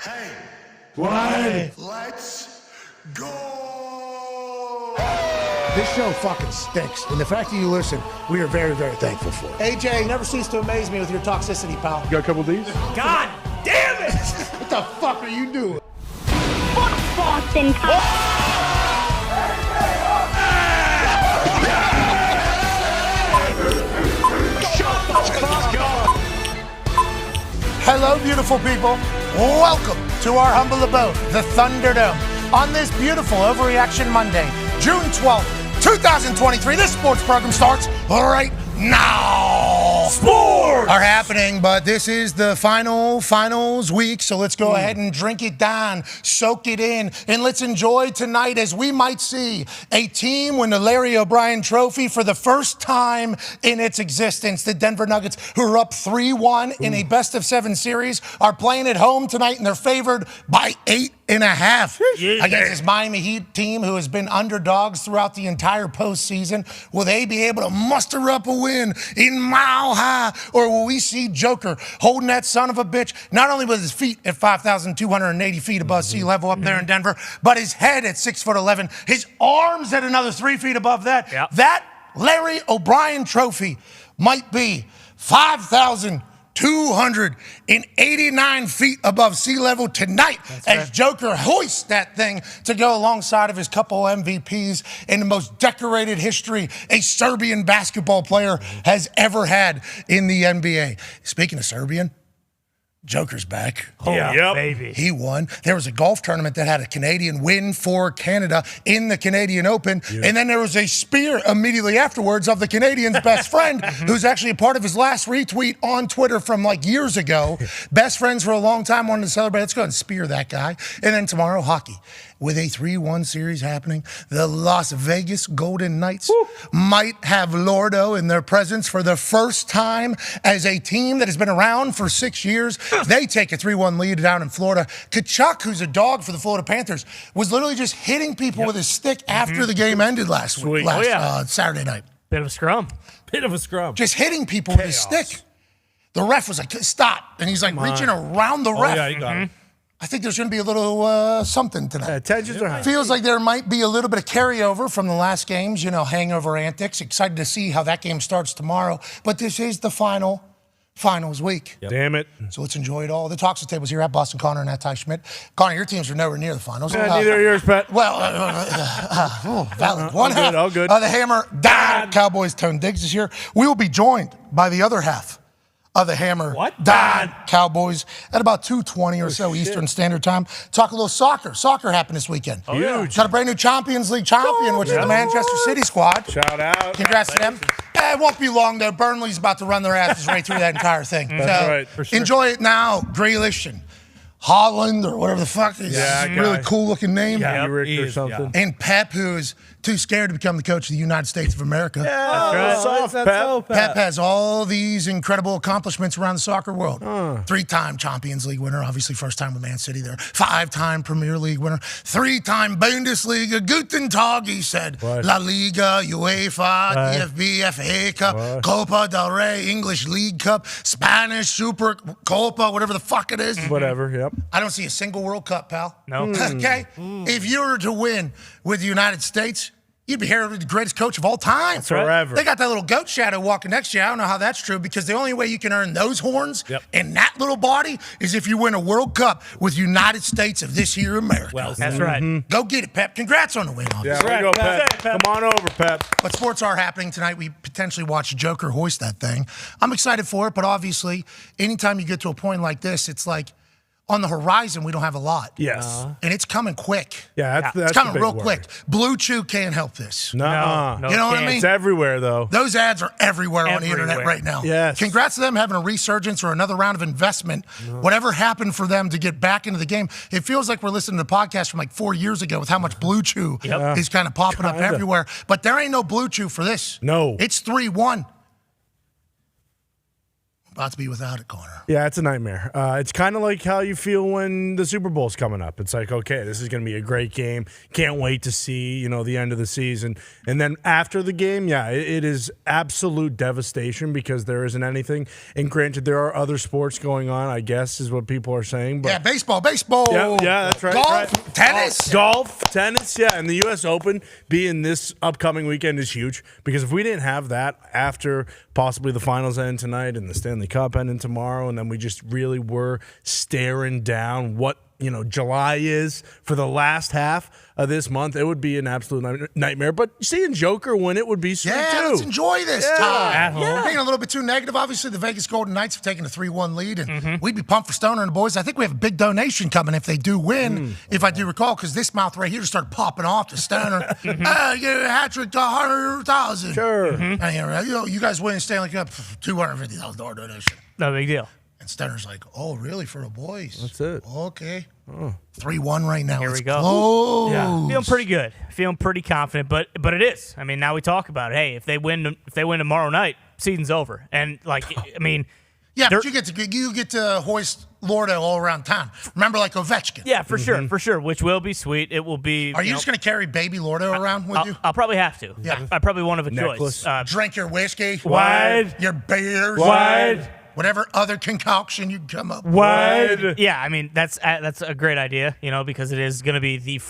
Hey. Why? Let's go. This show fucking stinks, and the fact that you listen, we are very, very thankful for it. AJ, never cease to amaze me with your toxicity, pal. You got a couple of these? God damn it! What the fuck are you doing? Fuck Boston. Hello, beautiful people. Welcome to our humble abode, the Thunderdome. On this beautiful Overreaction Monday, June 12th, 2023, this sports program starts right now. Sports are happening, but this is the finals week, so let's go ahead and drink it down, soak it in, and let's enjoy tonight as we might see a team win the Larry O'Brien Trophy for the first time in its existence. The Denver Nuggets, who are up 3-1 in a best-of-7 series, are playing at home tonight, and they're favored by 8.5 against this Miami Heat team who has been underdogs throughout the entire postseason. Will they be able to muster up a win in Mile High, or will we see Joker holding that son of a bitch, not only with his feet at 5,280 feet above sea level up there in Denver, but his head at 6'11", his arms at another 3 feet above that? Yep. That Larry O'Brien Trophy might be 5,289 feet above sea level tonight as Joker hoists that thing to go alongside of his couple MVPs in the most decorated history a Serbian basketball player has ever had in the NBA. Speaking of Serbian, Joker's back. Oh, yeah, baby. He won. There was a golf tournament that had a Canadian win for Canada in the Canadian Open. Yeah. And then there was a spear immediately afterwards of the Canadian's best friend, who's actually a part of his last retweet on Twitter from like years ago. Best friends for a long time, wanted to celebrate. Let's go and spear that guy. And then tomorrow, hockey. With a 3-1 series happening, the Las Vegas Golden Knights might have Lordo in their presence for the first time as a team that has been around for 6 years. They take a 3-1 lead down in Florida. Kachuk, who's a dog for the Florida Panthers, was literally just hitting people with his stick after the game ended last Saturday night. Bit of a scrum. Just hitting people with his stick. The ref was like, stop. And he's like reaching around the ref. Oh, yeah, you got it. I think there's going to be a little something tonight. Tensions are high. Feels like there might be a little bit of carryover from the last games, hangover antics. Excited to see how that game starts tomorrow. But this is the finals week. Yep. Damn it. So let's enjoy it all. The Talks at Tables here at Boston Connor and at Ty Schmidt. Connor, your teams are nowhere near the finals. Neither are yours, Pat. Well, valid. One half all good. of the Hammer, Dahn Cowboys, Tone Diggs is here. We will be joined by the other half of the Hammer, Dahn Cowboys, at about 2:20 or so Eastern Standard Time. Talk a little soccer. Soccer happened this weekend. Oh, yeah. Got a brand new Champions League champion, which is the Manchester City squad. Shout out. Congrats to them. It won't be long, though. Burnley's about to run their asses right through that entire thing. That's right, for sure. Enjoy it now. Grealish and Holland, or whatever the fuck is really cool-looking name. Yeah, Rick or something. And Pep, who is too scared to become the coach of the United States of America. That's right. Soft, Pep. Pep has all these incredible accomplishments around the soccer world. 3-time Champions League winner, obviously first time with Man City there. 5-time Premier League winner. 3-time Bundesliga. Guten Tag, he said. What? La Liga, UEFA, DFB, FA Cup, Copa del Rey, English League Cup, Spanish Super Copa, whatever the fuck it is. Whatever, yep. I don't see a single World Cup, pal. No. Okay? If you were to win with the United States, you'd be heralded the greatest coach of all time. That's forever. They got that little goat shadow walking next to you. I don't know how that's true, because the only way you can earn those horns and that little body is if you win a World Cup with United States of this here America. Well, that's right. Go get it, Pep. Congrats on the win, obviously. Yeah, there you go, Pep. Come on over, Pep. But sports are happening tonight. We potentially watch Joker hoist that thing. I'm excited for it, but obviously, anytime you get to a point like this, it's like, on the horizon, we don't have a lot. Yes. And it's coming quick. Yeah, that's it's coming a big real word. quick. Blue Chew can't help this. No, you know what I mean? It's everywhere, though. Those ads are everywhere on the internet right now. Yes. Congrats to them having a resurgence or another round of investment. Whatever happened for them to get back into the game. It feels like we're listening to podcasts from like 4 years ago with how much Blue Chew is kind of popping up everywhere. But there ain't no Blue Chew for this. No. It's 3-1. about to be without it, Connor. Yeah, it's a nightmare. It's kind of like how you feel when the Super Bowl's coming up. It's like, okay, this is going to be a great game. Can't wait to see, the end of the season. And then after the game, it is absolute devastation because there isn't anything. And granted, there are other sports going on, I guess, is what people are saying. But baseball. Yeah, that's right. Golf, tennis. Golf, tennis, and the US Open being this upcoming weekend is huge because if we didn't have that after possibly the finals end tonight and the Stanley Cup ending tomorrow, and then we just really were staring down what July is for the last half of this month, it would be an absolute nightmare. But seeing Joker win it would be sweet too. Let's enjoy this time. At home. Being a little bit too negative, obviously the Vegas Golden Knights have taken a 3-1 lead, and we'd be pumped for Stoner and the boys. I think we have a big donation coming if they do win, if I do recall, because this mouth right here started popping off to Stoner. You get a hat trick to 100,000. Sure. And, you guys win Stanley Cup, $250,000 donation. No big deal. And Stoner's like, oh, really, for the boys? That's it. Okay. 3-1 right now. Here It's we go. close. Yeah, feeling pretty good, feeling pretty confident. But it is. I mean, now we talk about it. Hey, if they win tomorrow night, season's over. And Yeah, but you get to hoist Lordo all around town. Remember, like Ovechkin. Yeah, for sure. Which will be sweet. It will be. Are you just going to carry baby Lordo around with you? I'll probably have to. Yeah. I probably won't have a Necklace. choice. Drink your whiskey. Wide. Your beers. Wide. Whatever other concoction you come up with. Wide. Yeah, I mean that's a great idea, because it is going to be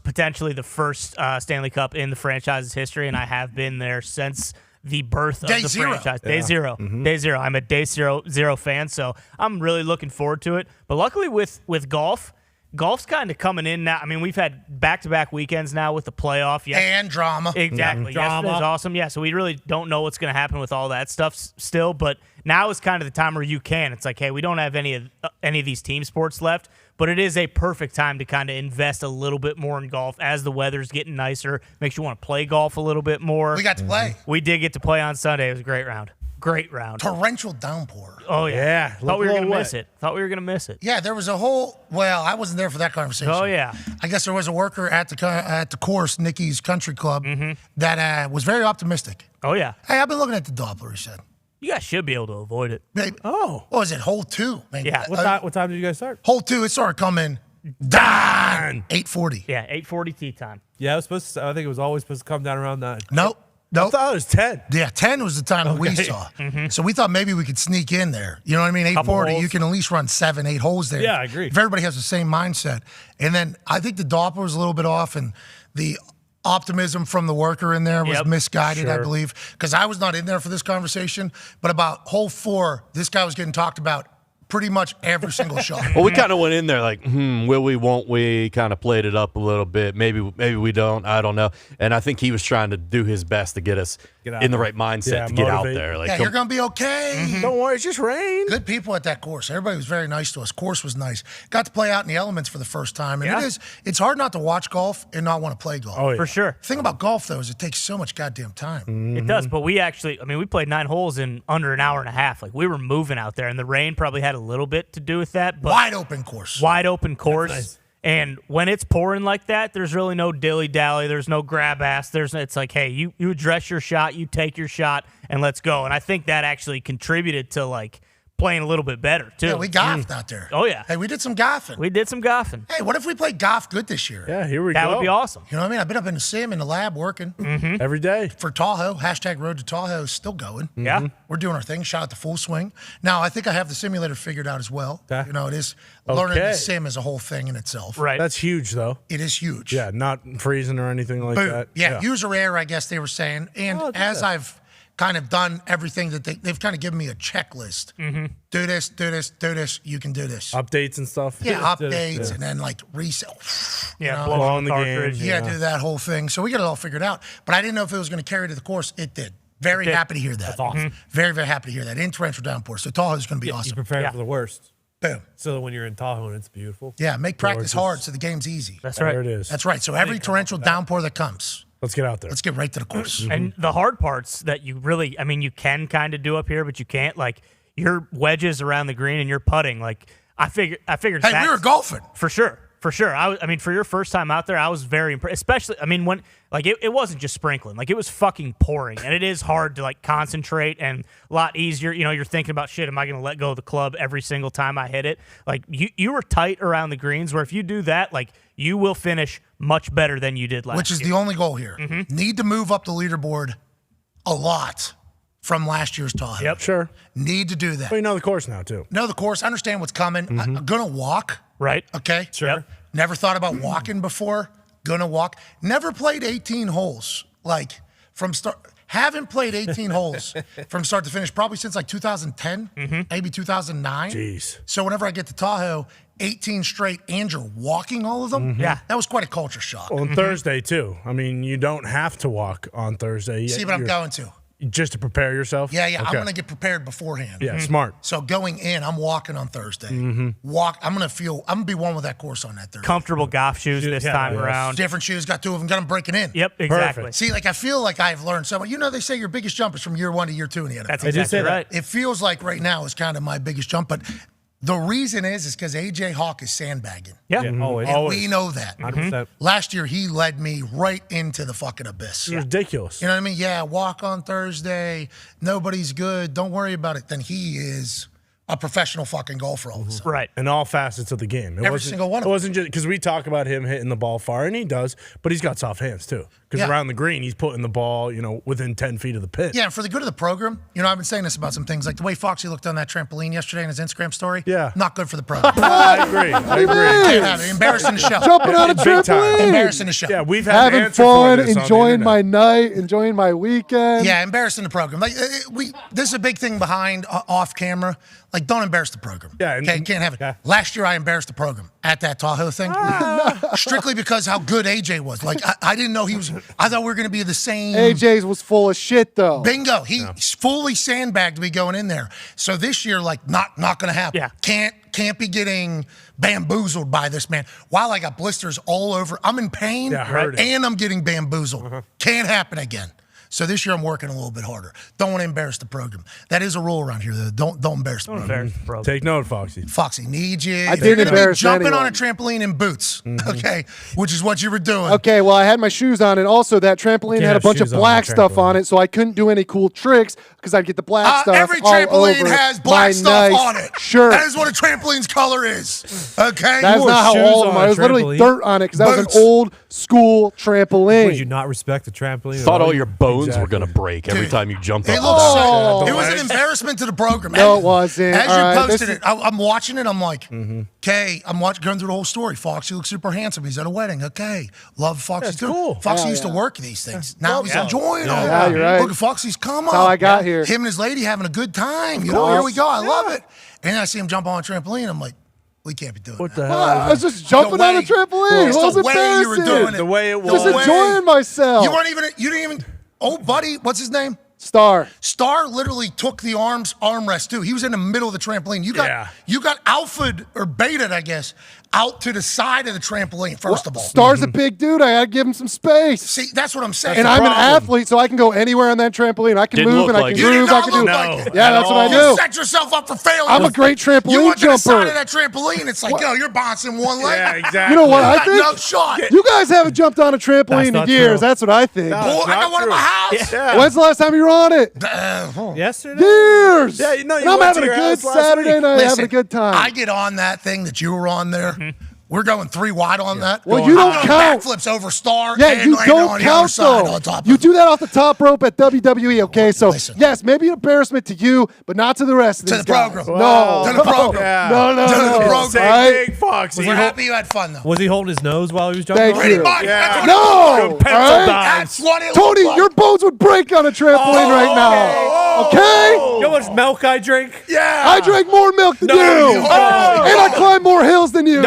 potentially the first Stanley Cup in the franchise's history, and I have been there since the birth of the franchise. Day zero. Day zero. I'm a day zero fan, so I'm really looking forward to it. But luckily with golf's kind of coming in now. I mean, we've had back-to-back weekends now with the playoff. Yes. And drama. Exactly. Drama. Yesterday's awesome. Yeah, so we really don't know what's going to happen with all that stuff still, but now is kind of the time where you can. It's like, hey, we don't have any of these team sports left, but it is a perfect time to kind of invest a little bit more in golf as the weather's getting nicer. Makes you want to play golf a little bit more. We got to play. We did get to play on Sunday. It was a great round. Great round. Torrential downpour. Oh, yeah. Yeah. Thought we were going to miss it. Yeah, there was a whole. Well, I wasn't there for that conversation. Oh, yeah. I guess there was a worker at the course, Nikki's Country Club, that was very optimistic. Oh, yeah. Hey, I've been looking at the Doppler, he said. You guys should be able to avoid it. Maybe. Oh. What was it, hole 2? Maybe. Yeah. What time did you guys start? Hole 2, it started coming down. 8:40. Yeah, 8:40 tee time. Yeah, it was supposed to. I think it was always supposed to come down around 9. Nope. I thought it was 10. Yeah, 10 was the time that we saw. So we thought maybe we could sneak in there. You know what I mean? 8:40, you can at least run 7, 8 holes there. Yeah, I agree. If everybody has the same mindset. And then I think the Doppler was a little bit off, and the optimism from the worker in there was misguided, I believe. Because I was not in there for this conversation, but about hole 4, this guy was getting talked about pretty much every single shot. Well, we kind of went in there like, will we, won't we? Kind of played it up a little bit. Maybe we don't. I don't know. And I think he was trying to do his best to get us in the right mindset to get out there. Like, yeah, you're going to be okay. Don't worry, it's just rain. Good people at that course. Everybody was very nice to us. Course was nice. Got to play out in the elements for the first time. And it's hard not to watch golf and not want to play golf. Oh, yeah. For sure. The thing about golf, though, is it takes so much goddamn time. It does, but we played 9 holes in under an hour and a half. Like, we were moving out there, and the rain probably had a little bit to do with that. But wide open course. Wide open course. Nice. And when it's pouring like that, there's really no dilly-dally. There's no grab ass. It's like, hey, you address your shot, you take your shot, and let's go. And I think that actually contributed to, like, playing a little bit better, too. Yeah, we golfed out there. Oh, yeah. Hey, we did some golfing. We did some golfing. Hey, what if we played golf good this year? Yeah, here we go. That would be awesome. You know what I mean? I've been up in the sim in the lab working. Every day. For Tahoe, hashtag Road to Tahoe is still going. Yeah. We're doing our thing, shot at the full swing. Now, I think I have the simulator figured out as well. Okay. You know, it is learning the sim is a whole thing in itself. Right. That's huge, though. It is huge. Yeah, not freezing or anything like Boom. that. Yeah, user error, I guess they were saying. And as I've kind of done everything that they've kind of given me a checklist. Do this, do this, do this. You can do this. Updates and stuff. Yeah, updates and then like reset. Yeah, you know, blow on on the the game. cartridge. Yeah, do that whole thing. So we got it all figured out. But I didn't know if it was going to carry to the course. It did. Very happy to hear that. That's awesome. Very, very happy to hear that. In torrential downpour. So Tahoe is going to be You awesome. prepare for the worst. Boom. So that when you're in Tahoe and it's beautiful. Yeah, make practice hard so the game's easy. That's right. There it is. That's right. So every torrential downpour that comes, Let's get out there. let's get right to the course. And the hard parts that you really, you can kind of do up here, but you can't. Like, your wedges around the green and your putting. Like, I figured. Hey, we were golfing. for sure. For sure. I mean, for your first time out there, I was very impressed. Especially, I mean, when like it wasn't just sprinkling, like it was fucking pouring, and it is hard to like concentrate and a lot easier. You know, you're thinking about shit. Am I going to let go of the club every single time I hit it? Like you were tight around the greens. Where if you do that, like you will finish much better than you did last. Which is year. the only goal here. Need to move up the leaderboard a lot from last year's Tahoe. Yep, sure. Need to do that. Well, you know the course now too. Know the course. Understand what's coming. I'm gonna walk. Right. Okay. Sure. Yep. Never thought about walking before. Gonna walk. Never played 18 holes. Like from start. Haven't played 18 holes from start to finish probably since like 2010, maybe 2009. Jeez. So whenever I get to Tahoe, 18 straight, and you're walking all of them. Yeah. That was quite a culture shock. Well, on Thursday too. I mean, you don't have to walk on Thursday. See what I'm going to. Just to prepare yourself? Yeah. Okay. I'm going to get prepared beforehand. Yeah, smart. So going in, I'm walking on Thursday. I'm going to be one with that course on that Thursday. Comfortable golf shoes this time around. Different shoes, got two of them, got them breaking in. Yep, exactly. Perfect. See, like I feel like I've learned so much. You know, they say your biggest jump is from year 1 to year 2 in the NFL. That's do exactly say that. right. It feels like right now is kind of my biggest jump, but the reason is because A.J. Hawk is sandbagging. Yeah. Yeah, always. And we know that. 100%. Last year, he led me right into the fucking abyss. It's ridiculous. You know what I mean? Yeah, walk on Thursday. Nobody's good. Don't worry about it. Then he is a professional fucking golfer all of a sudden. Right. In all facets of the game. It Every wasn't- single one of It wasn't just because we talk about him hitting the ball far, and he does, but he's got soft hands too. Because Yeah. around the green, he's putting the ball, within 10 feet of the pin. Yeah, and for the good of the program, I've been saying this about some things, like the way Foxy looked on that trampoline yesterday in his Instagram story. Yeah. Not good for the program. I agree. Can't have it. Embarrassing the show. Jumping on a Big time. trampoline. Embarrassing the show. Yeah, we've had Having answer for fun, this on the enjoying internet. my night, enjoying my weekend. Yeah, embarrassing the program. Like this is a big thing behind off camera. Like, don't embarrass the program. Yeah, and- Okay, can't have it. Last year I embarrassed the program at that Tahoe thing, strictly because how good AJ was. Like, I didn't know he was. I thought we were going to be the same. AJ's was full of shit though. Bingo. He's fully sandbagged me going in there. So this year, like, not going to happen. Yeah. Can't be getting bamboozled by this man. While I got blisters all over, I'm in pain, Yeah, heard it. and I'm getting bamboozled. Can't happen again. So this year I'm working a little bit harder. Don't want to embarrass the program. That is a rule around here, though. Don't embarrass the program. Embarrassed, bro. Take note, Foxy. Foxy, need you. I If didn't you're gonna be embarrass jumping on a anyone. trampoline in boots, okay, which is what you were doing. Okay, well, I had my shoes on, and also that trampoline Can't had a have bunch of shoes on black the stuff trampoline. on it, so I couldn't do any cool tricks because I'd get the black stuff Every all trampoline over has black my stuff nice on it. shirt. That is what a trampoline's color is. Okay? That's wore not how shoes all of them on are. a It was literally trampoline. dirt on it because that was Boots. an old school trampoline. Would you not respect the trampoline? at Thought all your bones were Exactly. going to break every Dude, time you jumped It up. looks and down. Oh. it was an embarrassment to the program. No, it wasn't. As All you right, posted this it, I'm watching it. I'm like, okay, I'm going through the whole story. Foxy looks super handsome. He's at a wedding. Okay, love Foxy too. cool. Foxy Yeah, used to yeah. work these things. Now he's enjoying Yeah, them. you're right. Look at Foxy's come up. how I got here. Him and his lady having a good time. You know, course. here we go. I love it. And then I see him jump on a trampoline. I'm like, we can't be doing What that. the hell? I was just jumping The on a way- trampoline. It's What was the way you were embarrassing? doing it. The way it was. Just The way- enjoying myself. You didn't even, old buddy, what's his name? Star. Star literally took the armrest too. He was in the middle of the trampoline. You got alpha'd or beta'd, I guess, out to the side of the trampoline, first of all. Star's a big dude. I gotta give him some space. See, that's what I'm saying. And I'm an athlete, so I can go anywhere on that trampoline. I can Didn't move look and I like can it. You did groove. I not can look do. like it. Yeah, that's what I You do. set yourself up for failure. I'm a great trampoline You went to the side jumper. of that trampoline. It's like, yo, you're bouncing one leg. Yeah, exactly. You know what You I got think? no shot. You guys haven't jumped on a trampoline That's in not years. true. That's what I think. Boy, I got one in my house. Yeah. When's the last time you were on it? Yesterday? Years. Yeah, you know, you and I'm went to having a your good house last Saturday week. night, Listen, having a good time. I get on that thing that you were on there. We're going 3 wide on that. Well, you don't I'm doing count. backflips over Star. Yeah, and you landing don't on the other count side though. on top You of do that off the top rope at WWE, okay? So Listen. yes, maybe an embarrassment to you, but not to the rest of To these the guys. program. No, To the program. Yeah. no, To the no. program. Same All right? thing, Foxy. We're happy you had fun though. Was he holding his nose while he was jumping? Thank on? you. Pretty much. Yeah. That's what No, it all looked like. right? That's what it Tony, looked like. your bones would break on a trampoline right now. Okay? You know how much milk I drink? Yeah. I drank more milk than you. you And I climbed more hills than you.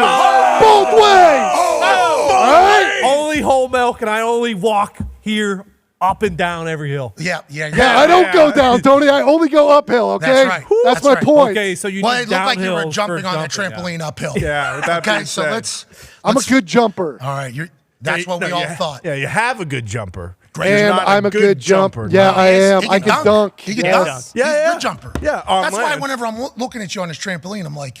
Both ways. All right? Only whole milk, and I only walk here up and down every hill. Yeah. Yeah, I don't go down, Tony. I only go uphill, okay? That's right. That's That's my right. point. Okay, so you Well, need it looked like you were downhill jumping for on that jumping, trampoline uphill. Yeah, with that Okay, being so said. let's. I'm a good jumper. All right, that's what we all thought. Yeah, you have a good jumper. Great. You're And not I'm a good jumper. Yeah, no. I am. He I can dunk. He can Yes. dunk. Yeah, He's a yeah. good jumper. Yeah, on That's why land. whenever I'm looking at you on this trampoline, I'm like,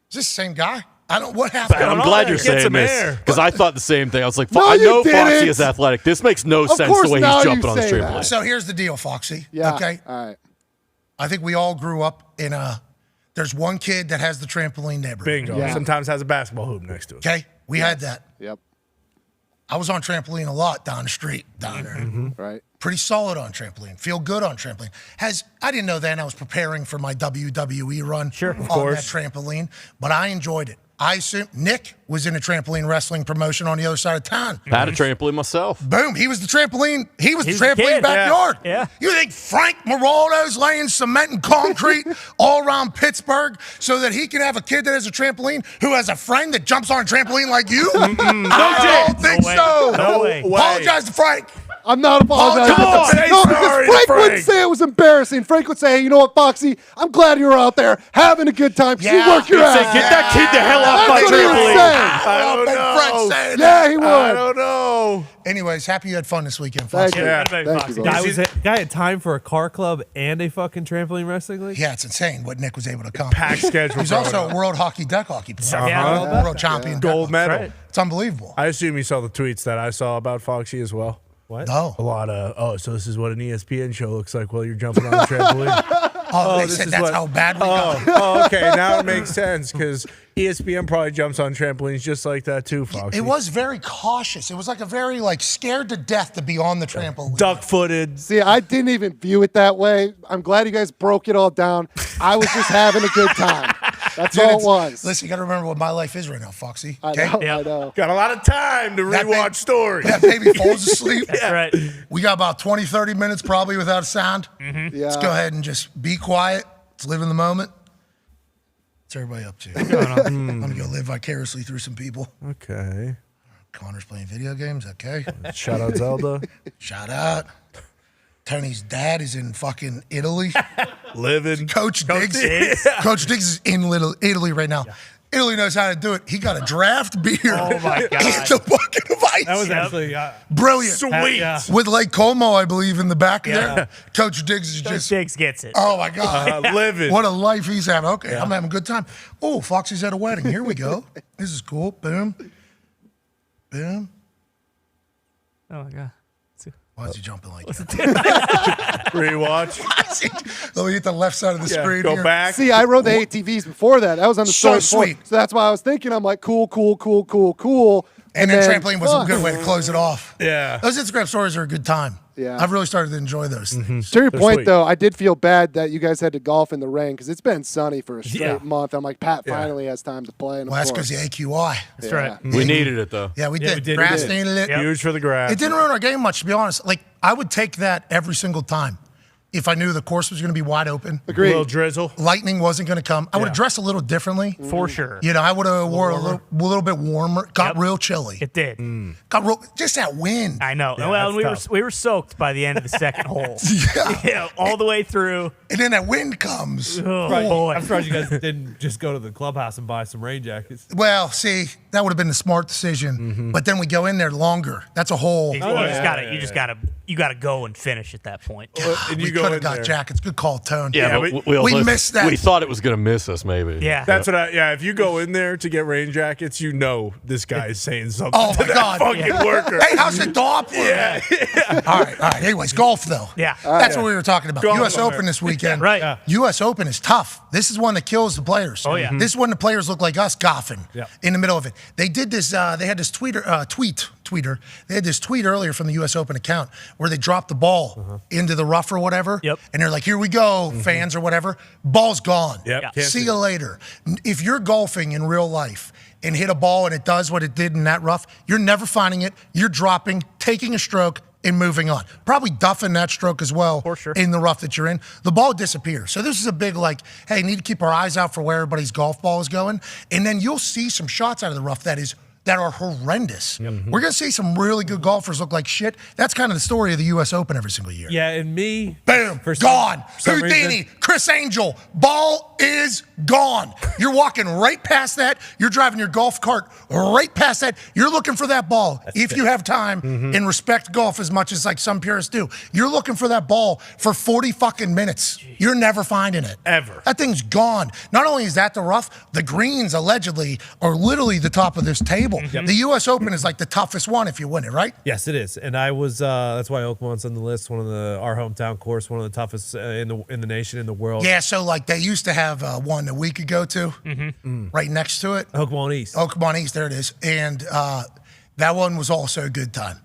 is this the same guy? I don't. What happened? I'm glad you're saying this because I thought the same thing. I was like, No, I know you Foxy didn't. is athletic. This makes no sense course the way now he's you jumping on the say trampoline. that. So here's the deal, Foxy. Yeah. Okay. All right. I think we all grew up in a. There's one kid that has the trampoline neighborhood. Bingo. Yeah. Sometimes has a basketball hoop next to it. Okay. We had that. Yep. I was on trampoline a lot down the street down there. Right. Pretty solid on trampoline. Feel good on trampoline. I didn't know then I was preparing for my WWE run on that trampoline, but I enjoyed it. I assume Nick was in a trampoline wrestling promotion on the other side of town. I had a trampoline myself. Boom. He was the trampoline. He was the He's trampoline the kid. backyard. Yeah. You think Frank Moraldo's laying cement and concrete all around Pittsburgh so that he can have a kid that has a trampoline who has a friend that jumps on a trampoline like you? I don't think so. No way. Apologize to Frank. I'm not apologizing. Come on, say no, sorry because to Frank Frank. wouldn't say it was embarrassing. Frank would say, hey, you know what, Foxy? I'm glad you were out there having a good time. 'Cause you Yeah. work your He'd ass say, get that kid the hell off my That's what he would trampoline. say. I don't know. Frank saying Yeah, he would. I don't know. Anyways, happy you had fun this weekend, Thank Foxy. you. Yeah. Thank you, Guy, brother. guy had time for a car club and a fucking trampoline wrestling league? Yeah, it's insane what Nick was able to accomplish. Packed schedule. He's growing also up. a world hockey deck hockey player. Yeah. World champion. Gold deck hockey. medal. It's unbelievable. I assume you saw the tweets that I saw about Foxy as well. What? No. A lot of, so this is what an ESPN show looks like while you're jumping on a trampoline. Oh, they this said is that's what- how bad we got. Okay, now it makes sense because ESPN probably jumps on trampolines just like that too, Foxy. It was very cautious. It was like a very scared to death to be on the trampoline. duck-footed. See, I didn't even view it that way. I'm glad you guys broke it all down. I was just having a good time. That's all it was. Listen, you got to remember what my life is right now, Foxy. I Okay? know, I know. Got a lot of time to That rewatch big- stories. That baby falls asleep. That's right. We got about 20, 30 minutes probably without a sound. Yeah. Let's go ahead and just be quiet. Let's live in the moment. What's everybody up to? I'm going to go live vicariously through some people. Okay. Connor's playing video games. Okay. Shout out Zelda. Shout out. Tony's dad is in fucking Italy. Living. Coach Diggs. Coach Diggs is in Italy right now. Italy knows how to do it. He got a draft beer. Oh, my God. It's a bucket of ice. That was actually brilliant. Sweet. Yeah. With Lake Como, I believe, in the back there. Coach Diggs is just, Diggs gets it. oh my God. Living. What a life he's having. Okay, I'm having a good time. Oh, Foxy's at a wedding. Here we go. This is cool. Boom. Boom. Oh my God. Why is he jumping like that? Rewatch. Let me hit the left side of the screen Go here. back. See, I rode the ATVs before that. That was on the So story before. sweet. So that's why I was thinking, I'm like, cool. And then trampoline was a good way to close it off. Yeah. Those Instagram stories are a good time. Yeah. I've really started to enjoy those things. To your They're point, sweet. though, I did feel bad that you guys had to golf in the rain because it's been sunny for a straight Yeah. month. I'm like, Pat finally has time to play. And Well, that's because the AQI. That's right. We needed it, though. Yeah, we Yeah, did. we did. Grass We did. needed it. Huge for the grass. It didn't ruin our game much, to be honest. Like, I would take that every single time. If I knew the course was going to be wide open, A little drizzle. lightning wasn't going to come, I would have dressed a little differently. For sure. You know, I would have wore a little bit warmer. Got Yep. real chilly. It did. Got real, just that wind. I know. Yeah, Well, that's we were soaked by the end of the second hole. Yeah. Yeah, all the way through. And then that wind comes. Oh, Right. boy. I'm surprised you guys didn't just go to the clubhouse and buy some rain jackets. Well, see, that would have been the smart decision. But then we go in there longer. That's a whole. You gotta go and finish at that point. And We you go could in have got there. jackets. Good call, Tone. Yeah, Yeah, but we missed that. We thought it was going to miss us, maybe. Yeah. That's what if you go in there to get rain jackets, you know this guy is saying something Oh, to my that God. fucking worker. Hey, how's the Doppler? All right. Anyways, golf, though. Yeah. That's what we were talking about. Golf U.S. on Open there. this weekend. Right. Yeah. U.S. Open is tough. This is one that kills the players. Oh, yeah. This is when the players look like us golfing Yeah. in the middle of it. They did this. They had this tweeter. They had this tweet earlier from the U.S. Open account where they dropped the ball into the rough or whatever. Yep. And they're like, here we go, fans or whatever. Ball's gone. Yep. Yeah. Can't See see you later. If you're golfing in real life and hit a ball and it does what it did in that rough, you're never finding it. You're dropping, taking a stroke, and moving on. Probably duffing that stroke as well For sure. in the rough that you're in. The ball disappears. So this is a big hey, need to keep our eyes out for where everybody's golf ball is going. And then you'll see some shots out of the rough that is that are horrendous. We're going to see some really good golfers look like shit. That's kind of the story of the U.S. Open every single year. Yeah, and me. Boom, gone. Houdini, Chris Angel, ball is gone. You're walking right past that. You're driving your golf cart right past that. You're looking for that ball. If you have time and respect golf as much as like some purists do, you're looking for that ball for 40 fucking minutes. You're never finding it. Ever. That thing's gone. Not only is that the rough, the greens allegedly are literally the top of this table. The U.S. Open is like the toughest one if you win it, right? Yes, it is, and I was. That's why Oakmont's on the list. Our hometown course, one of the toughest in the nation, in the world. Yeah, so like they used to have one that we could go to right next to it. Oakmont East. Oakmont East, there it is. And that one was also a good time,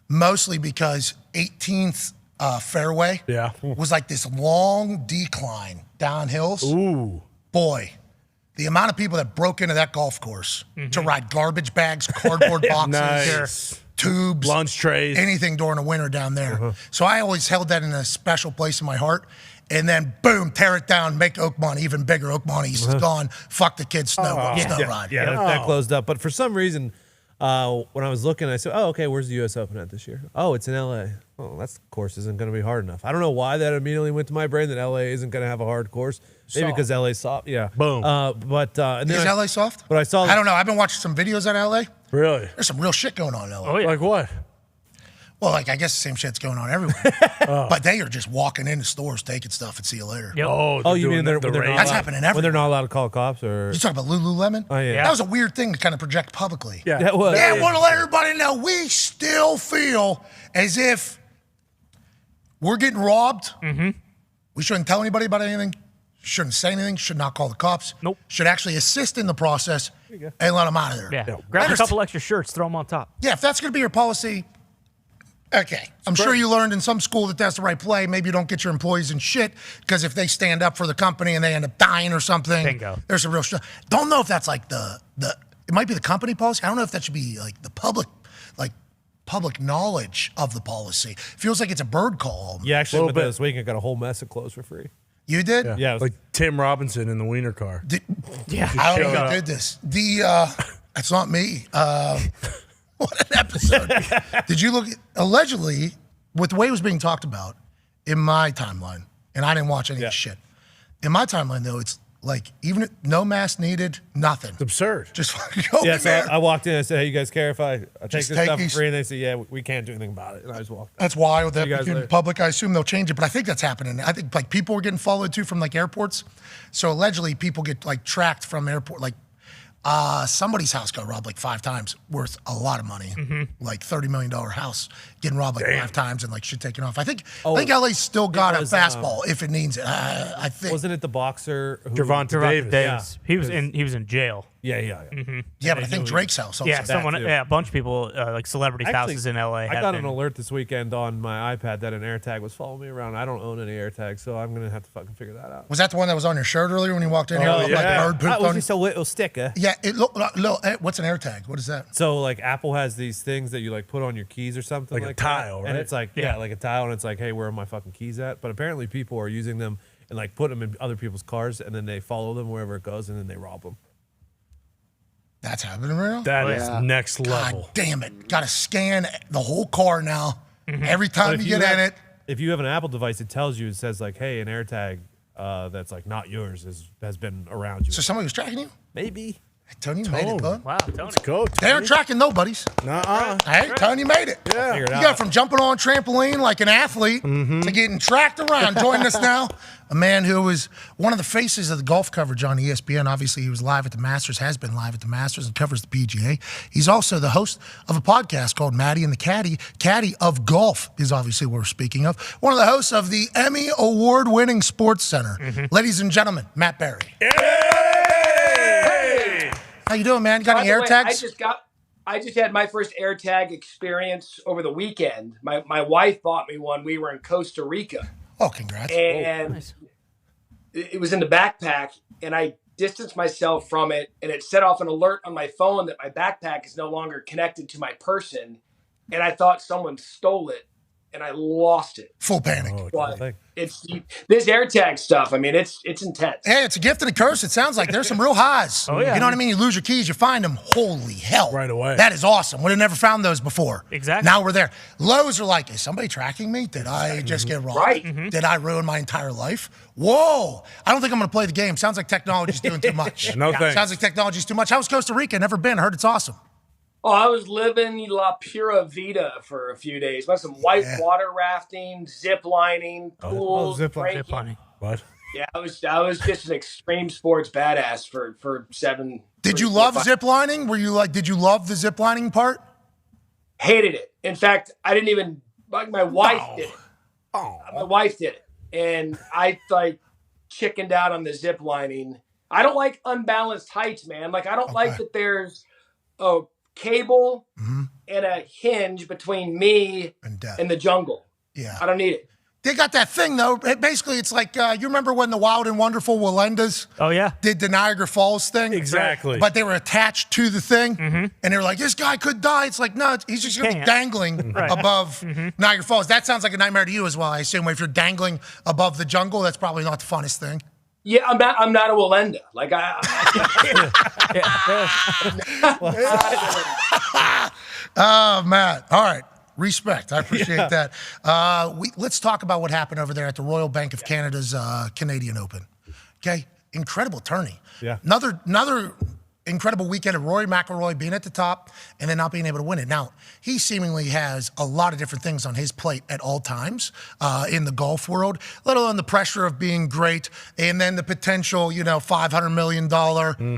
mostly because 18th fairway was like this long decline down hills. Ooh. Boy, the amount of people that broke into that golf course to ride garbage bags, cardboard boxes, tubes, lunch trays, anything during the winter down there. So I always held that in a special place in my heart. And then, boom, tear it down, make Oakmont even bigger. Oakmont East is gone. Fuck the kids' snow ride. Yeah, that closed up. But for some reason, when I was looking, I said, oh, okay, where's the U.S. Open at this year? Oh, it's in L.A. Oh, that course isn't going to be hard enough. I don't know why that immediately went to my brain that L.A. isn't going to have a hard course. Maybe because L.A.'s soft. Yeah. Boom. And Is L.A. soft? But I don't know. I've been watching some videos out of L.A. Really? There's some real shit going on in L.A. Oh, yeah. Like what? Well, like I guess the same shit's going on everywhere. But they are just walking into stores, taking stuff, and see you later. Yep. Oh, you mean That's happening everywhere. when they're not allowed to call cops? Or You talking about Lululemon? Oh, yeah. That was a weird thing to kind of project publicly. Yeah. That was. They want to let everybody know we still feel as if we're getting robbed. We shouldn't tell anybody about anything. Shouldn't say anything. Should not call the cops. Nope. Should actually assist in the process and let them out of there. Yeah. Grab a couple extra shirts, throw them on top. Yeah, if that's going to be your policy, okay. I'm sure you learned in some school that that's the right play. Maybe you don't get your employees in shit because if they stand up for the company and they end up dying or something, Bingo. there's a real shit. Don't know if that's like it might be the company policy. I don't know if that should be like the public knowledge of the policy. Feels like it's a bird call. Yeah, actually, with this week, I got a whole mess of clothes for free. You did? Yeah, it was Like Tim Robinson in the wiener car. I don't know who did this. That's not me. What an episode. Did you look allegedly, with the way it was being talked about in my timeline, and I didn't watch any of this shit. In my timeline, though, it's like even no mask needed, nothing. It's absurd. Just fucking go Yeah, in so there. I walked in and I said, hey, you guys care if I take Just this take stuff for these- free? And they said, yeah, we can't do anything about it. And I just walked. That's wild that You guys in later. public. I assume they'll change it, but I think that's happening. I think like people were getting followed too from like airports. So allegedly people get like tracked from airport. Like somebody's house got robbed like 5 times, worth a lot of money, like $30 million house getting robbed like 5 times and like shit taken off. I think LA's still got a was, fastball if it needs it. I think. Wasn't it the boxer? Who, Gervonta Davis. He was in jail. Yeah. Yeah, but I think Drake's house. Also. Yeah, too. a bunch of people, like celebrity Actually, houses in LA. I got an alert this weekend on my iPad that an AirTag was following me around. I don't own any AirTags, so I'm gonna have to fucking figure that out. Was that the one that was on your shirt earlier when you walked in here? Oh, Like yeah. bird pooped It was on you? just a little sticker. Yeah, what's an AirTag? What is that? So like Apple has these things that you like put on your keys or something Like a that. tile, And right? it's like like a tile, and it's like, hey, where are my fucking keys at? But apparently people are using them and like put them in other people's cars, and then they follow them wherever it goes, and then they rob them. That's happening right now? That is next God level. damn it. Got to scan the whole car now. Every But time if you get in it. If you have an Apple device, it tells you, it says like, hey, an AirTag that's like not yours has been around you. So somebody was tracking you? Maybe. Tony made it, bud. Wow, Tony. Let's go. They aren't tracking nobodies. Nuh-uh. Hey, Tony made it. Yeah. Figure it You out. got from jumping on trampoline like an athlete to getting tracked around. Joining us now, a man who was one of the faces of the golf coverage on ESPN. Obviously, he was live at the Masters, has been live at the Masters, and covers the PGA. He's also the host of a podcast called Maddie and the Caddy. Caddy of Golf is obviously what we're speaking of. One of the hosts of the Emmy Award-winning Sports Center. Ladies and gentlemen, Matt Barrie. How you doing, man? You got By any the air way, tags? I just had my first AirTag experience over the weekend. My wife bought me one. We were in Costa Rica. Oh, congrats. And it was in the backpack, and I distanced myself from it, and it set off an alert on my phone that my backpack is no longer connected to my person, and I thought someone stole it and I lost it. Full panic. But it's this AirTag stuff. I mean, it's intense. Hey, it's a gift and a curse. It sounds like there's some real highs. Oh, yeah. You know what I mean? You lose your keys, you find them. Holy hell. Right away. That is awesome. Would have never found those before. Exactly. Now we're there. Lows are like, is somebody tracking me? Did I just get robbed? Right. Did I ruin my entire life? Whoa. I don't think I'm going to play the game. Sounds like technology's doing too much. No thanks. Sounds like technology's too much. How was Costa Rica? Never been. Heard it's awesome. Oh, I was living La Pura Vida for a few days. Went some white water rafting, zip lining, pools, zip drinking. What? Yeah, I was just an extreme sports badass for 7. Did you love zip lining? Were you like, did you love the zip lining part? Hated it. In fact, I didn't even like my wife did it. My wife did it. And I like chickened out on the zip lining. I don't like unbalanced heights, man. Like I don't like that there's a cable and a hinge between me and the jungle. Yeah. I don't need it. They got that thing, though. Basically, it's like, you remember when the Wild and Wonderful Walendas did the Niagara Falls thing? Exactly. But they were attached to the thing, and they were like, this guy could die. It's like, no, he's just going to be dangling above Niagara Falls. That sounds like a nightmare to you as well, I assume. If you're dangling above the jungle, that's probably not the funnest thing. Yeah, I'm not a Walenda. Like Oh, Matt. All right. Respect. I appreciate that. Let's talk about what happened over there at the Royal Bank of Canada's Canadian Open. Okay? Incredible tourney. Yeah. Another incredible weekend of Rory McIlroy being at the top and then not being able to win it. Now, he seemingly has a lot of different things on his plate at all times in the golf world, let alone the pressure of being great and then the potential, $500 million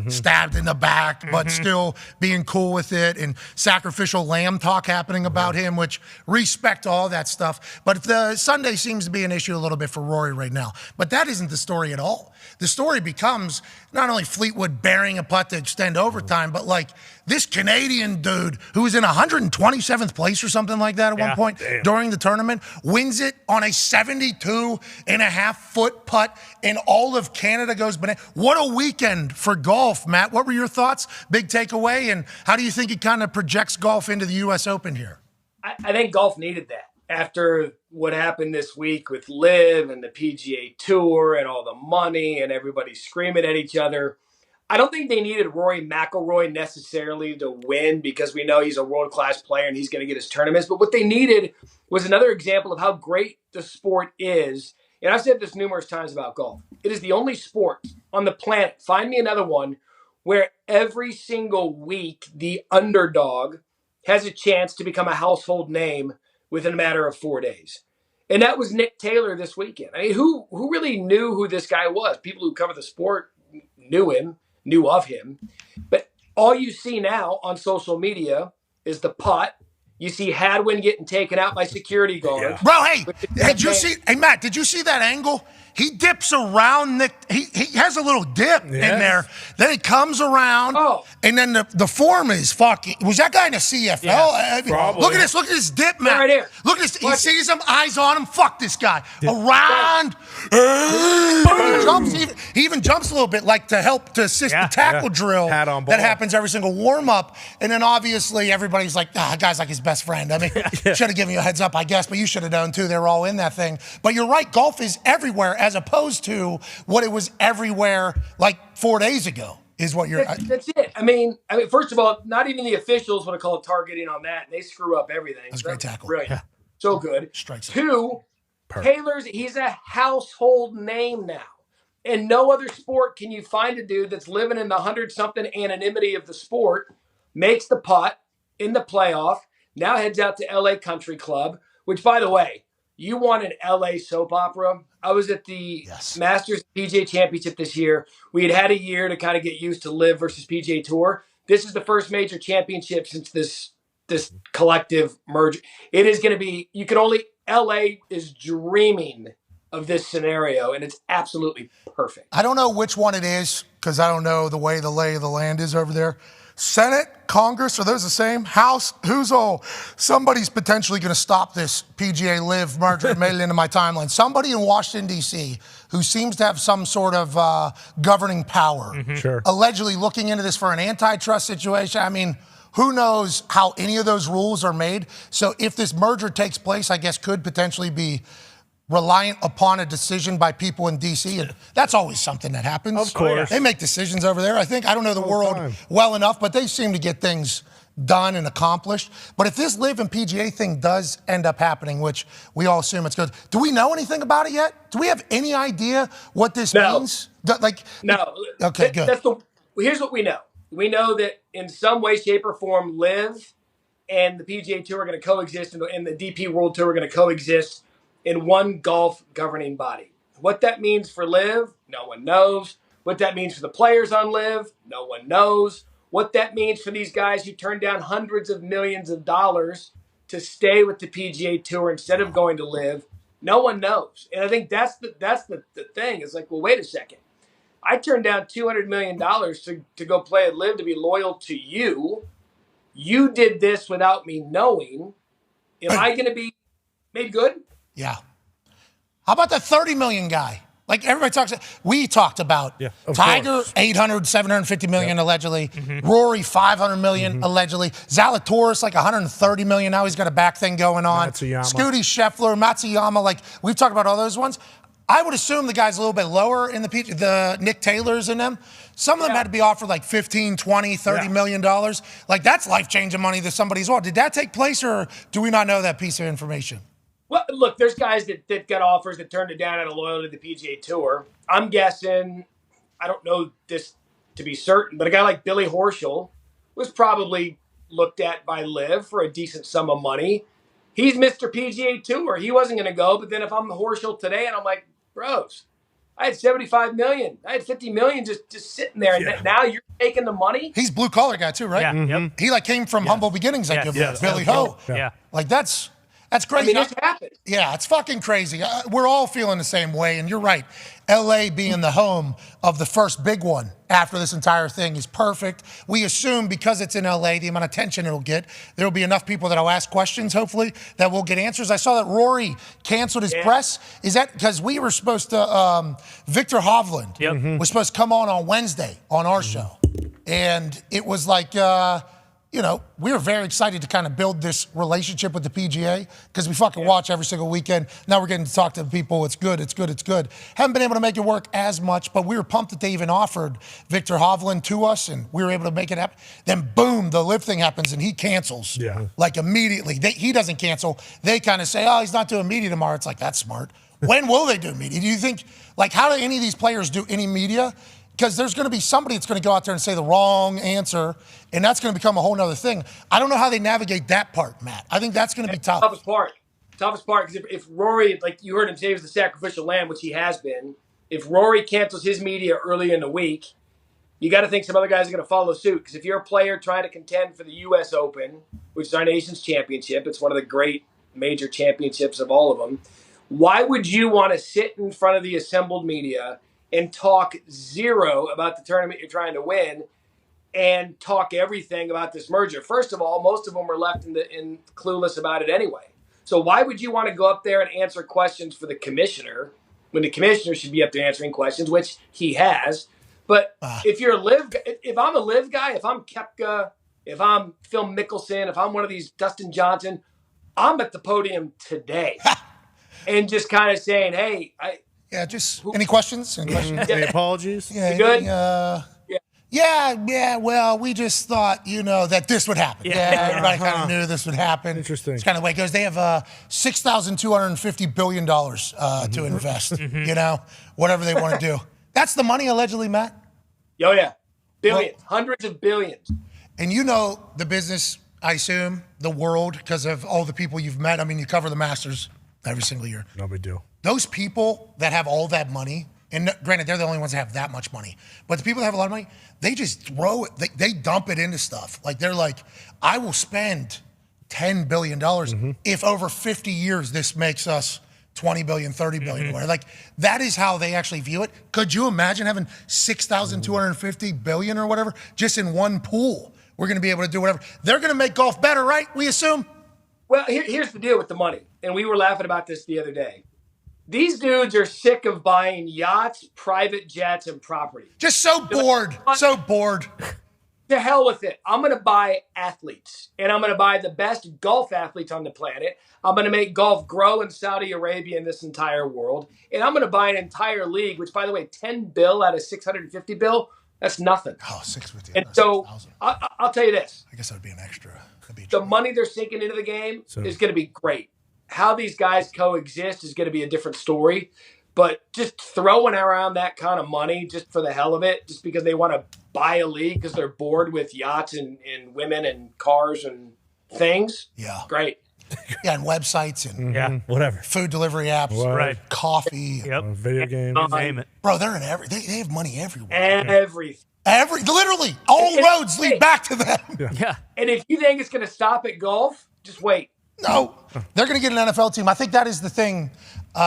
stabbed in the back, but still being cool with it and sacrificial lamb talk happening about him, which respect all that stuff. But the Sunday seems to be an issue a little bit for Rory right now. But that isn't the story at all. The story becomes not only Fleetwood burying a putt to extend overtime, but like this Canadian dude who was in 127th place or something like that at one point during the tournament, wins it on a 72.5-foot putt, and all of Canada goes bananas. What a weekend for golf, Matt. What were your thoughts? Big takeaway, and how do you think it kind of projects golf into the US Open here? I think golf needed that after what happened this week with LIV and the PGA Tour and all the money and everybody screaming at each other. I don't think they needed Rory McIlroy necessarily to win because we know he's a world-class player and he's going to get his tournaments. But what they needed was another example of how great the sport is. And I've said this numerous times about golf. It is the only sport on the planet, find me another one, where every single week the underdog has a chance to become a household name within a matter of 4 days. And that was Nick Taylor this weekend. I mean, who really knew who this guy was? People who cover the sport knew of him. But all you see now on social media is the putt. You see Hadwin getting taken out by security guards. Yeah. Bro, hey, Matt, did you see that angle? He dips around Nick. He has a little dip in there. Then he comes around, and then the form is fucking. Was that guy in the CFL? Yeah, probably. Look at this. Look at this dip, Matt. Right here. Look at this. He sees him, eyes on him. Fuck this guy. Around. He even jumps a little bit, like to assist the tackle drill that happens every single warm up. And then obviously everybody's like, guy's like his best friend. I mean, should have given you a heads up, I guess, but you should have known too. They were all in that thing. But you're right. Golf is everywhere, as opposed to what it was everywhere like 4 days ago. Is what you're. That's it. I mean, first of all, not even the officials want to call it targeting on that. They screw up everything. That's a great tackle. Brilliant. Yeah. So good. Strikes. Two, Taylor's. He's a household name now. In no other sport can you find a dude that's living in the 100-something anonymity of the sport, makes the putt in the playoff, now heads out to LA Country Club, which, by the way, you want an LA soap opera. I was at the Masters PGA Championship this year. We had a year to kind of get used to LIV versus PGA Tour. This is the first major championship since this collective merger. It is going to be, LA is dreaming of this scenario, and it's absolutely perfect. I don't know which one it is because I don't know the way the lay of the land is over there. Senate, Congress, are those the same? House, who's all? Somebody's potentially going to stop this PGA LIV merger and made it into my timeline. Somebody in Washington, D.C., who seems to have some sort of governing power, allegedly looking into this for an antitrust situation. I mean, Who knows how any of those rules are made? So if this merger takes place, I guess could potentially be reliant upon a decision by people in D.C., and that's always something that happens. Of course. They make decisions over there. I don't know the world well enough, but they seem to get things done and accomplished. But if this Live and PGA thing does end up happening, which we all assume it's good, do we know anything about it yet? Do we have any idea what this means? No. Okay, good. Here's what we know. We know that in some way, shape, or form, Live and the PGA Tour are going to coexist, and the DP World Tour are going to coexist in one golf governing body. What that means for Live, no one knows. What that means for the players on Live, no one knows. What that means for these guys who turned down hundreds of millions of dollars to stay with the PGA Tour instead of going to Live, no one knows. And I think that's the thing. It's like, well, wait a second. I turned down $200 million to go play at Live to be loyal to you. You did this without me knowing. Am I going to be made good? Yeah. How about the $30 million guy? Like everybody we talked about Tiger, 800, 750 million allegedly. Rory, 500 million allegedly. Zalatoris, like 130 million. Now he's got a back thing going on. Scooty Scheffler, Matsuyama, like we've talked about all those ones. I would assume the guy's a little bit lower in the Nick Taylors in them. Some of them had to be offered like 15, 20, 30 million dollars. Like that's life-changing money to somebody as well. Did that take place or do we not know that piece of information? Well, look, there's guys that got offers that turned it down out of loyalty to the PGA Tour. I'm guessing, I don't know this to be certain, but a guy like Billy Horschel was probably looked at by Liv for a decent sum of money. He's Mr. PGA Tour. He wasn't going to go, but then if I'm Horschel today and I'm like, bros, I had 75 million. I had 50 million just sitting there, and now you're taking the money? He's blue collar guy too, right? Yeah. Yep. He came from humble beginnings, like Billy Ho. Yeah. Like that's crazy. I mean, it's happened. Yeah, it's fucking crazy. We're all feeling the same way, and you're right. LA being the home of the first big one after this entire thing is perfect. We assume because it's in LA, the amount of attention it'll get, there will be enough people that will ask questions, hopefully, that will get answers. I saw that Rory canceled his press. Is that because we were supposed to, Victor Hovland was supposed to come on Wednesday on our show. And it was like, we were very excited to kind of build this relationship with the PGA because we fucking watch every single weekend. Now we're getting to talk to the people. It's good. Haven't been able to make it work as much, but we were pumped that they even offered Victor Hovland to us, and we were able to make it happen. Then boom, the Live thing happens, and he cancels. Yeah. Like immediately. He doesn't cancel. They kind of say, oh, he's not doing media tomorrow. It's like, that's smart. When will they do media? Do you think, like, how do any of these players do any media? Because there's going to be somebody that's going to go out there and say the wrong answer, and that's going to become a whole nother thing. I don't know how they navigate that part, Matt. I think that's going to be tough. Toughest part, because if Rory, like you heard him say, was the sacrificial lamb, which he has been, if Rory cancels his media early in the week, you got to think some other guys are going to follow suit. Because if you're a player trying to contend for the US Open, which is our nation's championship, it's one of the great major championships of all of them, why would you want to sit in front of the assembled media and talk zero about the tournament you're trying to win and talk everything about this merger? First of all, most of them were left in clueless about it anyway. So why would you want to go up there and answer questions for the commissioner when the commissioner should be up there answering questions, which he has? But if I'm a Live guy, if I'm Koepka, if I'm Phil Mickelson, if I'm one of these Dustin Johnson, I'm at the podium today and just kind of saying, hey, any questions? Any apologies? You good? Well, we just thought, that this would happen. Everybody kind of knew this would happen. Interesting. It's kind of the way it goes. They have $6,250 billion to invest, whatever they want to do. That's the money, allegedly, Matt? Oh, yeah. Billions. Hundreds of billions. And you know the business, I assume, the world, because of all the people you've met. I mean, you cover the Masters every single year. No big deal. Those people that have all that money, and granted, they're the only ones that have that much money, but the people that have a lot of money, they just throw it, they dump it into stuff. Like, they're like, I will spend $10 billion if over 50 years this makes us 20 billion, 30 billion. Like, that is how they actually view it. Could you imagine having 6,250 billion or whatever just in one pool? We're going to be able to do whatever. They're going to make golf better, right? We assume? Well, here's the deal with the money. And we were laughing about this the other day. These dudes are sick of buying yachts, private jets, and property. Just so bored. So bored. to hell with it. I'm going to buy athletes, and I'm going to buy the best golf athletes on the planet. I'm going to make golf grow in Saudi Arabia and this entire world. And I'm going to buy an entire league, which, by the way, 10 bill out of 650 bill, that's nothing. Oh, 650. And so I'll tell you this. I guess that would be an extra. The money they're sinking into the game is going to be great. How these guys coexist is going to be a different story. But just throwing around that kind of money just for the hell of it, just because they want to buy a league because they're bored with yachts and women and cars and things. Yeah. Great. Yeah, and websites and whatever. Food delivery apps. Right. Coffee. Yep. Video games. Name it. Bro, they're in every. They have money everywhere. Everything. Literally, all roads lead back to them. Yeah. And if you think it's going to stop at golf, just wait. No, they're going to get an NFL team. I think that is the thing.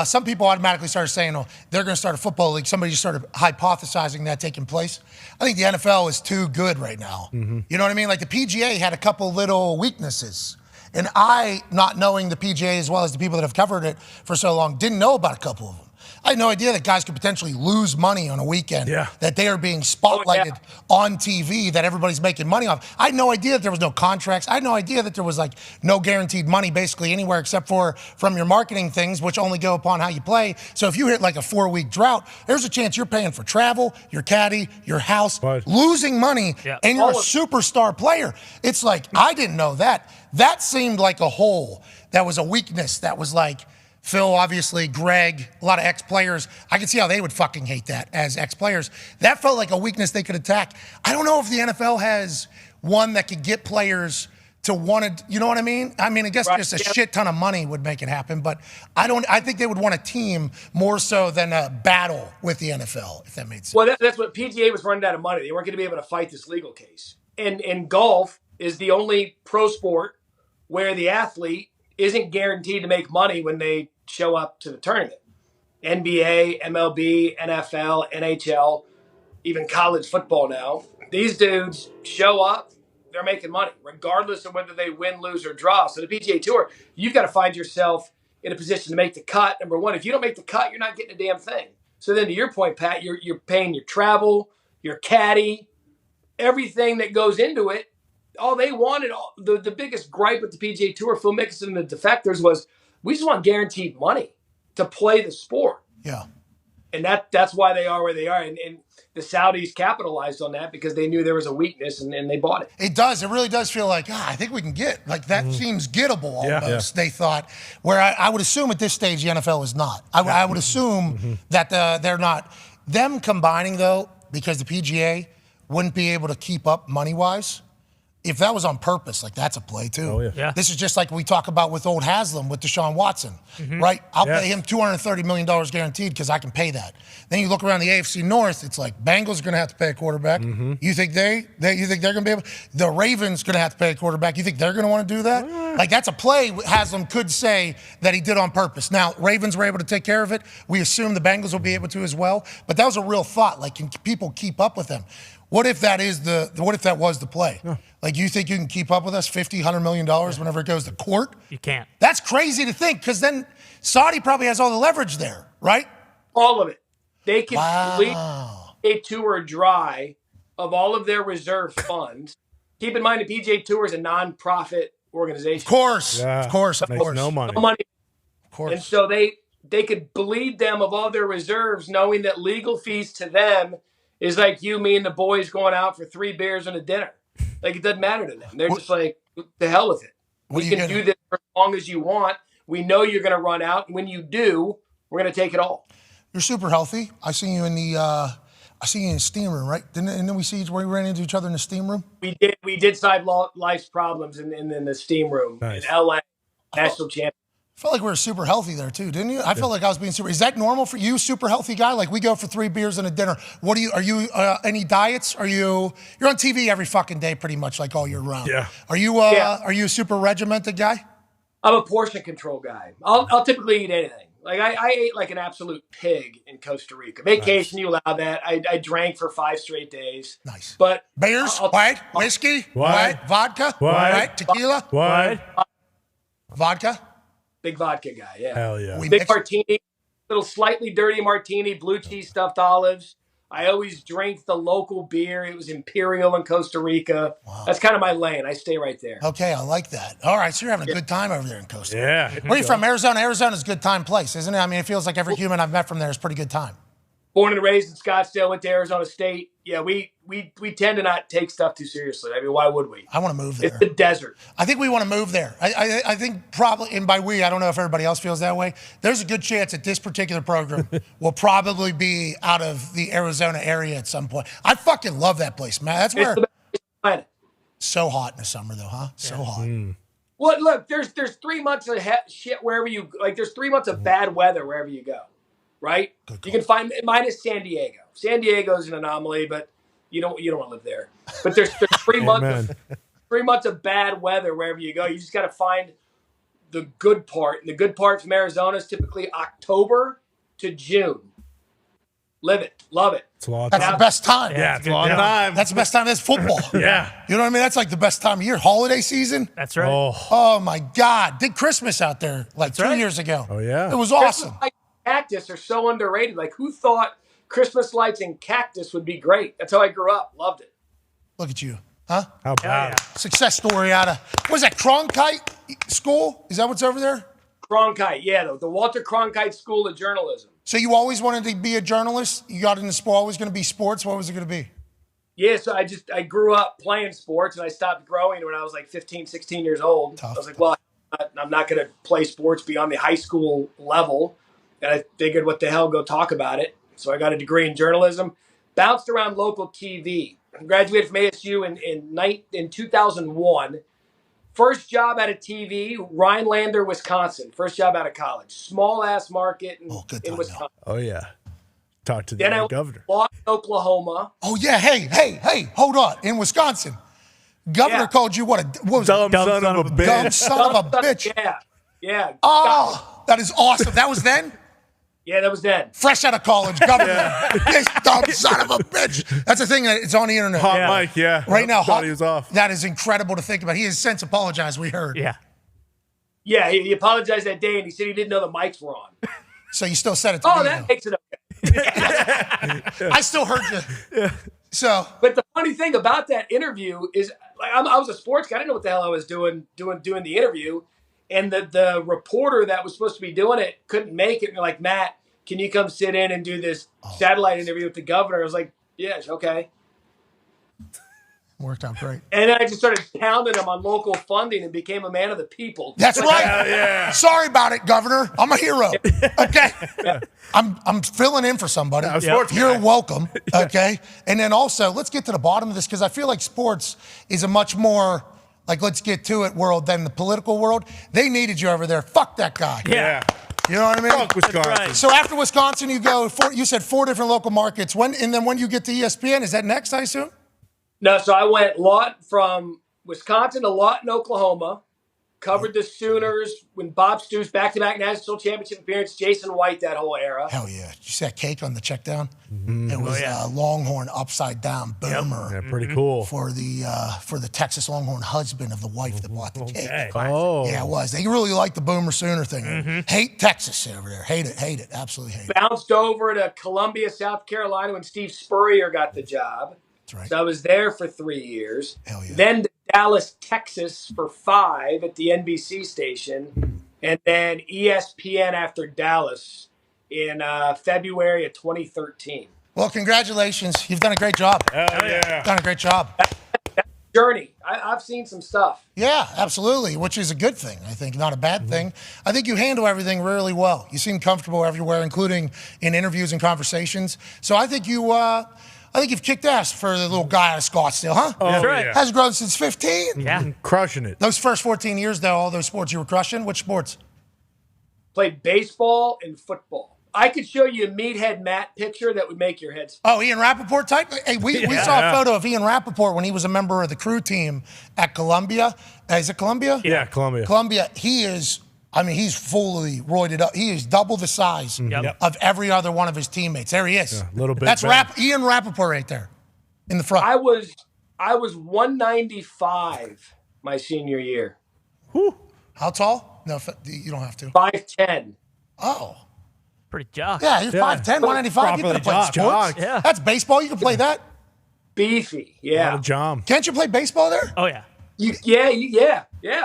Some people automatically started saying, oh, they're going to start a football league. Somebody just started hypothesizing that taking place. I think the NFL is too good right now. You know what I mean? Like the PGA had a couple little weaknesses. And I, not knowing the PGA as well as the people that have covered it for so long, didn't know about a couple of them. I had no idea that guys could potentially lose money on a weekend, that they are being spotlighted on TV, that everybody's making money off. I had no idea that there was no contracts. I had no idea that there was like no guaranteed money basically anywhere except for from your marketing things, which only go upon how you play. So if you hit like a 4-week drought, there's a chance you're paying for travel, your caddy, your house, losing money, and you're a superstar player. It's like, I didn't know that. That seemed like a hole. That was a weakness. That was like, Phil, obviously, Greg, a lot of ex-players. I can see how they would fucking hate that as ex-players. That felt like a weakness they could attack. I don't know if the NFL has one that could get players to want to, you know what I mean? I mean, I guess just a shit ton of money would make it happen, but I think they would want a team more so than a battle with the NFL, if that made sense. Well, that's what PGA was running out of money. They weren't going to be able to fight this legal case. And golf is the only pro sport where the athlete isn't guaranteed to make money when they show up to the tournament. NBA, MLB, NFL, NHL, even college football now. These dudes show up, they're making money, regardless of whether they win, lose, or draw. So the PGA Tour, you've got to find yourself in a position to make the cut. Number one, if you don't make the cut, you're not getting a damn thing. So then to your point, Pat, you're paying your travel, your caddy, everything that goes into it. All they wanted, the biggest gripe with the PGA Tour, Phil Mickelson and the defectors, was we just want guaranteed money to play the sport. Yeah. And that's why they are where they are. And the Saudis capitalized on that because they knew there was a weakness and they bought it. It does. It really does feel like, I think we can get. Like, that seems gettable almost, they thought. Where I would assume at this stage the NFL is not. I would assume that they're not. Them combining, though, because the PGA wouldn't be able to keep up money-wise. If that was on purpose, like, that's a play too. Oh, yeah. This is just like we talk about with old Haslam with Deshaun Watson, right? I'll pay him $230 million guaranteed because I can pay that. Then you look around the AFC North, it's like Bengals are going to have to pay a quarterback. You think they're going to be able? The Ravens going to have to pay a quarterback. You think they're going to want to do that? Like, that's a play Haslam could say that he did on purpose. Now, Ravens were able to take care of it. We assume the Bengals will be able to as well. But that was a real thought. Like, can people keep up with them? What if that was the play? Like, you think you can keep up with us $50-100 million whenever it goes to court? You can't. That's crazy to think, because then Saudi probably has all the leverage there, right? All of it. They can leave a tour dry of all of their reserve funds. Keep in mind, the PGA Tour is a non-profit organization. Of course. Makes no money. No money. Of course. And so they could bleed them of all their reserves, knowing that legal fees to them is like you, me, and the boys going out for 3 beers and a dinner. Like, it doesn't matter to them. They're just like, the hell with it. We can do this for as long as you want. We know you're going to run out. When you do, we're going to take it all. You're super healthy. I see you in the steam room, right? Didn't we see where we ran into each other in the steam room? We did solve life's problems in the steam room in LA, national champion. I felt like we were super healthy there too, didn't you? I felt like I was being super. Is that normal for you, super healthy guy? Like, we go for 3 beers and a dinner. Are you any diets? You're on TV every fucking day pretty much, like, all year round. Yeah. Are you a super regimented guy? I'm a portion control guy. I'll typically eat anything. Like, I ate like an absolute pig in Costa Rica. Vacation, you allow that. I drank for 5 straight days. Nice. But beers, white, whiskey, white, vodka, white, tequila, What? vodka. Big vodka guy, yeah. Hell yeah. Big martini, little slightly dirty martini, blue cheese stuffed olives. I always drink the local beer. It was Imperial in Costa Rica. Wow. That's kind of my lane. I stay right there. Okay, I like that. All right, so you're having a good time over there in Costa Rica. Yeah. Where are you from? Arizona. Arizona's a good time place, isn't it? I mean, it feels like every human I've met from there is a pretty good time. Born and raised in Scottsdale, went to Arizona State. Yeah, we tend to not take stuff too seriously. I mean, why would we? I want to move there. It's the desert. I think we want to move there. I think probably, and by we, I don't know if everybody else feels that way. There's a good chance that this particular program will probably be out of the Arizona area at some point. I fucking love that place, man. That's where. It's the best planet. So hot in the summer, though, huh? So hot. Well, look, there's 3 months of shit wherever you like. There's 3 months of bad weather wherever you go, right? You can find minus San Diego. San Diego's an anomaly, but you don't want to live there. But there's 3 months. 3 months of bad weather wherever you go. You just got to find the good part. And the good part from Arizona is typically October to June. Live it. Love it. It's a long That's time. the best time. Yeah, it's a long time. That's the best time. That's football. Yeah. You know what I mean? That's like the best time of year. Holiday season. That's right. Oh my God. Did Christmas out there like 2 years ago. Oh, yeah. It was awesome. Christmas lights and cactus are so underrated. Like, who thought Christmas lights and cactus would be great? That's how I grew up. Loved it. Look at you. Huh? How bad? Success story out of, what is that, Cronkite School? Is that what's over there? Cronkite, yeah, the Walter Cronkite School of Journalism. So you always wanted to be a journalist? You got into sport, always going to be sports? What was it going to be? Yeah, so I grew up playing sports, and I stopped growing when I was like 15, 16 years old. I was like, well, I'm not going to play sports beyond the high school level. And I figured, what the hell, go talk about it. So I got a degree in journalism, bounced around local TV. I graduated from ASU in 2001. First job out of TV, Rhinelander, Wisconsin. First job out of college. Small-ass market in Wisconsin. Oh, yeah. Talk to the Then I governor. bought Oklahoma. Oh, yeah. Hey, hold on. In Wisconsin, governor called you what was Dumb son of a bitch. Dumb son of a bitch. Yeah. Oh, that is awesome. That was then? Yeah, that was then. Fresh out of college, governor. This dumb son of a bitch. That's the thing that it's on the internet. Hot Mike, yeah. Right now, Thought he was off. That is incredible to think about. He has since apologized, we heard. Yeah. Yeah, he apologized that day, and he said he didn't know the mics were on. So you still said it to me. Oh, that makes it okay. I still heard you. So, but the funny thing about that interview is, like, I was a sports guy. I didn't know what the hell I was doing the interview, and the reporter that was supposed to be doing it couldn't make it. And they're like, Matt, can you come sit in and do this satellite interview with the governor? I was like, yes, okay. Worked out great. And then I just started pounding him on local funding and became a man of the people. That's right. Yeah. Sorry about it, Governor. I'm a hero. Okay. I'm filling in for somebody. You're welcome. Okay. And then also, let's get to the bottom of this, because I feel like sports is a much more like, let's get to it world than the political world. They needed you over there. Fuck that guy. Yeah. You know what I mean? Fuck Wisconsin. Right. So after Wisconsin, you go. You said 4 different local markets. When you get to ESPN, is that next? I assume. No, so I went Lawton from Wisconsin to Lawton, Oklahoma. Covered the Sooners when Bob Stoops back-to-back national championship appearance. Jason White, that whole era. Hell yeah! Did you see that cake on the check down? It was a Longhorn upside down boomer. Yeah, pretty cool. For the Texas Longhorn husband of the wife that bought the cake. Oh. Yeah, it was. They really liked the Boomer Sooner thing. Hate Texas over there. Hate it. Absolutely hate it. Bounced over to Columbia, South Carolina when Steve Spurrier got the job. That's right. So I was there for 3 years. Hell yeah. Then to Dallas, Texas for 5 at the NBC station. And then ESPN after Dallas in February of 2013. Well, congratulations. You've done a great job. Hell yeah. Done a great job. Journey. I've seen some stuff. Yeah, absolutely, which is a good thing, I think, not a bad thing. I think you handle everything really well. You seem comfortable everywhere, including in interviews and conversations. So I think you've kicked ass for the little guy out of Scottsdale, huh? Oh, That's right. yeah. Has grown since 15. Yeah. Crushing it. Those first 14 years, though, all those sports you were crushing. Which sports? Played baseball and football. I could show you a Meathead Matt picture that would make your head spin. Oh, Ian Rappaport type? Hey, we saw a photo of Ian Rappaport when he was a member of the crew team at Columbia. Is it Columbia? Yeah, Columbia. Columbia, he's fully roided up. He is double the size of every other one of his teammates. There he is. Yeah, a little bit. That's Ian Rappaport right there in the front. I was 195 my senior year. How tall? No, you don't have to. 5'10". Oh. Pretty jock. Yeah, you're 5'10", 195. You could have played sports. Yeah. That's baseball. You can play that. Beefy, A lot yeah. of jam. Can't you play baseball there? Oh, yeah. Yeah,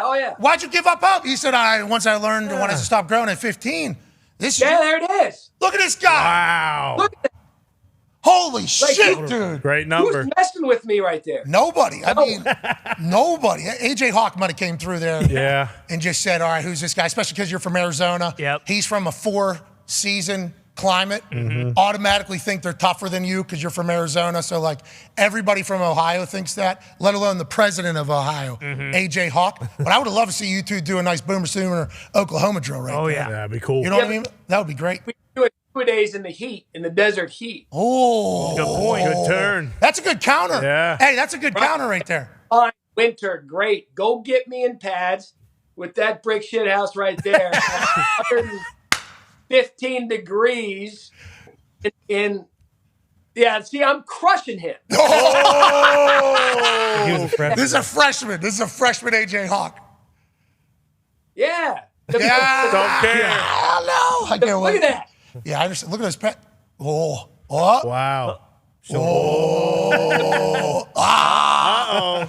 oh yeah. Why'd you give up? He said, once I learned I wanted to stop growing at 15. Yeah, there it is. Look at this guy. Wow. Look at that. Holy shit, dude. Great number. Who's messing with me right there? Nobody. I mean, nobody. AJ Hawk might have came through there Yeah. and just said, all right, who's this guy? Especially because you're from Arizona. Yep. He's from a 4-season climate. Mm-hmm. Automatically think they're tougher than you because you're from Arizona. So, like, everybody from Ohio thinks that, let alone the president of Ohio, AJ Hawk. But I would have loved to see you two do a nice Boomer Sooner Oklahoma drill right there. Yeah. That'd be cool. You know what I mean? That would be great. We do it 2 days in the heat, in the desert heat. Oh. Good point. Good turn. That's a good counter. Yeah. Hey, that's a good counter right there. Fine, winter, great. Go get me in pads with that brick shit house right there. 115 degrees yeah, see, I'm crushing him. Oh! He was a freshman. This is a freshman. This is a freshman AJ Hawk. Yeah. Yeah. Don't care. I know. I can't Look wait. at that. Yeah, I understand. Look at those pet. Oh. Oh. Wow. Oh.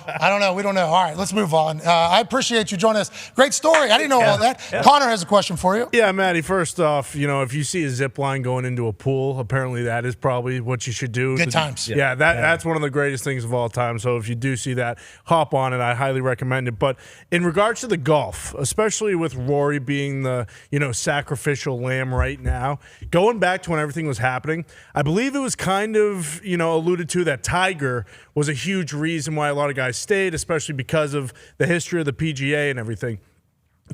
I don't know. We don't know. All right, let's move on. I appreciate you joining us. Great story. I didn't know all that. Yeah. Connor has a question for you. Yeah, Maddie, first off, if you see a zip line going into a pool, apparently that is probably what you should do. Good times. Yeah, that's one of the greatest things of all time. So if you do see that, hop on it. I highly recommend it. But in regards to the golf, especially with Rory being the, sacrificial lamb right now, going back to when everything was happening, I believe it was kind of, alluded to that Tiger was a huge reason why a lot of guys stayed, especially because of the history of the PGA and everything.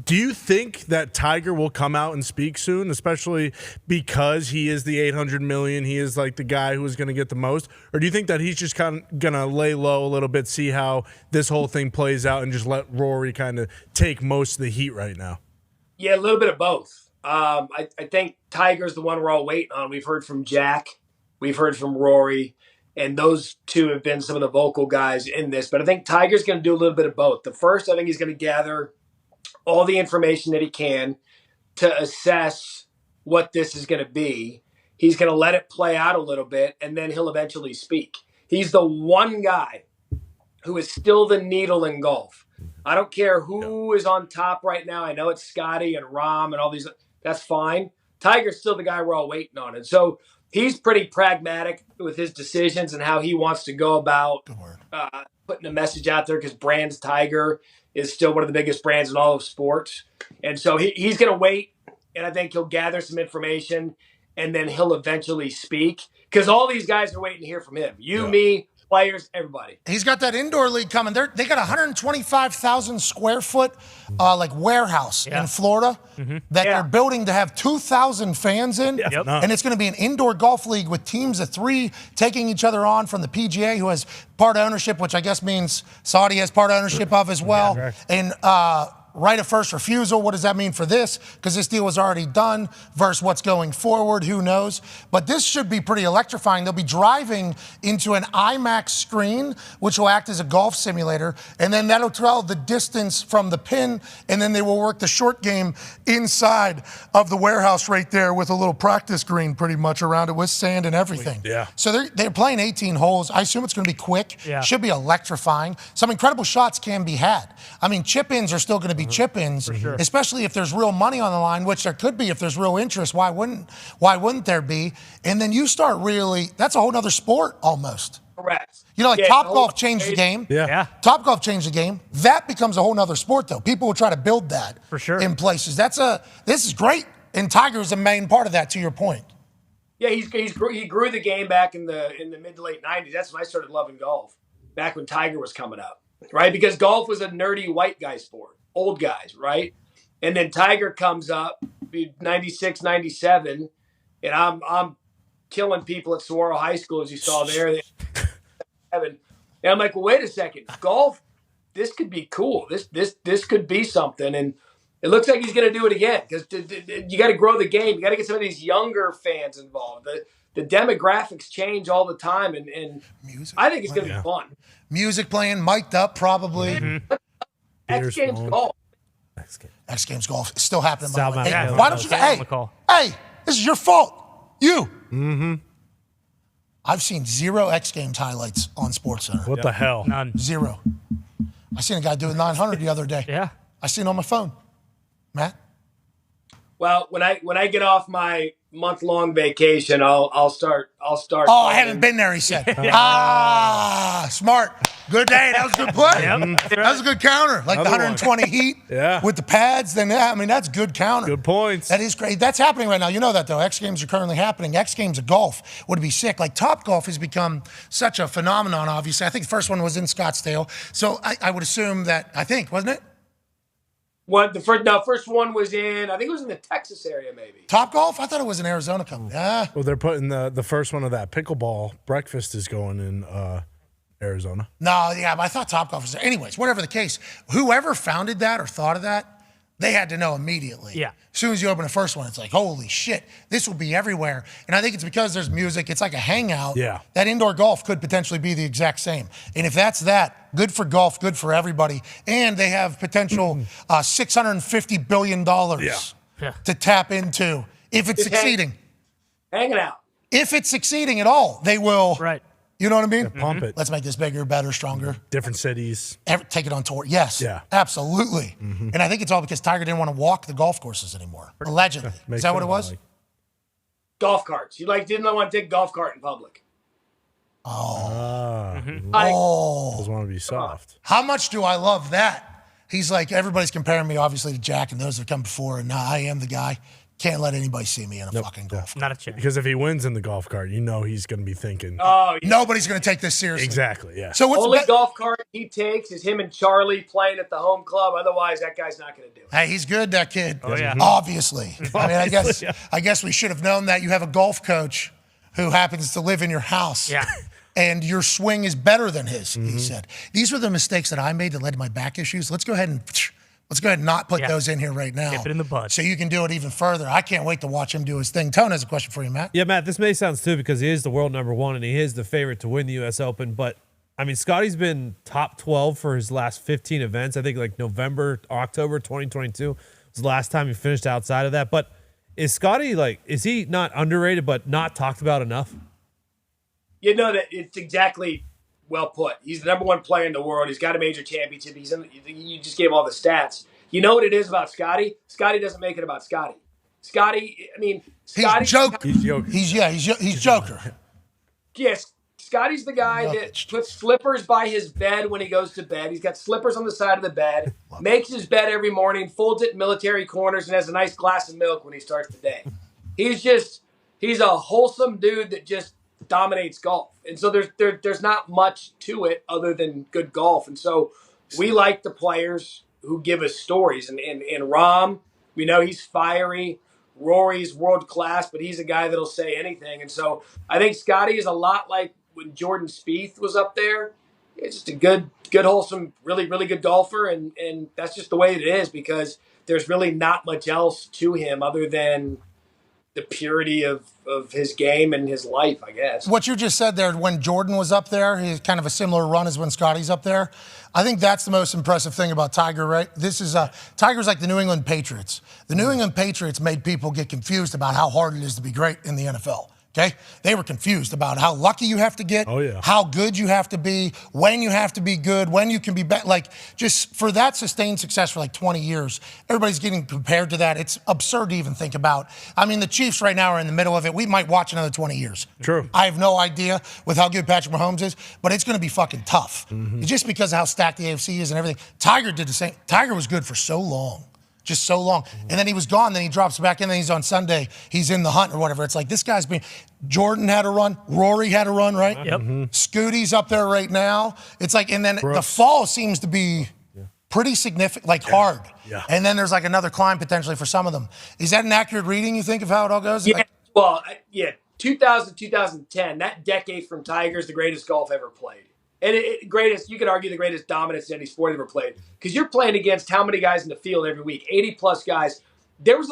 Do you think that Tiger will come out and speak soon, especially because he is the 800 million, he is like the guy who is going to get the most? Or do you think that he's just kind of going to lay low a little bit, see how this whole thing plays out, and just let Rory kind of take most of the heat right now? Yeah, a little bit of both. I think Tiger's the one we're all waiting on. We've heard from Jack. We've heard from Rory. And those two have been some of the vocal guys in this. But I think Tiger's going to do a little bit of both. The first, I think he's going to gather all the information that he can to assess what this is going to be. He's going to let it play out a little bit, and then he'll eventually speak. He's the one guy who is still the needle in golf. I don't care who is on top right now. I know it's Scotty and Rahm and all these. That's fine. Tiger's still the guy we're all waiting on. And so he's pretty pragmatic with his decisions and how he wants to go about putting a message out there, because Brands Tiger is still one of the biggest brands in all of sports. And so he's going to wait, and I think he'll gather some information, and then he'll eventually speak, because all these guys are waiting to hear from him. Me, players, everybody. He's got that indoor league coming. They got 125,000 square foot warehouse in Florida that they're building to have 2,000 fans in. Yep. And it's going to be an indoor golf league with teams of 3 taking each other on from the PGA, who has part ownership, which I guess means Saudi has part ownership of as well. Yeah, and right of first refusal. What does that mean for this? Because this deal was already done versus what's going forward. Who knows? But this should be pretty electrifying. They'll be driving into an IMAX screen, which will act as a golf simulator. And then that'll tell the distance from the pin. And then they will work the short game inside of the warehouse right there with a little practice green pretty much around it with sand and everything. Yeah. So they're playing 18 holes. I assume it's going to be quick. Yeah. Should be electrifying. Some incredible shots can be had. I mean, chip-ins are still going to be chip-ins, especially if there's real money on the line, which there could be if there's real interest. Why wouldn't there be? And then you start really, that's a whole nother sport almost. Correct. Topgolf changed the game. Yeah. Topgolf changed the game. That becomes a whole nother sport, though. People will try to build that For sure. in places. This is great. And Tiger is a main part of that, to your point. Yeah, he grew the game back in the mid to late 90s. That's when I started loving golf, back when Tiger was coming up, right? Because golf was a nerdy white guy sport, old guys, right? And then Tiger comes up, 96, 97, and I'm killing people at Saguaro High School, as you saw there. And I'm like, well, wait a second, golf, this could be cool. This could be something, and it looks like he's going to do it again, because you got to grow the game. You got to get some of these younger fans involved. The demographics change all the time, and I think it's going to be fun. Music playing, mic'd up, probably. X Games golf. X Games golf is still happening. Sal By the way. Mack. Hey, why don't you? Sal Mack. Hey, This is your fault. You. Mm-hmm. I've seen 0 X Games highlights on SportsCenter. What the hell? None. 0. I seen a guy do a 900 the other day. Yeah. I seen it on my phone. Matt? Well, when I get off my month-long vacation, I'll start. Oh, I haven't been there, he said. Smart. Good day. That was a good play. That was a good counter. Like the 120 Heat with the pads. Then, I mean, that's good counter. Good points. That is great. That's happening right now. You know that, though. X Games are currently happening. X Games of golf would be sick. Like, Top Golf has become such a phenomenon, obviously. I think the first one was in Scottsdale. So I would assume that, wasn't it? The first one was I think it was in the Texas area, maybe. Top Golf? I thought it was in Arizona company. Yeah. Well, they're putting the first one of that pickleball breakfast is going in Arizona. No, yeah, but I thought Top Golf was there. Anyways, whatever the case, whoever founded that or thought of that, they had to know immediately. Yeah. As soon as you open the first one, it's like, holy shit, this will be everywhere. And I think it's because there's music. It's like a hangout. Yeah. That indoor golf could potentially be the exact same. And if that's that, good for golf, good for everybody. And they have potential $650 billion to tap into if it's succeeding. Hanging out. If it's succeeding at all, they will. Right. You know what I mean? Yeah, pump it. Let's make this bigger, better, stronger. Different cities. Take it on tour. Yes. Yeah. Absolutely. Mm-hmm. And I think it's all because Tiger didn't want to walk the golf courses anymore. Allegedly. Is that what it was? Golf carts. He didn't want to take a golf cart in public. Oh. Doesn't want to be soft. How much do I love that? He's like, everybody's comparing me obviously to Jack and those that come before, and now I am the guy. Can't let anybody see me in a fucking golf cart. Not a chance. Because if he wins in the golf cart, he's going to be thinking. Oh, yeah. Nobody's going to take this seriously. Exactly, yeah. So what's only golf cart he takes is him and Charlie playing at the home club. Otherwise, that guy's not going to do it. Hey, he's good, that kid. Oh, yeah. Obviously. I mean, I guess we should have known that. You have a golf coach who happens to live in your house. Yeah. And your swing is better than his, he said. These were the mistakes that I made that led to my back issues. Let's go ahead and not put those in here right now. Nip it in the bud. So you can do it even further. I can't wait to watch him do his thing. Tone has a question for you, Matt. Yeah, Matt, this may sound stupid because he is the world number one and he is the favorite to win the US Open. But, I mean, Scotty's been top 12 for his last 15 events. I think like November, October 2022 was the last time he finished outside of that. But is Scotty, is he not underrated but not talked about enough? You know that it's exactly well put. He's the number one player in the world. He's got a major championship. You just gave all the stats. You know what it is about Scotty? Scotty doesn't make it about Scotty. Scotty. He's Joker. He's Joker. Yes, Scotty's the guy that puts slippers by his bed when he goes to bed. He's got slippers on the side of the bed, makes his bed every morning, folds it in military corners, and has a nice glass of milk when he starts the day. He's a wholesome dude that just dominates golf. And so there's not much to it other than good golf. And so we like the players who give us stories. And Rahm, we know he's fiery. Rory's world class, but he's a guy that'll say anything. And so I think Scotty is a lot like when Jordan Spieth was up there. It's just a good, wholesome, really, really good golfer. And that's just the way it is because there's really not much else to him other than the purity of his game and his life, I guess. What you just said there, when Jordan was up there, he's kind of a similar run as when Scotty's up there. I think that's the most impressive thing about Tiger, right? This is Tiger's like the New England Patriots. The New England Patriots made people get confused about how hard it is to be great in the NFL. Okay? They were confused about how lucky you have to get, how good you have to be, when you have to be good, when you can be better. Like, just for that sustained success for like 20 years, everybody's getting compared to that. It's absurd to even think about. I mean, the Chiefs right now are in the middle of it. We might watch another 20 years. True. I have no idea with how good Patrick Mahomes is, but it's going to be fucking tough. Just because of how stacked the AFC is and everything. Tiger did the same. Tiger was good for so long. Just so long. And then he was gone, then he drops back in, then he's on Sunday, he's in the hunt or whatever. It's like this guy's been, Jordan had a run, Rory had a run, right? Yep. Scooty's up there right now. It's like, and then the fall seems to be pretty significant, like hard. Yeah. And then there's like another climb potentially for some of them. Is that an accurate reading, you think, of how it all goes? Yeah, 2000, 2010, that decade from Tiger is the greatest golf ever played. And you could argue the greatest dominance in any sport ever played. Because you're playing against how many guys in the field every week? 80-plus guys. There was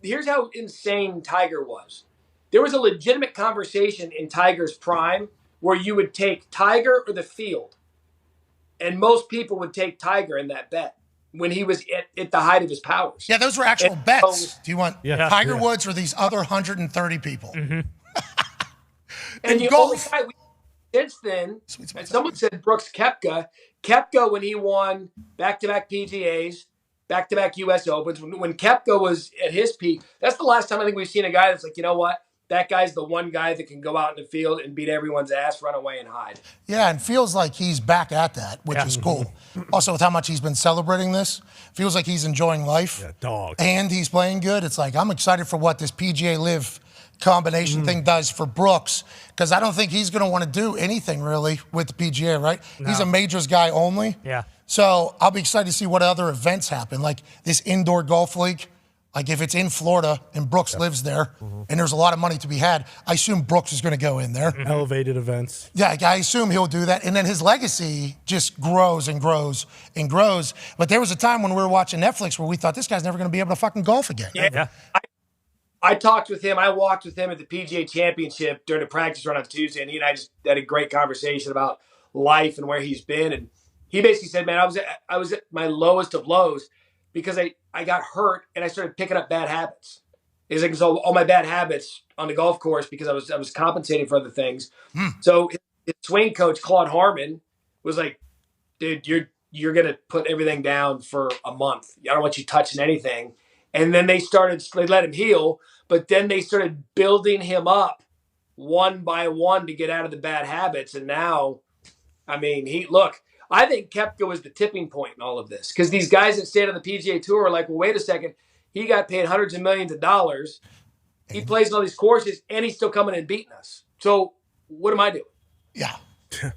here's how insane Tiger was. There was a legitimate conversation in Tiger's prime where you would take Tiger or the field. And most people would take Tiger in that bet. when he was at the height of his powers. Yeah, those were actual And bets. so- Do you want Tiger Woods or these other 130 people? And In the golf- only guy since then, and someone said Brooks Koepka. Koepka, when he won back-to-back PGAs, back-to-back US Opens, when Koepka was at his peak, that's the last time I think we've seen a guy that's like, you know what? That guy's the one guy that can go out in the field and beat everyone's ass, run away, and hide. Yeah, and feels like he's back at that, which is cool. Also, with how much he's been celebrating this, feels like he's enjoying life. Yeah, dog. And he's playing good. It's like, I'm excited for what this PGA Live combination thing does for Brooks, because I don't think he's going to want to do anything really with the PGA, right? No. He's a majors guy only. Yeah. So I'll be excited to see what other events happen, like this indoor golf league. Like if it's in Florida and Brooks lives there and there's a lot of money to be had, I assume Brooks is going to go in there. Elevated events. Yeah, I assume he'll do that. And then his legacy just grows and grows and grows. But there was a time when we were watching Netflix where we thought this guy's never going to be able to fucking golf again. Yeah. I talked with him. I walked with him at the PGA Championship during the practice run on Tuesday, and he and I just had a great conversation about life and where he's been. And he basically said, man, I was at my lowest of lows because I got hurt and I started picking up bad habits. He's like, so all my bad habits on the golf course because I was compensating for other things. So his swing coach, Claude Harmon, was like, dude, you're going to put everything down for a month. I don't want you touching anything. And then they let him heal, but then they started building him up one by one to get out of the bad habits. And now, I mean, I think Koepka was the tipping point in all of this, because these guys that stayed on the PGA Tour are like, well, wait a second. He got paid hundreds of millions of dollars. He plays in all these courses, and he's still coming and beating us. So what am I doing? Yeah.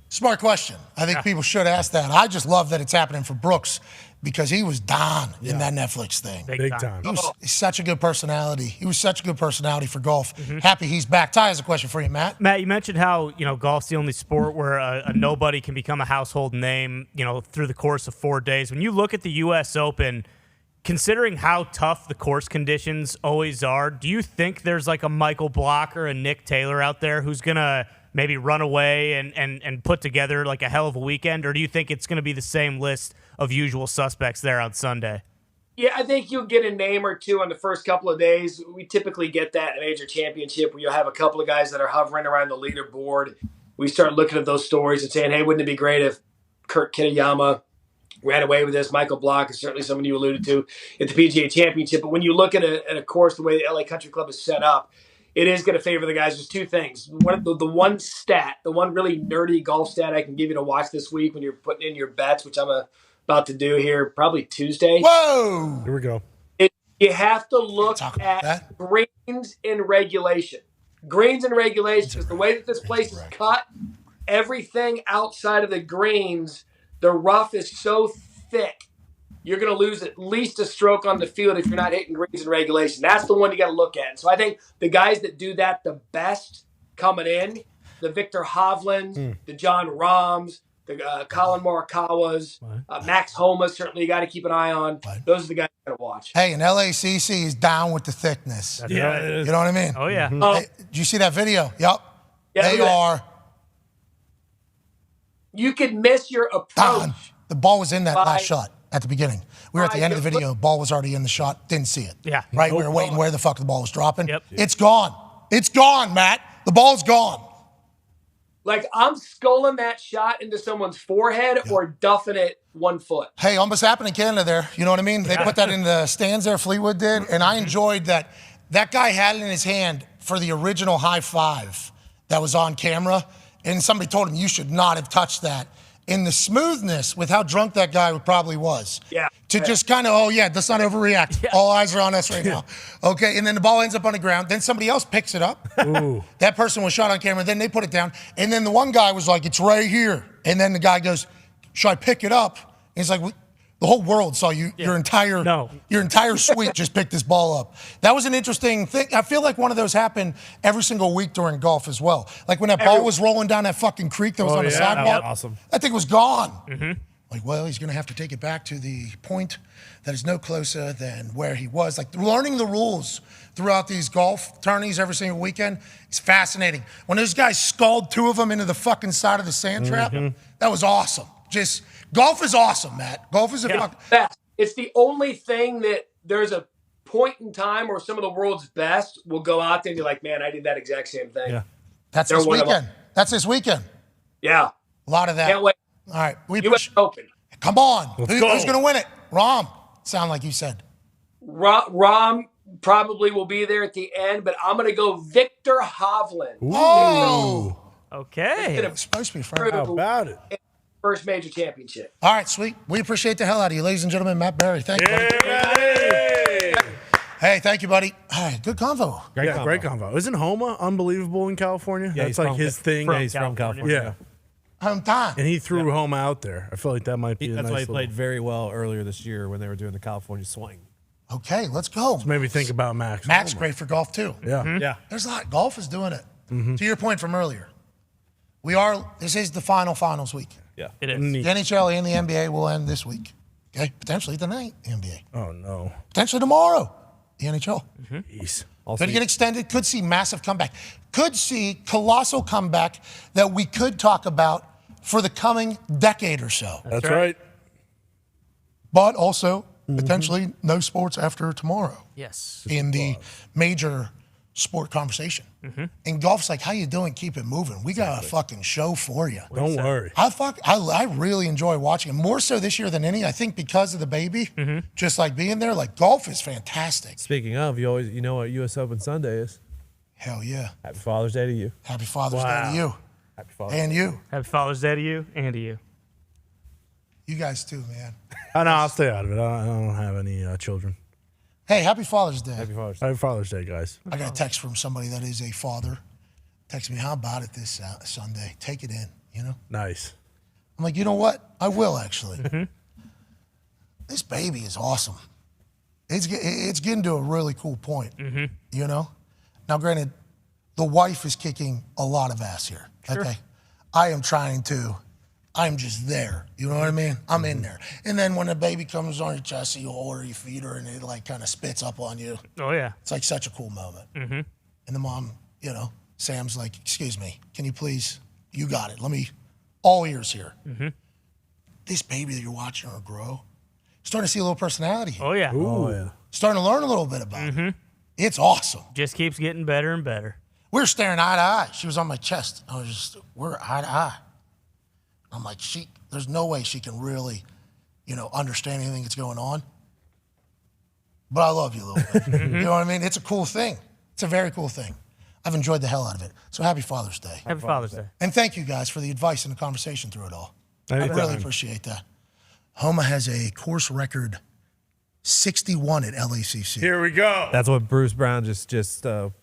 Smart question. I think people should ask that. I just love that it's happening for Brooks because he was Dahn in that Netflix thing. Big time. He's such a good personality. He was such a good personality for golf. Happy he's back. Ty has a question for you, Matt. Matt, you mentioned how, golf's the only sport where a nobody can become a household name, through the course of 4 days. When you look at the US Open, considering how tough the course conditions always are, do you think there's like a Michael Block or a Nick Taylor out there who's going to maybe run away and put together like a hell of a weekend? Or do you think it's going to be the same list of usual suspects there on Sunday? Yeah, I think you'll get a name or two on the first couple of days. We typically get that in a major championship where you'll have a couple of guys that are hovering around the leaderboard. We start looking at those stories and saying, hey, wouldn't it be great if Kurt Kitayama ran away with this? Michael Block is certainly someone you alluded to at the PGA Championship. But when you look at a course the way the LA Country Club is set up, it is going to favor the guys. There's two things. The one stat, the one really nerdy golf stat I can give you to watch this week when you're putting in your bets, which I'm about to do here probably Tuesday. Whoa! Here we go. You have to look at greens in regulation. Greens in regulation, because the way that this place is cut, everything outside of the greens, the rough is so thick, you're going to lose at least a stroke on the field if you're not hitting greens in regulation. That's the one you got to look at. And so I think the guys that do that the best coming in, the Victor Hovland, the John Rahms, the Colin Morikawas, Max Homa, certainly you got to keep an eye on. Those are the guys you got to watch. Hey, and LACC is down with the thickness. Yeah. You know what I mean? Oh, yeah. Hey, did you see that video? Yep. Yeah, They look at are. You could miss your approach. Dahn. The ball was in that By- last shot at the beginning. We were at the end of the video. The ball was already in the shot. Didn't see it. Yeah. Right? We were waiting where the fuck the ball was dropping. Yep. It's gone. It's gone, Matt. The ball's gone. Like, I'm sculling that shot into someone's forehead or duffing it 1 foot. Hey, almost happened in Canada there. You know what I mean? They put that in the stands there, Fleetwood did. And I enjoyed that. That guy had it in his hand for the original high five that was on camera. And somebody told him, you should not have touched that. In the smoothness with how drunk that guy probably was. Yeah. To just kind of, let's not overreact. Yeah. All eyes are on us right now. Okay, and then the ball ends up on the ground. Then somebody else picks it up. Ooh. That person was shot on camera. Then they put it down. And then the one guy was like, it's right here. And then the guy goes, should I pick it up? And he's like, the whole world saw you. Your entire suite just picked this ball up. That was an interesting thing. I feel like one of those happened every single week during golf as well. Like when that ball was rolling down that fucking creek that was on the sidewalk. That was awesome. That thing was gone. Like, well, he's going to have to take it back to the point that is no closer than where he was. Like, learning the rules throughout these golf tourneys every single weekend is fascinating. When those guys sculled two of them into the fucking side of the sand trap, that was awesome. Just, golf is awesome, Matt. Golf is it's the only thing that there's a point in time where some of the world's best will go out there and you're like, man, I did that exact same thing. Yeah. That's this weekend. That's this weekend. Yeah. A lot of that. Can't wait. All right. US Open. Come on. Let's Who's go. going to win it? Rom. Sound like you said. Rom probably will be there at the end, but I'm going to go Victor Hovland. Oh. Okay. It's supposed to be Frank. How about it? First major championship. All right, sweet. We appreciate the hell out of you, ladies and gentlemen. Matt Barrie. Thank you, buddy. Hey, thank you, buddy. All right, good convo. Great convo. Isn't Homa unbelievable in California? Yeah, That's like his thing. Yeah, he's from California. Yeah. Hometown. And he threw Homa out there. I feel like that might be That's a nice why he little- played very well earlier this year when they were doing the California swing. Okay, let's go. Made me think about Max. Max, Homa. great for golf, too. Yeah. Yeah. There's a lot. Golf is doing it. To your point from earlier, this is the finals week. Yeah. It is. The NHL and the NBA will end this week. Okay, potentially tonight, the NBA. Oh, no. Potentially tomorrow, the NHL. Jeez. Could get extended, could see massive comeback, could see colossal comeback that we could talk about for the coming decade or so. That's right. But also, potentially, no sports after tomorrow Yes. in the major sport conversation. And golf's like, how you doing? Keep it moving. We got a fucking show for you. Don't worry. I really enjoy watching it, more so this year than any. I think because of the baby, just like being there, like golf is fantastic. Speaking of, you know what U.S. Open Sunday is? Hell yeah. Happy Father's Day to you. Happy Father's Day to you. Happy Father's And you. Happy Father's Day to you and to you. You guys too, man. Oh, no, I'll stay out of it. I don't have any children. Hey, happy Father's Day. Happy Father's Day. Happy Father's Day, guys. I got a text from somebody that is a father. Text me, how about it this Sunday? Take it in, you know? Nice. I'm like, you know what? I will, actually. This baby is awesome. It's getting to a really cool point, you know? Now, granted, the wife is kicking a lot of ass here, okay? I'm just there, you know what I mean? I'm in there. And then when the baby comes on your chest, you hold her, you feed her, and it like kind of spits up on you. Oh, yeah. It's like such a cool moment. And the mom, you know, Sam's like, excuse me, can you please, you got it. Let me, all ears here. This baby that you're watching her grow, starting to see a little personality here. Oh, yeah. Oh, yeah. Starting to learn a little bit about it. It's awesome. Just keeps getting better and better. We were staring eye to eye. She was on my chest. We're eye to eye. I'm like, there's no way she can really, you know, understand anything that's going on. But I love you a little bit. You know what I mean? It's a cool thing. It's a very cool thing. I've enjoyed the hell out of it. So happy Father's Day. Happy Father's Day. And thank you guys for the advice and the conversation through it all. I Anytime. really appreciate that. Homa has a course record 61 at LACC. Here we go. That's what Bruce Brown just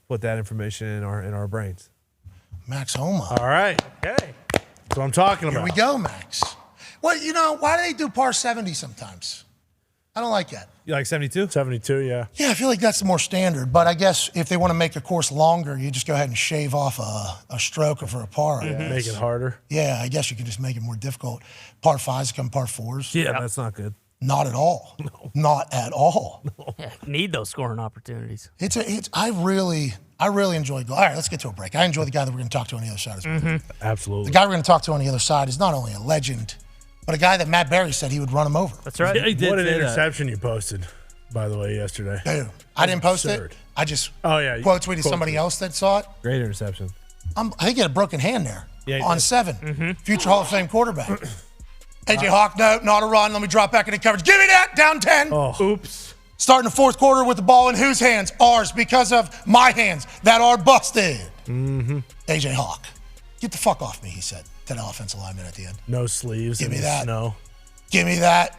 put that information in our brains. Max Homa. All right. Okay. That's what I'm talking Here about. we go, Max. Well, you know, why do they do par 70 sometimes? I don't like that. You like 72? 72, yeah. Yeah, I feel like that's the more standard. But I guess if they want to make a course longer, you just go ahead and shave off a stroke for a par. I guess. Make it harder. Yeah, I guess you can just make it more difficult. Par 5s become par 4s. Yeah, that's not good. Not at all. No. Not at all. Yeah, need those scoring opportunities. I really enjoy golf. All right, let's get to a break. I enjoy the guy that we're going to talk to on the other side as well. Absolutely. The guy we're going to talk to on the other side is not only a legend, but a guy that Matt Barrie said he would run him over. That's right. Yeah, he did What an say that. interception you posted, by the way, yesterday. Dude, I didn't post absurd. it. I just you quote tweeted somebody else that saw it. Great interception. I think he had a broken hand there Yeah, he on did. 7. Future Hall of Fame quarterback. AJ Hawk, no, not a run. Let me drop back into coverage. Give me that. Down 10. Oh, oops. Starting the fourth quarter with the ball in whose hands? Ours, because of my hands that are busted. AJ Hawk. Get the fuck off me, he said to the offensive lineman at the end. No sleeves. Give in me the that. Snow. Give me that.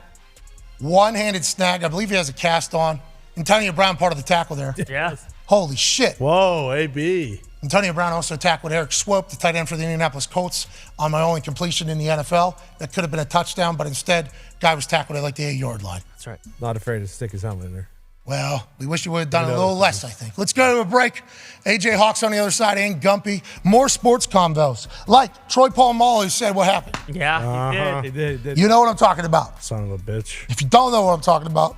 One-handed snag. I believe he has a cast on. Antonio Brown, part of the tackle there. Yeah. Holy shit. Whoa, AB. Antonio Brown also tackled Eric Swope, the tight end for the Indianapolis Colts, on my only completion in the NFL. That could have been a touchdown, but instead, guy was tackled at like the 8-yard line. That's right. Not afraid to stick his helmet in there. Well, we wish you would have done a little less, I think. Let's go to a break. AJ Hawk's on the other side, and Gumpy. More sports convos. Like Troy Polamalu said what happened. Yeah, he did. He did. You know what I'm talking about. Son of a bitch. If you don't know what I'm talking about,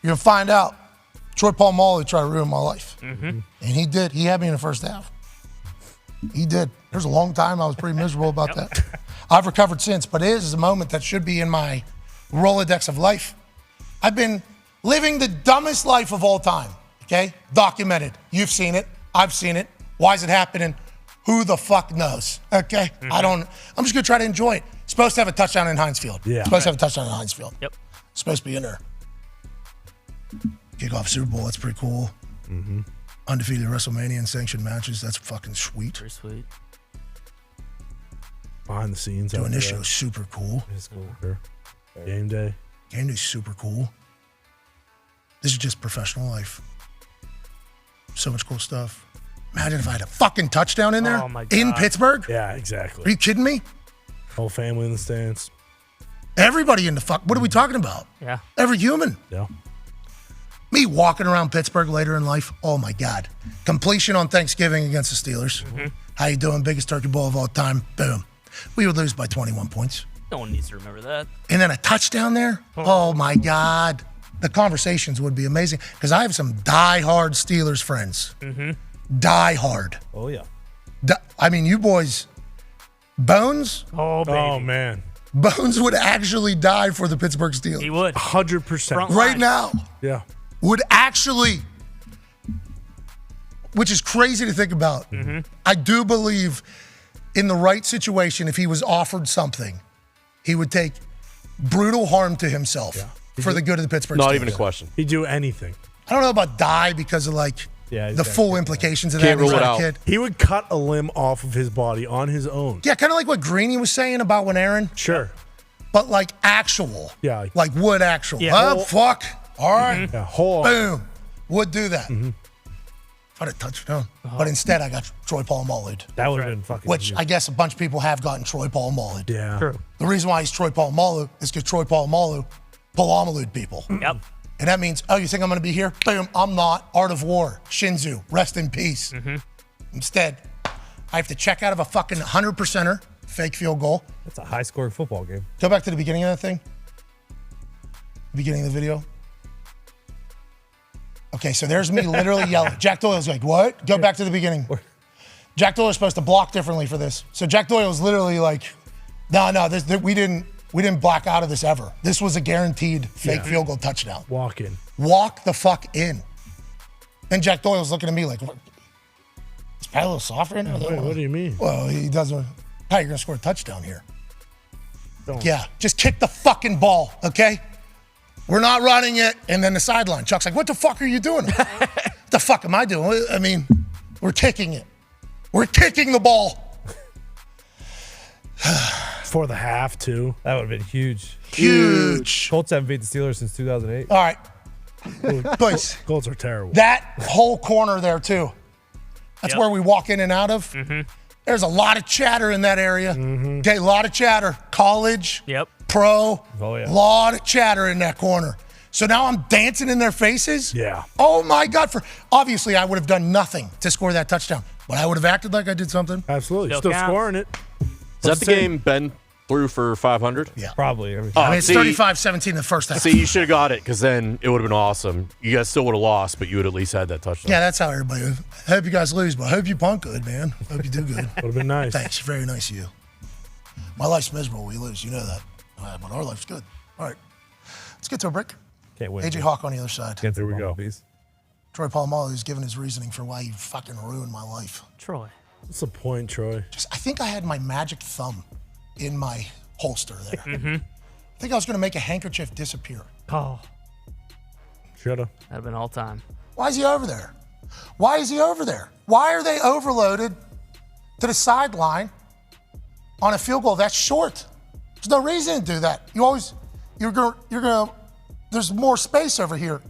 you're going to find out. Troy Polamalu tried to ruin my life. And he did. He had me in the first half. He did. There's a long time I was pretty miserable about that. I've recovered since, but it is a moment that should be in my Rolodex of life. I've been living the dumbest life of all time, okay? Documented. You've seen it. I've seen it. Why is it happening? Who the fuck knows, okay? Mm-hmm. I'm just going to try to enjoy it. Supposed to have a touchdown in Heinz Field. Yeah. Supposed to have a touchdown in Heinz Field. Yep. Supposed to be in there. Kickoff Super Bowl, that's pretty cool. Mm-hmm. Undefeated WrestleMania and sanctioned matches, that's fucking sweet. Pretty sweet. Behind the scenes. Doing after this that. show is super cool. It's cool. Sure. Game day. Game day's super cool. This is just professional life. So much cool stuff. Imagine if I had a fucking touchdown in there Oh, my God. in Pittsburgh. Yeah, Are exactly. you kidding me? Whole family in the stands. Everybody in the fuck. What are we talking about? Yeah. Every human. Yeah. Me walking around Pittsburgh later in life. Oh my God. Completion on Thanksgiving against the Steelers. Mm-hmm. How you doing? Biggest turkey bowl of all time. Boom. We would lose by 21 points. No one needs to remember that. And then a touchdown there. Oh my God. The conversations would be amazing because I have some die-hard Steelers friends. Mm-hmm. Die-hard. Oh, yeah. I mean, you boys, Bones Oh, baby. Oh, man. Bones would actually die for the Pittsburgh Steelers. He would. 100%. Front Right line. now. Yeah. Would actually, which is crazy to think about. Mm-hmm. I do believe in the right situation, if he was offered something, he would take brutal harm to himself for the good of the Pittsburgh Steelers. Not even a question. He'd do anything. I don't know about die because of like the full implications of that. Can't when rule he's it a out. kid. He would cut a limb off of his body on his own. Yeah, kind of like what Greeny was saying about when Aaron, Sure. but like actual. Yeah. Like would actual. Yeah. Oh, fuck. All right. Yeah. Whole. Boom. Would do that. If I'd have touchdown. But instead, I got Troy Polamalu'd, That would have been fucking which I guess a bunch of people have gotten Troy Polamalu'd. Yeah. True. The reason why he's Troy Polamalu is because Troy Polamalu'd people. Yep. And that means, oh, you think I'm going to be here? Boom, I'm not. Art of War, Shinzu, rest in peace. Instead, I have to check out of a fucking 100%er, fake field goal. That's a high-scoring football game. Go back to the beginning of that thing. Beginning of the video. Okay, so there's me literally yelling. Jack Doyle's like, what? Go back to the beginning. Jack Doyle's supposed to block differently for this. So Jack Doyle's literally like, no, we didn't black out of this ever. This was a guaranteed fake field goal touchdown. Walk in. Walk the fuck in. And Jack Doyle's looking at me like, what? Is Pat a little softer in there? Wait, what do you mean? Well, he doesn't. How you're going to score a touchdown here? Don't. Yeah, just kick the fucking ball, okay? We're not running it. And then the sideline. Chuck's like, what the fuck are you doing? What the fuck am I doing? I mean, we're kicking it. We're kicking the ball. For the half, too. That would have been huge. Huge. Colts haven't beat the Steelers since 2008. All right. Boys, Goals are terrible. that whole corner there, too. That's Yep. where we walk in and out of. There's a lot of chatter in that area. Okay, a lot of chatter. College, Yep. pro, Oh, yeah. lot of chatter in that corner. So now I'm dancing in their faces. Yeah. Oh my God! Obviously I would have done nothing to score that touchdown, but I would have acted like I did something. Absolutely. Still Still counts. scoring it. Is that the game Ben threw for 500? Yeah. Probably. I mean, it's 35-17 in the first half. See, you should have got it because then it would have been awesome. You guys still would have lost, but you would at least had that touchdown. Yeah, that's how everybody. I hope you guys lose, but I hope you punt good, man. Hope you do good. Would have been nice. Thanks. Very nice of you. My life's miserable. We lose. You know that. But our life's good. All right. Let's get to a break. Can't win. AJ Hawk on the other side. Against There we the go. Bumblebees. Troy Polamalu's given his reasoning for why he fucking ruined my life. Troy. What's the point, Troy? I think I had my magic thumb in my holster there. I think I was going to make a handkerchief disappear. Oh, Shoulda. that'd have been all time. Why is he over there? Why is he over there? Why are they overloaded to the sideline on a field goal that's short? There's no reason to do that. You're gonna. There's more space over here.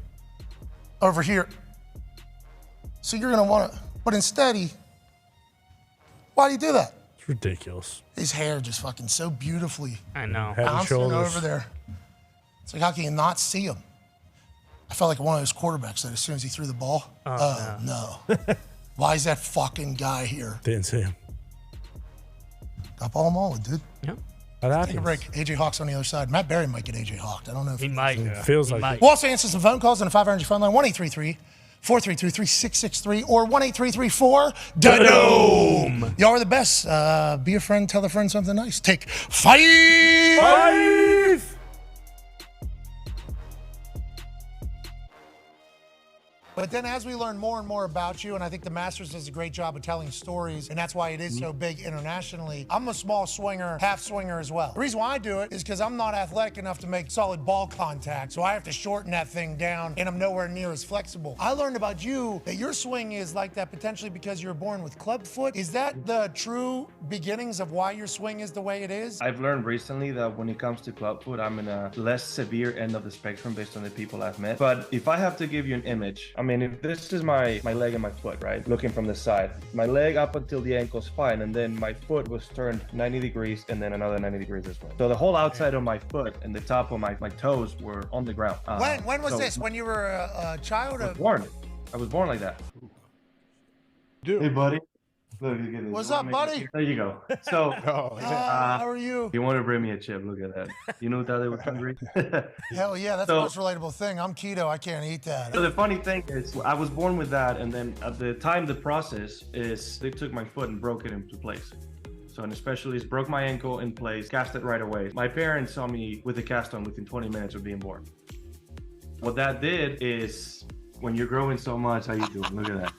So you're gonna want to. But instead, why do you do that? It's ridiculous. His hair just fucking so beautifully I know. Head and bouncing shoulders. over there. It's like, how can you not see him? I felt like one of those quarterbacks that as soon as he threw the ball, no. Why is that fucking guy here? Didn't see him. Got Polamalu, dude. Yep. That Take a happens. break. AJ Hawk's on the other side. Matt Barrie might get AJ Hawked. I don't know if He might. Feels He like might. it. We'll also answer some phone calls on the 500 phone line, 1-833-432-3663 or 1-833-4-DOME. Y'all are the best. Be a friend, tell a friend something nice. Take 5. But then as we learn more and more about you, and I think the Masters does a great job of telling stories, and that's why it is so big internationally, I'm a small swinger, half swinger as well. The reason why I do it is because I'm not athletic enough to make solid ball contact, so I have to shorten that thing down, and I'm nowhere near as flexible. I learned about you that your swing is like that potentially because you were born with club foot. Is that the true beginnings of why your swing is the way it is? I've learned recently that when it comes to club foot, I'm in a less severe end of the spectrum based on the people I've met. But if I have to give you an image, I mean, if this is my leg and my foot, right? Looking from the side, my leg up until the ankle's fine, and then my foot was turned 90 degrees and then another 90 degrees this way. So the whole outside of my foot and the top of my toes were on the ground. When was this? When you were a child? I was born like that. Dude. Hey, buddy. Look, you get this. What's up, buddy? There you go. So, how are you? You want to bring me a chip? Look at that. You know that they were hungry? Hell yeah, that's the most relatable thing. I'm keto. I can't eat that. So the funny thing is, I was born with that, and then at the time, the process is they took my foot and broke it into place. So an specialist broke my ankle in place, cast it right away. My parents saw me with the cast on within 20 minutes of being born. What that did is, when you're growing so much, how you doing? Look at that.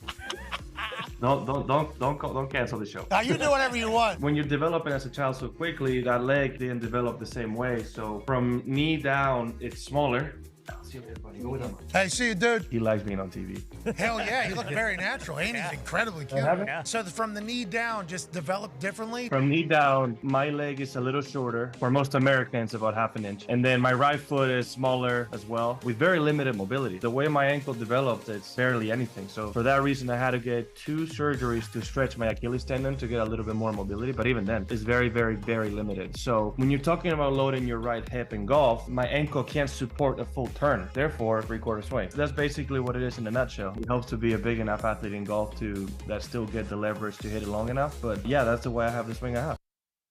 Don't cancel the show. Now you do whatever you want. When you're developing as a child so quickly, that leg didn't develop the same way. So from knee down, it's smaller. See you later, buddy. Go with him. Hey, see you, dude. He likes being on TV. Hell yeah, you look very natural. Ain't he incredibly cute? Yeah. So from the knee down, just developed differently? From knee down, my leg is a little shorter. For most Americans, about half an inch. And then my right foot is smaller as well, with very limited mobility. The way my ankle developed, it's barely anything. So for that reason, I had to get 2 surgeries to stretch my Achilles tendon to get a little bit more mobility. But even then, it's very, very, very limited. So when you're talking about loading your right hip in golf, my ankle can't support a full turn. Therefore, 3/4 swing. That's basically what it is in a nutshell. It helps to be a big enough athlete in golf to still get the leverage to hit it long enough. But yeah, that's the way I have the swing I have.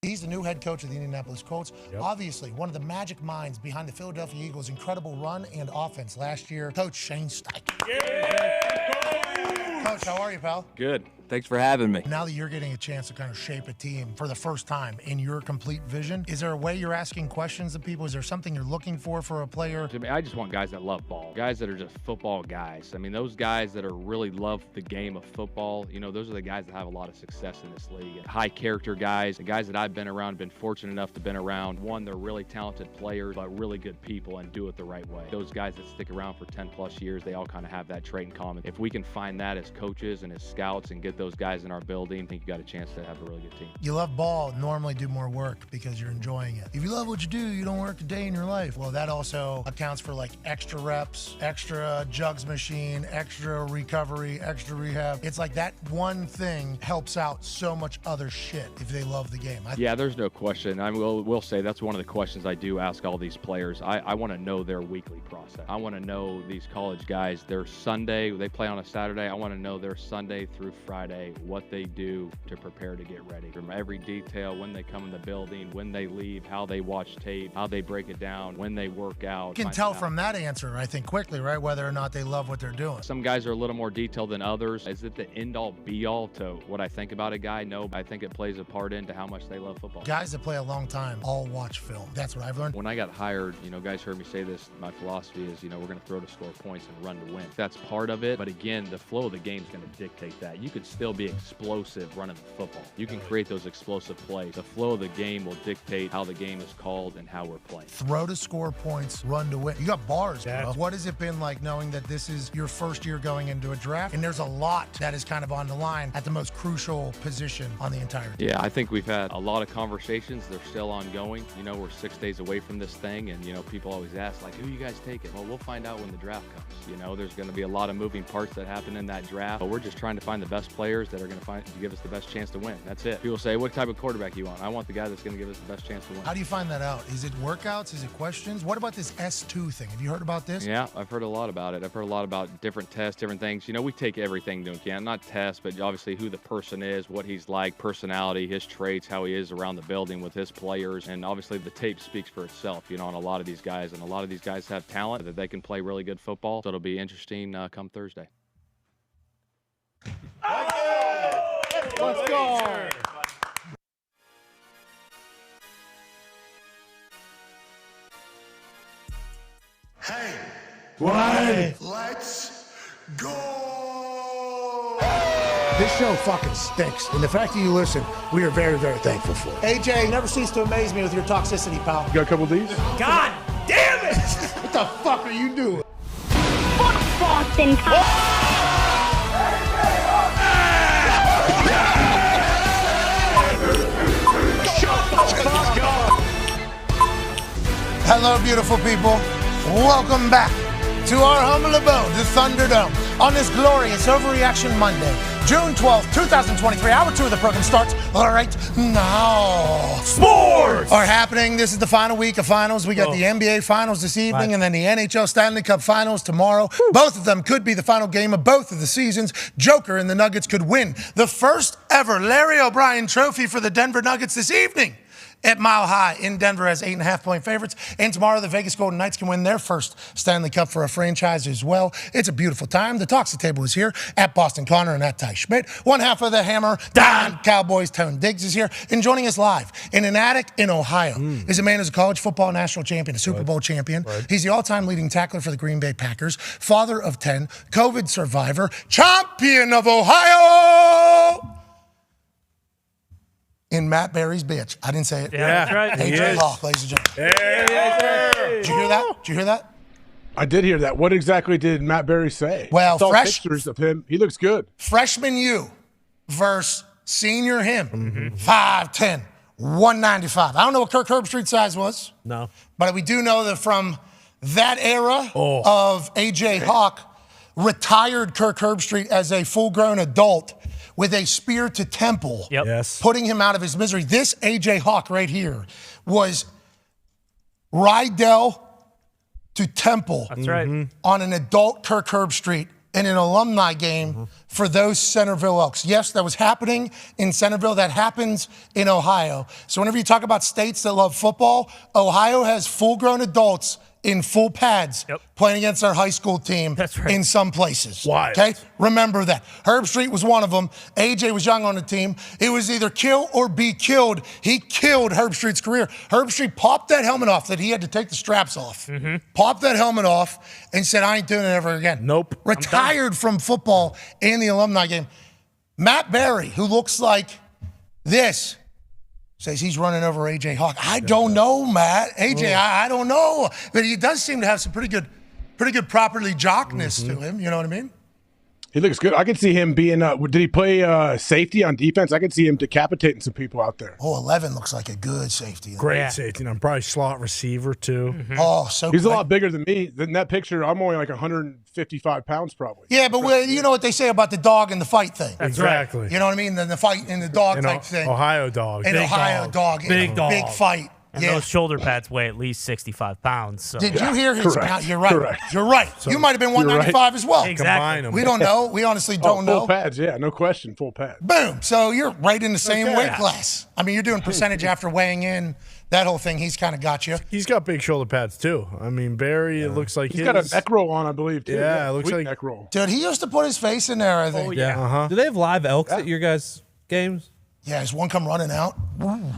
He's the new head coach of the Indianapolis Colts. Yep. Obviously, one of the magic minds behind the Philadelphia Eagles' incredible run and offense last year, Coach Shane Steichen. Yeah! Coach, how are you, pal? Good. Thanks for having me. Now that you're getting a chance to kind of shape a team for the first time in your complete vision, is there a way you're asking questions of people? Is there something you're looking for a player? I just want guys that love ball, guys that are just football guys. I mean, those guys that are really love the game of football, you know, those are the guys that have a lot of success in this league. And high character guys, the guys that I've been around, been fortunate enough to been around. One, they're really talented players, but really good people and do it the right way. Those guys that stick around for 10 plus years, they all kind of have that trait in common. If we can find that as coaches and as scouts and get those guys in our building, I think you got a chance to have a really good team. You love ball, normally do more work because you're enjoying it. If you love what you do, you don't work a day in your life. Well, that also accounts for like extra reps, extra jugs machine, extra recovery, extra rehab. It's like that one thing helps out so much other shit if they love the game. Yeah, there's no question. I will say that's one of the questions I do ask all these players. I want to know their weekly process. I want to know these college guys, their Sunday, they play on a Saturday. I want to know their Sunday through Friday, what they do to prepare to get ready. From every detail, when they come in the building, when they leave, how they watch tape, how they break it down, when they work out. You can tell from that answer, I think, quickly, right, whether or not they love what they're doing. Some guys are a little more detailed than others. Is it the end-all, be-all to what I think about a guy? No, I think it plays a part into how much they love football. Guys that play a long time all watch film. That's what I've learned. When I got hired, you know, guys heard me say this, my philosophy is, you know, we're going to throw to score points and run to win. That's part of it, but again, the flow of the game is going to dictate that. You could still be explosive running the football. You can create those explosive plays. The flow of the game will dictate how the game is called and how we're playing. Throw to score points, run to win. You got bars, bro. What has it been like knowing that this is your first year going into a draft and there's a lot that is kind of on the line at the most crucial position on the entire team? Yeah, I think we've had a lot of conversations. They're still ongoing. You know, we're 6 days away from this thing, and, you know, people always ask, like, who you guys taking? Well, we'll find out when the draft comes. You know, there's going to be a lot of moving parts that happen in that draft, but we're just trying to find the best players that are going to give us the best chance to win. That's it. People say, what type of quarterback you want? I want the guy that's going to give us the best chance to win. How do you find that out? Is it workouts? Is it questions? What about this S2 thing? Have you heard about this? Yeah, I've heard a lot about it. I've heard a lot about different tests, different things. You know, we take everything into account. Not tests, but obviously who the person is, what he's like, personality, his traits, how he is around the building with his players. And obviously the tape speaks for itself, you know, on a lot of these guys. And a lot of these guys have talent that they can play really good football. So it'll be interesting come Thursday. Let's go. Hey, Why? let's This show fucking stinks, and the fact that you listen, we are very, very thankful for it. AJ, you never cease to amaze me with your toxicity, pal. You got a couple of these? God damn it! What the fuck are you doing? Fuck Boston. Hello, beautiful people. Welcome back to our humble abode, the Thunderdome, on this glorious Overreaction Monday, June 12th, 2023. Hour 2 of the program starts right now. Sports are happening. This is the final week of finals. We got the NBA Finals this evening and then the NHL Stanley Cup Finals tomorrow. Both of them could be the final game of both of the seasons. Joker and the Nuggets could win the first ever Larry O'Brien trophy for the Denver Nuggets this evening at Mile High in Denver as 8.5-point favorites. And tomorrow, the Vegas Golden Knights can win their first Stanley Cup for a franchise as well. It's a beautiful time. The Toxic Table is here at Boston Connor and at Ty Schmidt. One half of the Hammer, Dahn Cowboys, Tone Diggs is here. And joining us live in an attic in Ohio is a man who's a college football national champion, a Super Bowl champion. He's the all-time leading tackler for the Green Bay Packers, father of 10, COVID survivor, champion of Ohio! In Matt Barrie's bitch. I didn't say it. Yeah, that's right. AJ Hawk, ladies and gentlemen. Did you hear that? Did you hear that? I did hear that. What exactly did Matt Barrie say? Well, I saw pictures of him. He looks good. Freshman you versus senior him. 5'10", 195. I don't know what Kirk Herbstreit's size was. No. But we do know that from that era of AJ Hawk, retired Kirk Herbstreit as a full-grown adult with a spear to temple, putting him out of his misery. This A.J. Hawk right here was Rydell to temple on an adult Kirk Herbstreit in an alumni game for those Centerville Elks. Yes, that was happening in Centerville. That happens in Ohio. So whenever you talk about states that love football, Ohio has full-grown adults in full pads playing against our high school team in some places. Why? Okay? Remember that. Herbstreit was one of them. AJ was young on the team. It was either kill or be killed. He killed Herbstreit's career. Herbstreit popped that helmet off that he had to take the straps off. Popped that helmet off and said, I ain't doing it ever again. Nope. Retired from football and the alumni game. Matt Barrie, who looks like this, says he's running over AJ Hawk. I don't know, Matt. AJ, I don't know. But he does seem to have some pretty good properly jockness to him. You know what I mean? He looks good. I could see him being, did he play safety on defense? I could see him decapitating some people out there. Oh, 11 looks like a good safety. Great safety. And I'm probably slot receiver, too. Oh, so he's a lot bigger than me. In that picture, I'm only like 155 pounds probably. Yeah, but you know what they say about the dog and the fight thing. Exactly. You know what I mean? The fight and the dog type thing. Ohio dog. An Ohio dog. Big dog. Big fight. And those shoulder pads weigh at least 65 pounds. So. Did you hear his count? You're right. Correct. You're right. So you might have been 195 as well. Exactly. We don't know. We honestly don't know. Full pads, yeah, no question, full pads. Boom. So you're right in the same weight class. I mean, you're doing percentage after weighing in. That whole thing, he's kind of got you. He's got big shoulder pads, too. I mean, Barrie, it looks like he's got a neck roll on, I believe, too. Yeah, it looks like neck roll. Dude, he used to put his face in there, I think. Oh, yeah. Do they have live elks at your guys' games? Yeah, has one come running out?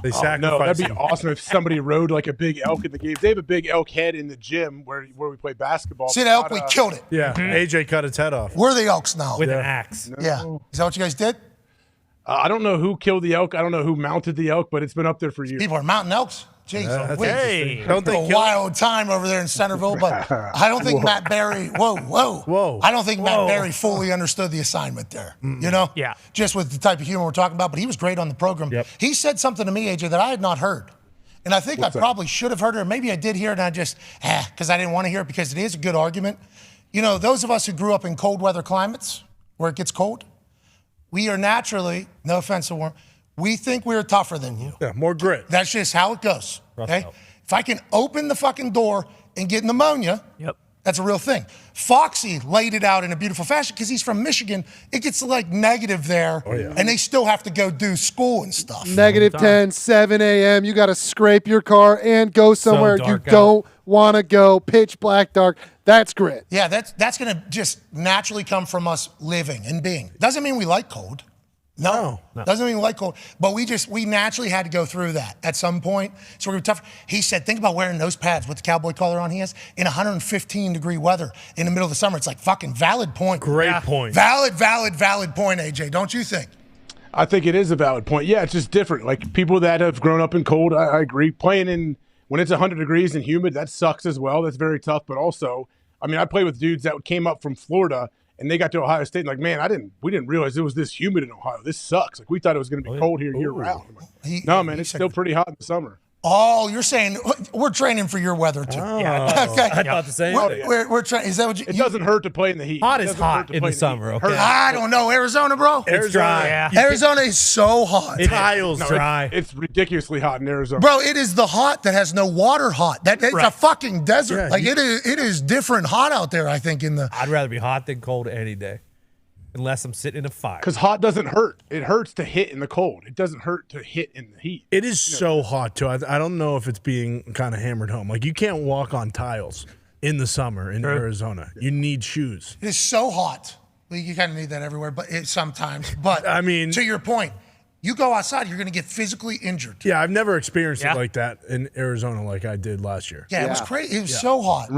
They sacrifice no, that'd be him. awesome if somebody rode like a big elk in the games. They have a big elk head in the gym where we play basketball. See the elk? We killed it. Yeah, AJ cut its head off. We're the elks now. With an axe. Yeah. Is that what you guys did? I don't know who killed the elk. I don't know who mounted the elk, but it's been up there for years. People are mounting elks. Jeez, don't a wild time over there in Centerville, but I don't think Matt Barrie. Whoa! I don't think Matt Barrie fully understood the assignment there. You know, just with the type of humor we're talking about. But he was great on the program. He said something to me, AJ, that I had not heard, and I think I probably should have heard it, or maybe I did hear it, and I just because I didn't want to hear it because it is a good argument. You know, those of us who grew up in cold weather climates where it gets cold, we are naturally, no offense to Warren, we think we're tougher than you. Yeah, more grit. That's just how it goes. Okay? If I can open the fucking door and get pneumonia, that's a real thing. Foxy laid it out in a beautiful fashion because he's from Michigan. It gets like negative there, and they still have to go do school and stuff. Negative 10, 7 a.m. You got to scrape your car and go somewhere you don't want to go. Pitch black, dark. That's grit. Yeah, that's going to just naturally come from us living and being. Doesn't mean we like cold. No, doesn't mean like cold. But we naturally had to go through that at some point. So we're tough. He said, think about wearing those pads with the cowboy collar on he has in 115-degree weather in the middle of the summer. It's like fucking valid point. Great point. Valid point, AJ. Don't you think? I think it is a valid point. Yeah, it's just different. Like people that have grown up in cold, I agree. Playing in when it's 100 degrees and humid, that sucks as well. That's very tough. But also, I mean, I played with dudes that came up from Florida and they got to Ohio State and like, man, we didn't realize it was this humid in Ohio. This sucks. Like we thought it was going to be cold here year round. Like, no, man, it's still pretty hot in the summer. Oh, you're saying we're training for your weather too? Yeah, okay. I thought the same. We're training. Is that what you? It doesn't hurt to play in the heat. Hot is hot in the summer. Okay. I don't know, Arizona, bro. It's dry. Yeah. Arizona is so hot. Tiles dry. It's ridiculously hot in Arizona, bro. It is the hot that has no water. Hot. It's a fucking desert. Yeah, it is different hot out there. I think I'd rather be hot than cold any day. Unless I'm sitting in a fire. Because hot doesn't hurt. It hurts to hit in the cold. It doesn't hurt to hit in the heat. It is so hot, too. I don't know if it's being kind of hammered home. Like, you can't walk on tiles in the summer in Arizona. You need shoes. It is so hot. Well, you kind of need that everywhere, but sometimes. But, I mean, to your point, you go outside, you're going to get physically injured. Yeah, I've never experienced it like that in Arizona like I did last year. Yeah, it was crazy. It was so hot.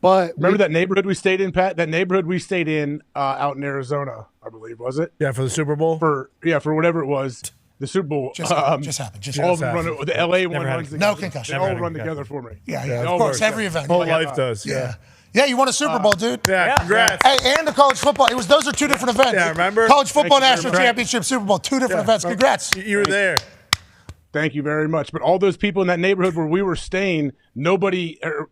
Remember that neighborhood we stayed in, Pat? That neighborhood we stayed in out in Arizona, I believe, was it? Yeah, for the Super Bowl? For whatever it was. The Super Bowl. Just happened. All of them run it, the LA one runs together. No concussion. They all run together for me. Yeah, of course. Every event. Whole life does. Yeah. Yeah, you won a Super Bowl, dude. Yeah, congrats. Hey, and the college football. Those are two different events. Yeah, remember? College football national championship, Super Bowl, two different events. Congrats. You were there. Thank you very much. But all those people in that neighborhood where we were staying,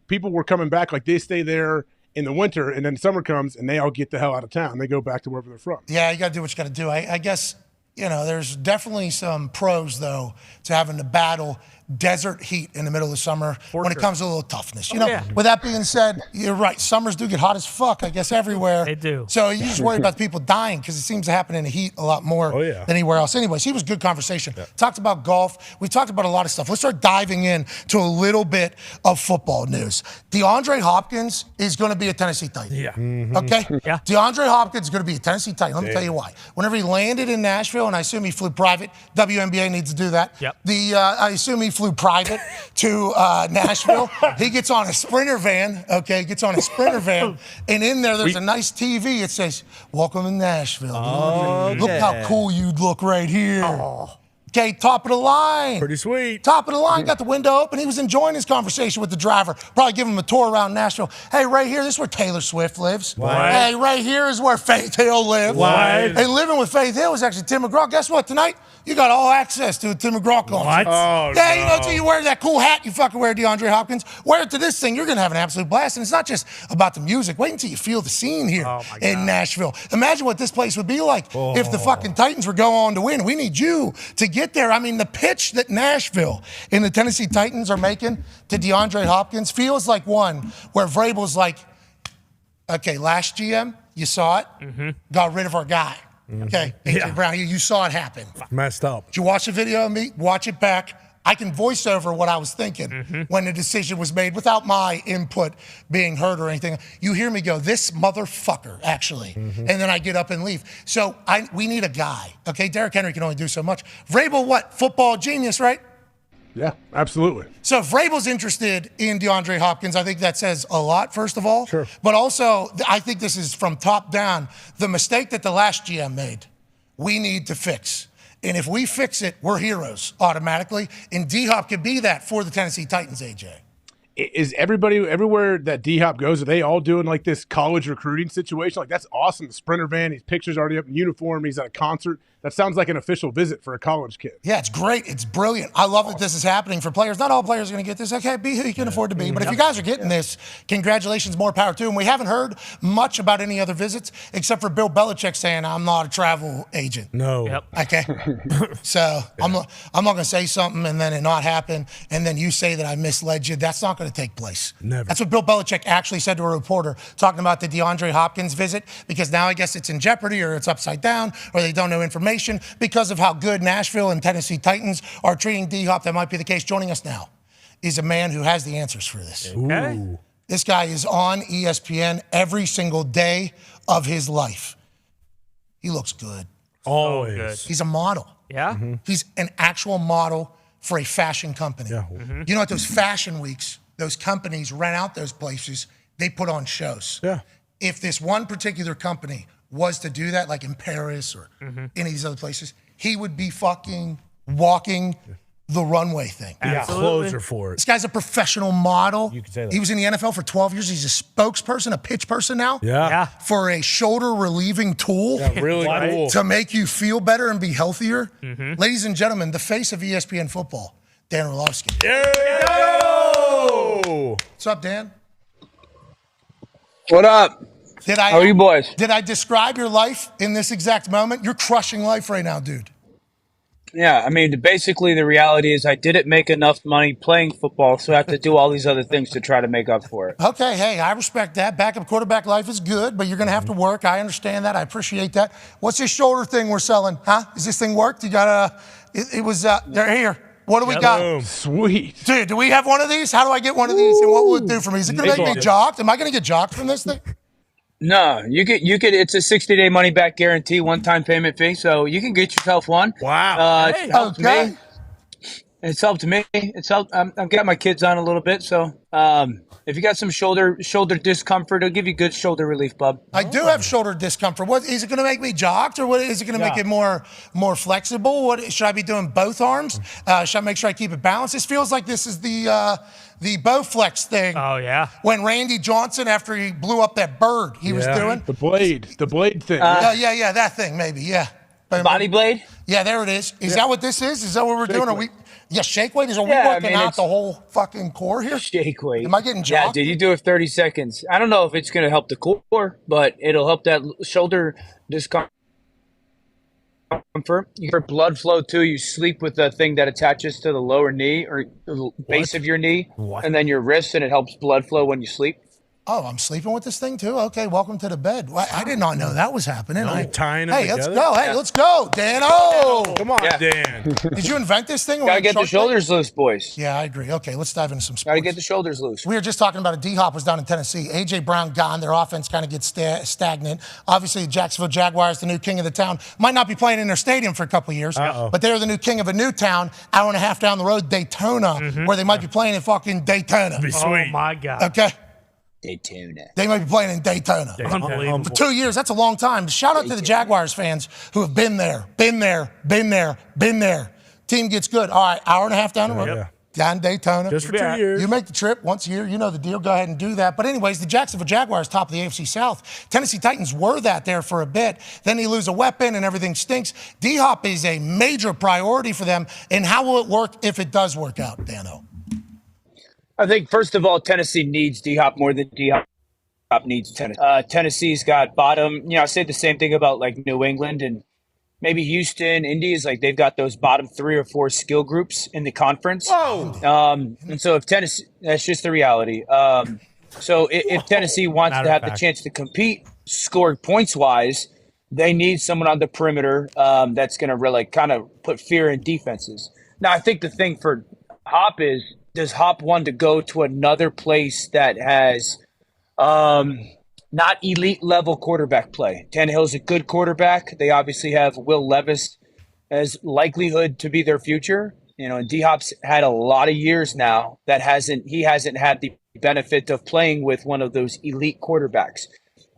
people were coming back. Like they stay there in the winter, and then summer comes, and they all get the hell out of town. They go back to wherever they're from. Yeah, you got to do what you got to do. I guess, there's definitely some pros, though, to having to battle desert heat in the middle of the summer when it comes to a little toughness. With that being said, you're right. Summers do get hot as fuck, I guess, everywhere. They do. So you just worry about people dying because it seems to happen in the heat a lot more than anywhere else. Anyways, he was good conversation. Yeah. Talked about golf. We talked about a lot of stuff. Let's start diving in to a little bit of football news. DeAndre Hopkins is going to be a Tennessee Titan. Yeah. Mm-hmm. Okay? Yeah. DeAndre Hopkins is going to be a Tennessee Titan. Let me tell you why. Whenever he landed in Nashville, and I assume he flew private, WNBA needs to do that. Yep. I assume he flew private to Nashville. He gets on a Sprinter van, and in there's a nice TV. It says, "Welcome to Nashville. Look how cool you'd look right here." Oh. Okay, top of the line. Pretty sweet. Top of the line, got the window open. He was enjoying his conversation with the driver. Probably giving him a tour around Nashville. Hey, right here, this is where Taylor Swift lives. What? Hey, right here is where Faith Hill lives. What? And living with Faith Hill was actually Tim McGraw. Guess what? Tonight, you got all access to a Tim McGraw concert. What? Oh, yeah, until you wear that cool hat you fucking wear, DeAndre Hopkins. Wear it to this thing. You're going to have an absolute blast. And it's not just about the music. Wait until you feel the scene here in Nashville. Imagine what this place would be like if the fucking Titans were going on to win. We need you to get there. I mean, the pitch that Nashville and the Tennessee Titans are making to DeAndre Hopkins feels like one where Vrabel's like, okay, last GM, you saw it, got rid of our guy. Okay, AJ Brown, you saw it happen. Messed up. Did you watch the video of me? Watch it back. I can voice over what I was thinking when the decision was made without my input being heard or anything. You hear me go, this motherfucker, actually. And then I get up and leave. So we need a guy. Okay, Derrick Henry can only do so much. Vrabel, what? Football genius, right? Yeah, absolutely. So if Vrabel's interested in DeAndre Hopkins, I think that says a lot, first of all. Sure. But also, I think this is from top down. The mistake that the last GM made, we need to fix. And if we fix it, we're heroes automatically. And D-Hop could be that for the Tennessee Titans, AJ. Is everybody, everywhere that D-Hop goes, are they all doing like this college recruiting situation? Like, that's awesome. The Sprinter van, his picture's already up in uniform. He's at a concert. That sounds like an official visit for a college kid. Yeah, it's great. It's brilliant. I love that this is happening for players. Not all players are going to get this. Okay, be who you can afford to be. But if you guys are getting this, congratulations, more power to them. We haven't heard much about any other visits except for Bill Belichick saying, I'm not a travel agent. No. Yep. Okay. So I'm not going to say something and then it not happen, and then you say that I misled you. That's not going to take place. Never. That's what Bill Belichick actually said to a reporter talking about the DeAndre Hopkins visit, because now I guess it's in jeopardy or it's upside down or they don't know information because of how good Nashville and Tennessee Titans are treating D-Hop. That might be the case. Joining us now is a man who has the answers for this. Okay. This guy is on ESPN every single day of his life. He looks good. Always. good. He's a model. Yeah. Mm-hmm. He's an actual model for a fashion company. Yeah. You know, at those fashion weeks, those companies rent out those places. They put on shows. Yeah. If this one particular company was to do that, like in Paris or Mm-hmm. any of these other places, he would be fucking walking the runway thing. Yeah, closer for it. This guy's a professional model. You could say that. He was in the NFL for 12 years. He's a spokesperson, a pitch person now. Yeah. For a shoulder relieving tool. Yeah, really cool. To make you feel better and be healthier. Mm-hmm. Ladies and gentlemen, the face of ESPN football, Dan Orlovsky. Yo! What's up, Dan? What up? How are you boys? Did I describe your life in this exact moment? You're crushing life right now, dude. Yeah, I mean, basically the reality is I didn't make enough money playing football, so I have to do all these other things to try to make up for it. Okay, hey, I respect that. Backup quarterback life is good, but you're going to have to work. I understand that. I appreciate that. What's this shoulder thing we're selling? Huh? Is this thing worked? You got it was, they're here. What do we got? Boom. Sweet. Dude, do we have one of these? How do I get one of these? And what will it do for me? Is it going to make me jocked? Am I going to get jocked from this thing? No, you could. It's a 60-day money-back guarantee, one-time payment fee, so you can get yourself one. Wow. It's helped me. It's helped me. It's helped. I've got my kids on a little bit, so if you got some shoulder discomfort, it'll give you good shoulder relief, bub. I do have shoulder discomfort. What is it going to make me jocked, or what is it going to make it more flexible? What should I be doing? Both arms? Should I make sure I keep it balanced? This feels like this is the Bowflex thing. Oh yeah. When Randy Johnson, after he blew up that bird, he was doing The blade thing. yeah, that thing maybe, yeah. Body blade? Yeah, there it is. Is that what this is? Is that what we're doing? Are we? Yeah, shake weight. Are we Yeah, I working mean, out it's- the whole fucking core here? Shake weight. Am I getting Yeah, jocked? dude, you do it 30 seconds. I don't know if it's going to help the core, but it'll help that shoulder discomfort. Your blood flow too. You sleep with the thing that attaches to the lower knee or the base of your knee, and then your wrist, and it helps blood flow when you sleep. Oh, I'm sleeping with this thing too? Okay, welcome to the bed. Well, I did not know that was happening. Tying them Hey, let's together? go. Hey, let's go, Dan. Oh! Come on, Yeah. Dan. Did you invent this thing? Gotta get the shoulders loose, boys. Yeah, I agree. Okay, let's dive into some sports. Gotta get the shoulders loose. We were just talking about D-Hop was down in Tennessee. A.J. Brown gone. Their offense kind of gets stagnant. Obviously, the Jacksonville Jaguars, the new king of the town, might not be playing in their stadium for a couple of years, but they're the new king of a new town, hour and a half down the road, Daytona, where they might be playing in fucking Daytona. Be sweet. Oh my God. Okay? Daytona. They might be playing in Daytona. Unbelievable. For 2 years, that's a long time. Shout out to the Jaguars fans who have been there. Team gets good. All right, hour and a half down the road. Yeah. Down Daytona. Just for 2 years. You make the trip once a year. You know the deal. Go ahead and do that. But anyways, the Jacksonville Jaguars, top of the AFC South. Tennessee Titans were that there for a bit. Then they lose a weapon and everything stinks. D-Hop is a major priority for them. And how will it work if it does work out, Dano? I think, first of all, Tennessee needs D-Hop more than D-Hop needs Tennessee. Tennessee's got bottom. I say the same thing about like New England and maybe Houston, Indies. Like they've got those bottom 3 or 4 skill groups in the conference. And so if Tennessee, that's just the reality. So if Tennessee wants to have the chance to compete, scoring points wise, they need someone on the perimeter that's going to really kind of put fear in defenses. Now, I think the thing for Hop is, does Hop want to go to another place that has not elite level quarterback play? Tannehill's a good quarterback. They obviously have Will Levis as likelihood to be their future. And D-Hop's had a lot of years now that he hasn't had the benefit of playing with one of those elite quarterbacks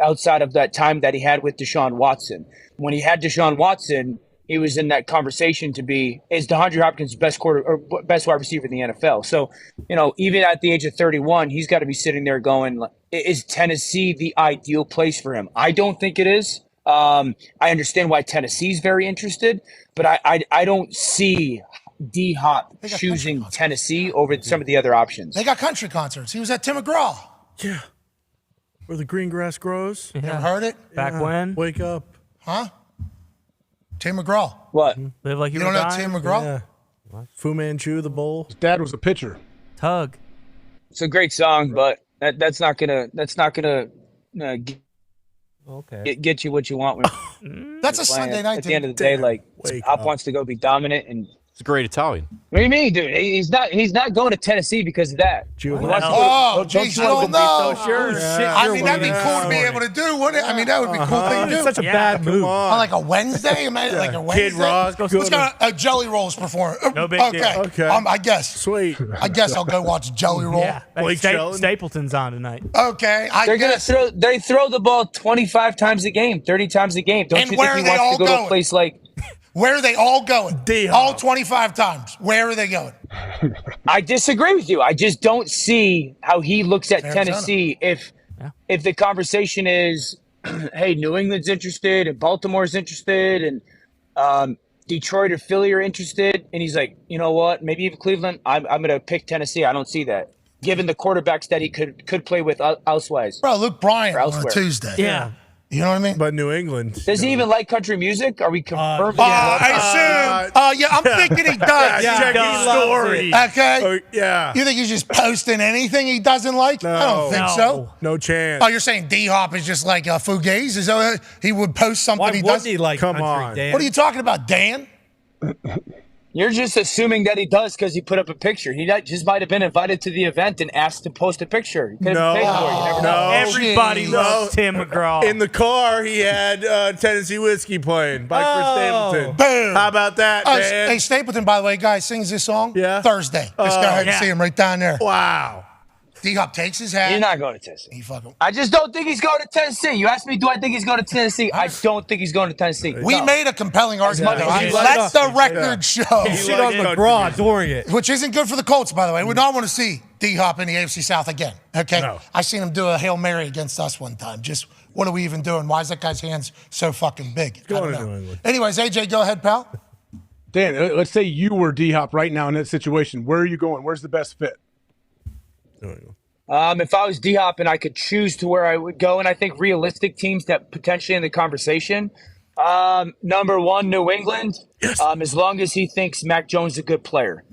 outside of that time that he had with Deshaun Watson. When he had Deshaun Watson, he was in that conversation to be, is DeAndre Hopkins best wide receiver in the NFL? So, even at the age of 31, he's got to be sitting there going, is Tennessee the ideal place for him? I don't think it is. I understand why Tennessee's very interested, but I don't see D-Hop choosing Tennessee over some of the other options. They got country concerts. He was at Tim McGraw. Yeah. Where the green grass grows. You ever heard it? Back when? Wake up. Huh? Tim McGraw. What? Live like You you don't were know dying? Tim McGraw? Yeah. Fu Manchu, the bowl. His dad was a pitcher. Tug. It's a great song, but that's not gonna get you what you want. That's a Sunday night. At the end of the day, like Wake Hop up. wants to go be dominant, and It's a great Italian. What do you mean, dude? He's not going to Tennessee because of that. Geez, I don't know. Sure. I mean, that'd be cool to be able to do, wouldn't it? I mean, that would be a cool thing to do. It's such a bad move. On like a Wednesday? Like a Wednesday? Kid Rock. Let's go a Jelly Rolls perform. No big deal. Okay. I guess. Sweet. I guess I'll go watch Jelly Roll. Yeah. Stapleton's on tonight. Okay. They throw the ball 25 times a game, 30 times a game. Don't you think he wants to go to a place like... Where are they all going? D-Hop. All 25 times. Where are they going? I disagree with you. I just don't see how he looks at Tennessee if the conversation is, hey, New England's interested and Baltimore's interested and Detroit or Philly are interested. And he's like, you know what? Maybe even Cleveland. I'm going to pick Tennessee. I don't see that, given the quarterbacks that he could play with elsewise. Bro, Luke Bryan on a Tuesday. Yeah. You know what I mean? But New England. Does he even like country music? Are we confirmed? I assume. Yeah, I'm thinking he does. Check his story. Okay. Yeah. You think he's just posting anything he doesn't like? I don't think so. No chance. Oh, you're saying D-Hop is just like Fugazi? Is that he would post something he doesn't? He like Come country, on. Dan? What are you talking about, Dan? You're just assuming that he does because he put up a picture. He just might have been invited to the event and asked to post a picture. He could have paid for it. You never know. Everybody loves Tim McGraw. In the car, he had Tennessee Whiskey playing by Chris Stapleton. Boom. How about that, man? Hey, Stapleton, by the way, guys, sings this song Thursday. Just go ahead and see him right down there. Wow. D-Hop takes his hat. He's not going to Tennessee. He fucking. I just don't think he's going to Tennessee. You asked me, do I think he's going to Tennessee? I don't think he's going to Tennessee. We made a compelling argument. Yeah. Let the record show. Shit on McGraw during it. Which isn't good for the Colts, by the way. We don't want to see D-Hop in the AFC South again. Okay? No. I seen him do a Hail Mary against us one time. Just, what are we even doing? Why is that guy's hands so fucking big? I don't know. Anyways, AJ, go ahead, pal. Dan, let's say you were D-Hop right now in that situation. Where are you going? Where's the best fit? If I was D-Hop and I could choose to where I would go, and I think realistic teams that potentially in the conversation, number one, New England, as long as he thinks Mac Jones is a good player.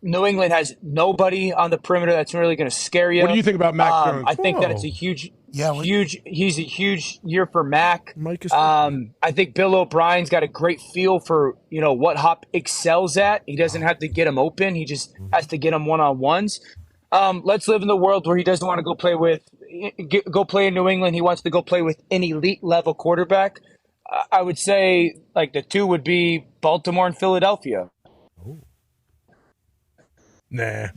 New England has nobody on the perimeter that's really going to scare you. What do you think about Mac Jones? I think that it's a huge he's a huge year for Mac. I think Bill O'Brien's got a great feel for, what Hop excels at. He doesn't have to get him open. He just has to get him one-on-ones. Let's live in the world where he doesn't want to go play in New England. He wants to go play with an elite level quarterback. I would say like the two would be Baltimore and Philadelphia. Nah.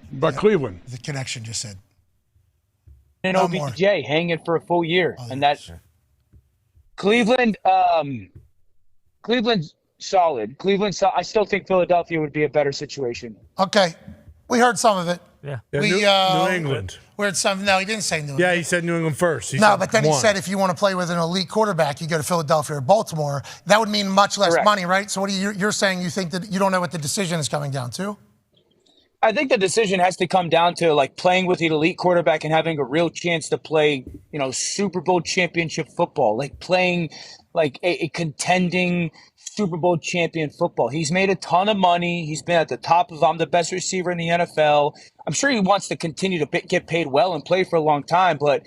But Cleveland. The connection just said. And OBJ hanging for a full year. And that's Cleveland. Cleveland's solid. I still think Philadelphia would be a better situation. Okay. We heard some of it. Yeah. New England. We heard some. No, he didn't say New England. Yeah, he said New England first. But then he said if you want to play with an elite quarterback, you go to Philadelphia or Baltimore. That would mean much less money, right? So what you're saying you think that you don't know what the decision is coming down to? I think the decision has to come down to like playing with an elite quarterback and having a real chance to play, Super Bowl championship football, like playing like a contending Super Bowl champion football. He's made a ton of money. He's been at the top of, I'm the best receiver in the NFL. I'm sure he wants to continue to get paid well and play for a long time. But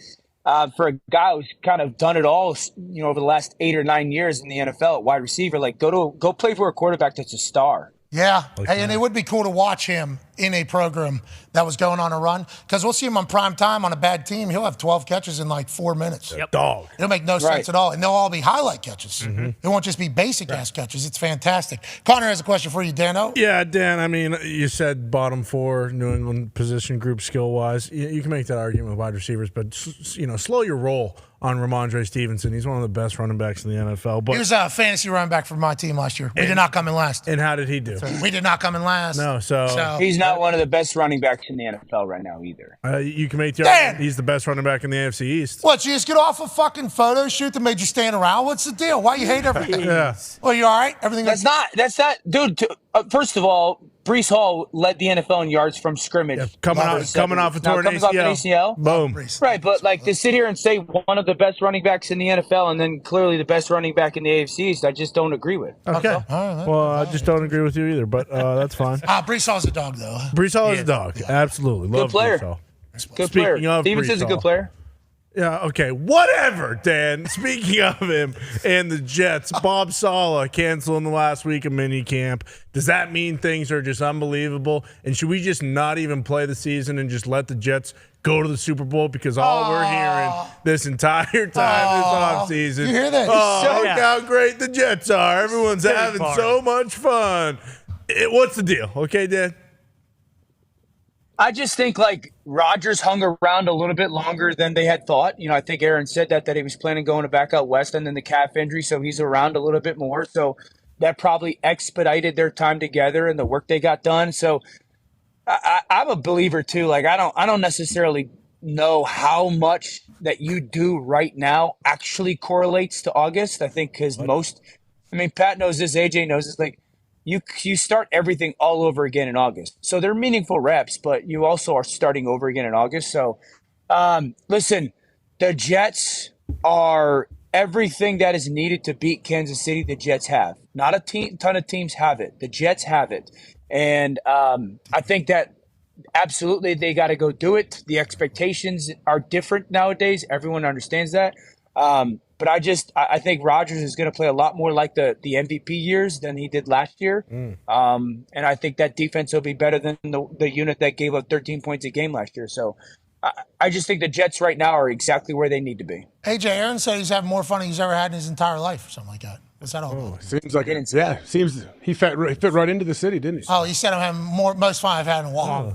for a guy who's kind of done it all, over the last 8 or 9 years in the NFL at wide receiver, like go play for a quarterback that's a star. Yeah, and it would be cool to watch him in a program that was going on a run because we'll see him on prime time on a bad team. He'll have 12 catches in like 4 minutes. Yep. Dog. It'll make no sense at all, and they'll all be highlight catches. It won't just be basic-ass catches. It's fantastic. Connor has a question for you, Dano. Yeah, Dan, I mean, you said bottom 4 New England position group skill-wise. You can make that argument with wide receivers, but, slow your roll on Ramondre Stevenson. He's one of the best running backs in the NFL. But he was a fantasy running back for my team last year. We did not come in last. And how did he do? We did not come in last. No, so he's not one of the best running backs in the NFL right now either. You can make the argument he's the best running back in the AFC East. What, you just get off a fucking photo shoot that made you stand around? What's the deal? Why you hate everything? Yeah. Well, you all right? Everything That's not, dude, first of all, Breece Hall led the NFL in yards from scrimmage. Yeah, coming off a torn ACL. Boom. Right, but like to sit here and say one of the best running backs in the NFL and then clearly the best running back in the AFC East, I just don't agree with. Okay. Well, I just don't agree with you either, but that's fine. Breece Hall's a dog, though. Breece Hall is a dog. Absolutely. Love good player. Breece Hall. Good player. Stevenson's a good player. Yeah, okay, whatever, Dan. Speaking of him and the Jets, Bob Saleh canceling the last week of minicamp. Does that mean things are just unbelievable? And should we just not even play the season and just let the Jets go to the Super Bowl? Because all we're hearing this entire time this offseason. You hear that? Oh, look how great the Jets are. Everyone's having so much fun. What's the deal? Okay, Dan? I just think like Rodgers hung around a little bit longer than they had thought. I think Aaron said that he was planning going back out west and then the calf injury, so he's around a little bit more. So that probably expedited their time together and the work they got done. So I'm a believer too. Like I don't necessarily know how much that you do right now actually correlates to August. I think because Pat knows this, AJ knows this. Like you start everything all over again in August. So they're meaningful reps, but you also are starting over again in August. So listen, the Jets are everything that is needed to beat Kansas City. The Jets have. Not a ton of teams have it. The Jets have it. And I think that absolutely they got to go do it. The expectations are different nowadays. Everyone understands that. But I think Rodgers is going to play a lot more like the MVP years than he did last year. And I think that defense will be better than the unit that gave up 13 points a game last year. So I just think the Jets right now are exactly where they need to be. AJ, Aaron said he's having more fun than he's ever had in his entire life or something like that. What's that all about? Seems like seems he fit right into the city, didn't he? Oh, he said I'm having most fun I've had in a while.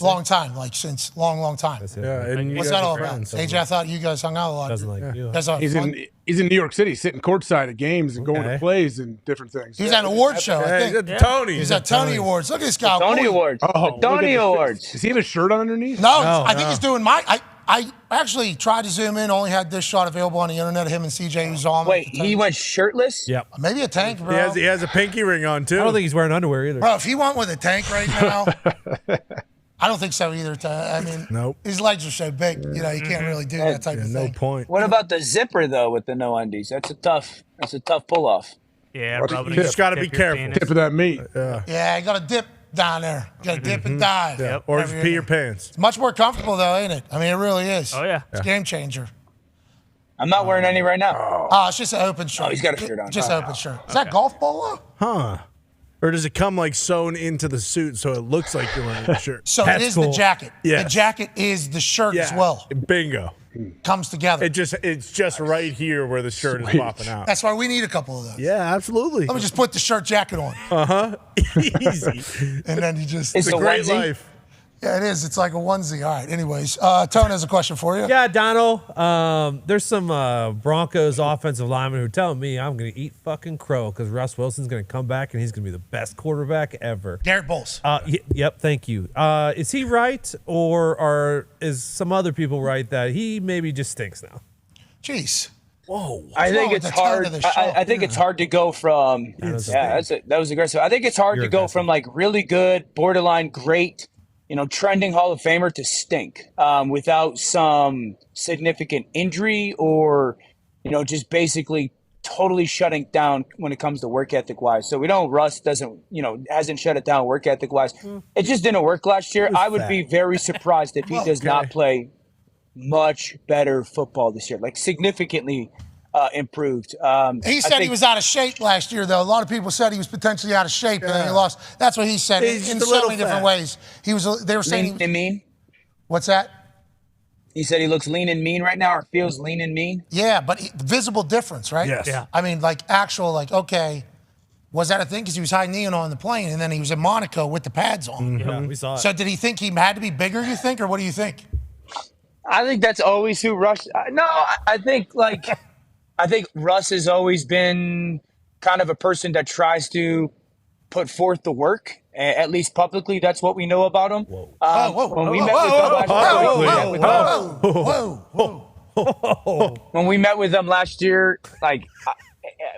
Long time, like since long time. And what's that all about? AJ, I thought you guys hung out a lot. Doesn't like you. He's in New York City, sitting courtside at games and going to plays and different things. He was at an award show, I think. Tony. He's at Tony Awards. Look at this guy. Tony Awards. Tony Awards. Does he have a shirt on underneath? No, I think he's doing I actually tried to zoom in, only had this shot available on the internet of him and CJ who's on. Wait, he went shirtless? Yep. Maybe a tank, bro. He has a pinky ring on, too. I don't think he's wearing underwear either. Bro, if he went with a tank right now, I don't think so either. I mean, nope. His legs are so big, you can't really do that type of thing. No point. What about the zipper, though, with the no undies? That's a tough pull-off. Yeah, you just got to be careful. Tip of that meat. Yeah, you got to dip down there. You got to dip and dive. Yeah. Or just pee your pants. It's much more comfortable, though, ain't it? I mean, it really is. Oh, yeah. It's a game changer. I'm not wearing any right now. Oh, it's just an open shirt. Oh, he's got a shirt on. Just an open shirt. Is that golf polo? Huh. Or does it come like sewn into the suit so it looks like you're wearing a shirt? So it is the jacket. Yes. The jacket is the shirt as well. Bingo. Comes together. It's just right here where the shirt is popping out. That's why we need a couple of those. Yeah, absolutely. Let me just put the shirt jacket on. Easy. And then you just... It's a great life. Yeah, it is. It's like a onesie. All right. Anyways, Tone has a question for you. Yeah, Donald. There's some Broncos offensive linemen who tell me I'm going to eat fucking crow because Russ Wilson's going to come back and he's going to be the best quarterback ever. Garrett Bowles. Yep, thank you. Is he right or is some other people right that he maybe just stinks now? Jeez. Whoa! I think it's hard. I think it's hard to go from. That was aggressive. I think it's hard to go from like really good, borderline great, trending Hall of Famer to stink without some significant injury or, just basically totally shutting down when it comes to work ethic wise. So Russ hasn't shut it down work ethic wise. It just didn't work last year. I would be very surprised if he does not play much better football this year, like significantly improved. He said he was out of shape last year, though. A lot of people said he was potentially out of shape, and then he lost. That's what he said in so many different ways. They were saying lean and mean. What's that? He said he looks lean and mean right now, or feels lean and mean. Yeah, but visible difference, right? Yes. Yeah. I mean, okay, was that a thing? Because he was high kneeing on the plane, and then he was in Monaco with the pads on. Yeah, we saw it. So did he think he had to be bigger, you think, or what do you think? I think that's always who Russ. No, I think Russ has always been kind of a person that tries to put forth the work. At least publicly, that's what we know about him. When we met with him last year,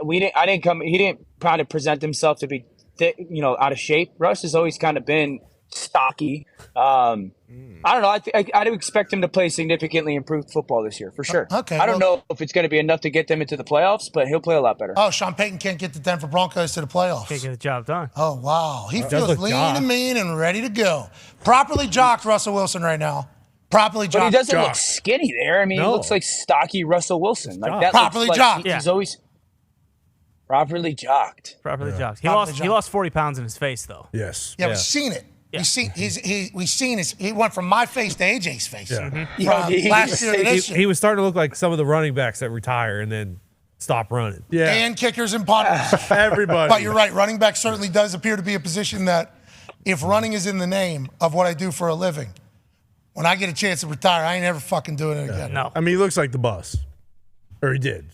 he didn't kind of present himself to be out of shape. Russ has always kind of been stocky. I don't know. I'd expect him to play significantly improved football this year, for sure. Okay. I don't know if it's going to be enough to get them into the playoffs, but he'll play a lot better. Oh, Sean Payton can't get the Denver Broncos to the playoffs. Can't get the job done. Oh, wow. He feels lean and mean and ready to go. Properly jocked Russell Wilson right now. Properly But he jocked. doesn't look skinny there. I mean, he looks like stocky Russell Wilson. Like that. Properly looks like jocked. He's always properly jocked. Properly jocked. He lost 40 pounds in his face, though. Yes. Yeah, we've seen it. We've seen he went from my face to AJ's face. Yeah. From last year to this year. He was starting to look like some of the running backs that retire and then stop running. And kickers and punters. Everybody. But you're right. Running back certainly does appear to be a position that, if running is in the name of what I do for a living, when I get a chance to retire, I ain't ever fucking doing it again. No. I mean, he looks like the bus. Or he did.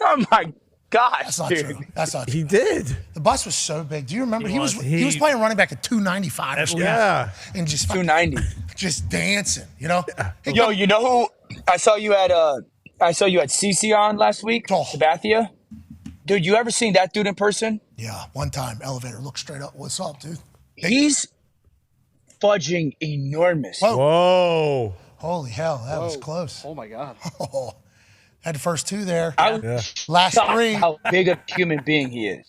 Oh, my gosh, That's not dude. true. That's not true. He did. The bus was so big. Do you remember? He was He- playing running back at 295 or something. Yeah. And just 290. just dancing, you know? Yo, you know who I saw you at CC on last week? Sabathia. Dude, you ever seen that dude in person? Yeah, one time, elevator, look straight up. What's up, dude? He's fudging enormous. Whoa. Holy hell, that was close. Oh my God. Had the first two there. I Last shocked three. how big a human being he is.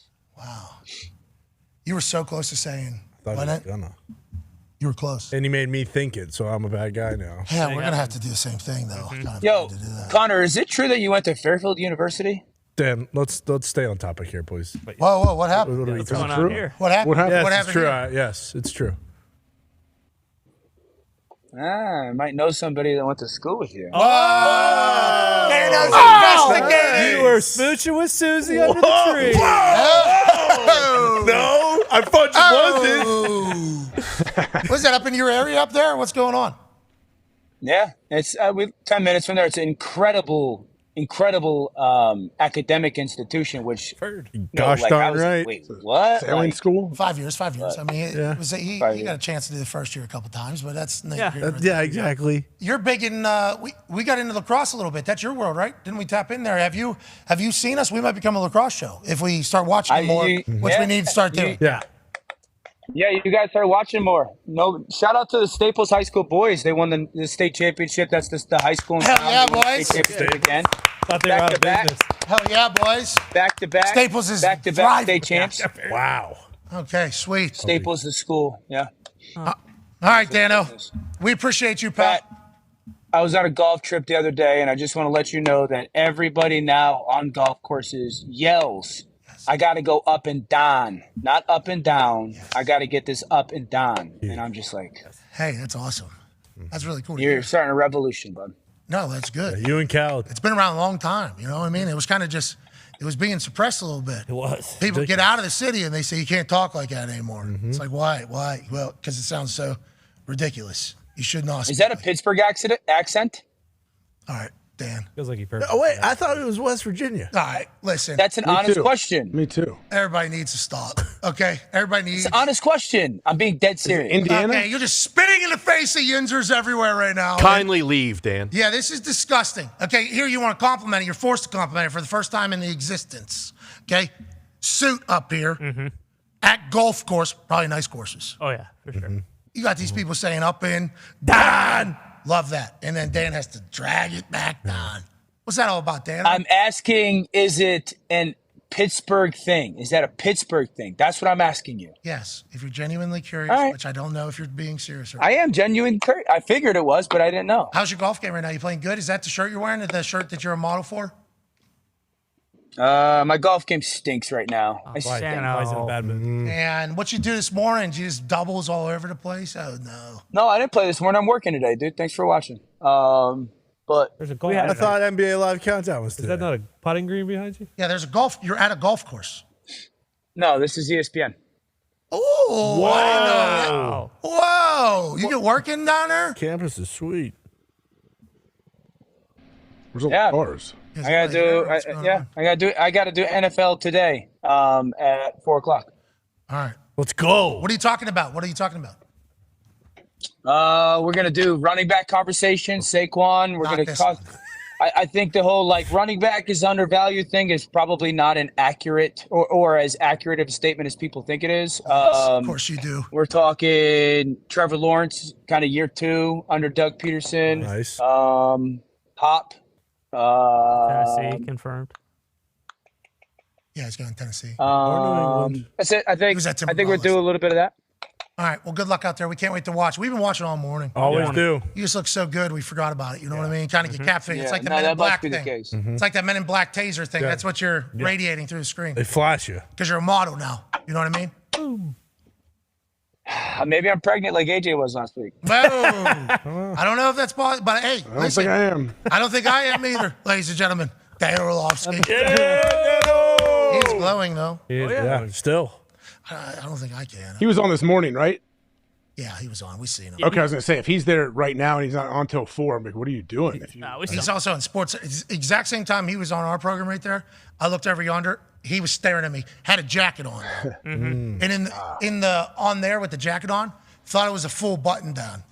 You were so close to saying, Thought he why was not? gonna. You were close. And he made me think it, so I'm a bad guy now. Yeah, we're going to have to do the same thing, though. Mm-hmm. Kind of Yo, to do that. Connor, is it true that you went to Fairfield University? Dan, let's stay on topic here, please. Whoa, what happened? What are we What's going talking on about? here? What happened? Yes, What it's happened true. here? Yes, it's true. I might know somebody that went to school with you. Dano's investigating. You were smooching with Susie under the tree. No, I thought you wasn't. Was that up in your area up there? What's going on? Yeah, it's 10 minutes from there. It's an incredible academic institution. Which, Gosh I darn was like, right. wait, what? Sailing Like, school? 5 years. I mean, Yeah. it was he 5 got a years. chance to do the first year a couple times, but that's Yeah, exactly. You're big in. We got into lacrosse a little bit. That's your world, right? Didn't we tap in there? Have you seen us? We might become a lacrosse show if we start watching it more, which we need to start doing. Yeah. Yeah, you guys start watching more. No, shout out to the Staples High School boys. They won the state championship. That's the high school in Hell town. yeah, They won the boys. state championship again. Thought they were out of business. Hell yeah, boys. Back to back. Staples is back to back thriving. state champs. Wow. Okay, sweet. Staples the school. Yeah. All right, Dano. We appreciate you, Pat. I was on a golf trip the other day, and I just want to let you know that everybody now on golf courses yells, I got to go up and down, not up and down. I got to get this up and down. And I'm just like, Hey, that's awesome. That's really cool. to you're hear. starting a revolution, bud. No, that's good. You and Cal. It's been around a long time. You know what I mean? It was kind of just, it was being suppressed a little bit. It was. People get out of the city and they say you can't talk like that anymore. Mm-hmm. It's like, why? Well, because it sounds so ridiculous. You should not. Is that a Pittsburgh accent? All right, Dan. Feels like he perfect. Oh, wait. I thought it was West Virginia. All right, listen. That's an honest question. Me too. Everybody needs to stop. Okay, everybody needs. It's an honest question. I'm being dead serious. Indiana? Okay, you're just spitting in the face of Yinzers everywhere right now. Kindly leave, Dan. Yeah, this is disgusting. Okay, here you want to compliment it. You're forced to compliment it for the first time in the existence. Okay, suit up here at golf course, probably nice courses. Oh, yeah, for sure. You got these people saying up in Dahn. Love that. And then Dan has to drag it back down. What's that all about, Dan? I'm asking, is it an Pittsburgh thing? Is that a Pittsburgh thing? That's what I'm asking you. Yes, if you're genuinely curious, All right. which I don't know if you're being serious or not. I am genuine. I figured it was, but I didn't know. How's your golf game right now? You playing good? Is that the shirt you're wearing? The shirt that you're a model for? My golf game stinks right now. I stink. Why is it a bad mood? And what you do this morning, you just doubles all over the place? Oh, no. No, I didn't play this morning. I'm working today, dude. Thanks for watching. But There's a golf. I thought NBA Live Countdown was Is today. that not a putting green behind you? Yeah, there's a golf. You're at a golf course. no, this is ESPN. Oh, I didn't know that. Whoa. You get working down there? Campus is sweet. Where's all Yeah. the cars? I gotta do NFL today. At 4:00. All right. Let's go. What are you talking about? What are you talking about? We're gonna do running back conversation. Saquon. We're Not gonna this talk. I think the whole like running back is undervalued thing is probably not an accurate or as accurate of a statement as people think it is. Of course you do. We're talking Trevor Lawrence, kind of year 2 under Doug Peterson. Nice. Hop. Tennessee confirmed. Yeah, he's going to Tennessee. That's it. I think was at we'll do a little bit of that. All right. Well, good luck out there. We can't wait to watch. We've been watching all morning. Always do. You just look so good. We forgot about it. You know what I mean? Kind of get catfished. Yeah, It's like the no, Men in that must Black be the thing. case. It's like that Men in Black taser thing. Yeah. That's what you're radiating through the screen. They flash you. Because you're a model now. You know what I mean? Maybe I'm pregnant like AJ was last week. Boom. I don't know if that's possible, but hey, I don't think I am. I don't think I am either, ladies and gentlemen. Dan Orlovsky. He's glowing, though. Yeah, still. I don't think I can. He was on this morning, right? Yeah, he was on. We've seen him. Okay, I was going to say, if he's there right now and he's not on till 4, I'm like, what are you doing? He's also in sports. Exact same time he was on our program right there. I looked over yonder. He was staring at me. Had a jacket on, and in the on there with the jacket on, thought it was a full button down.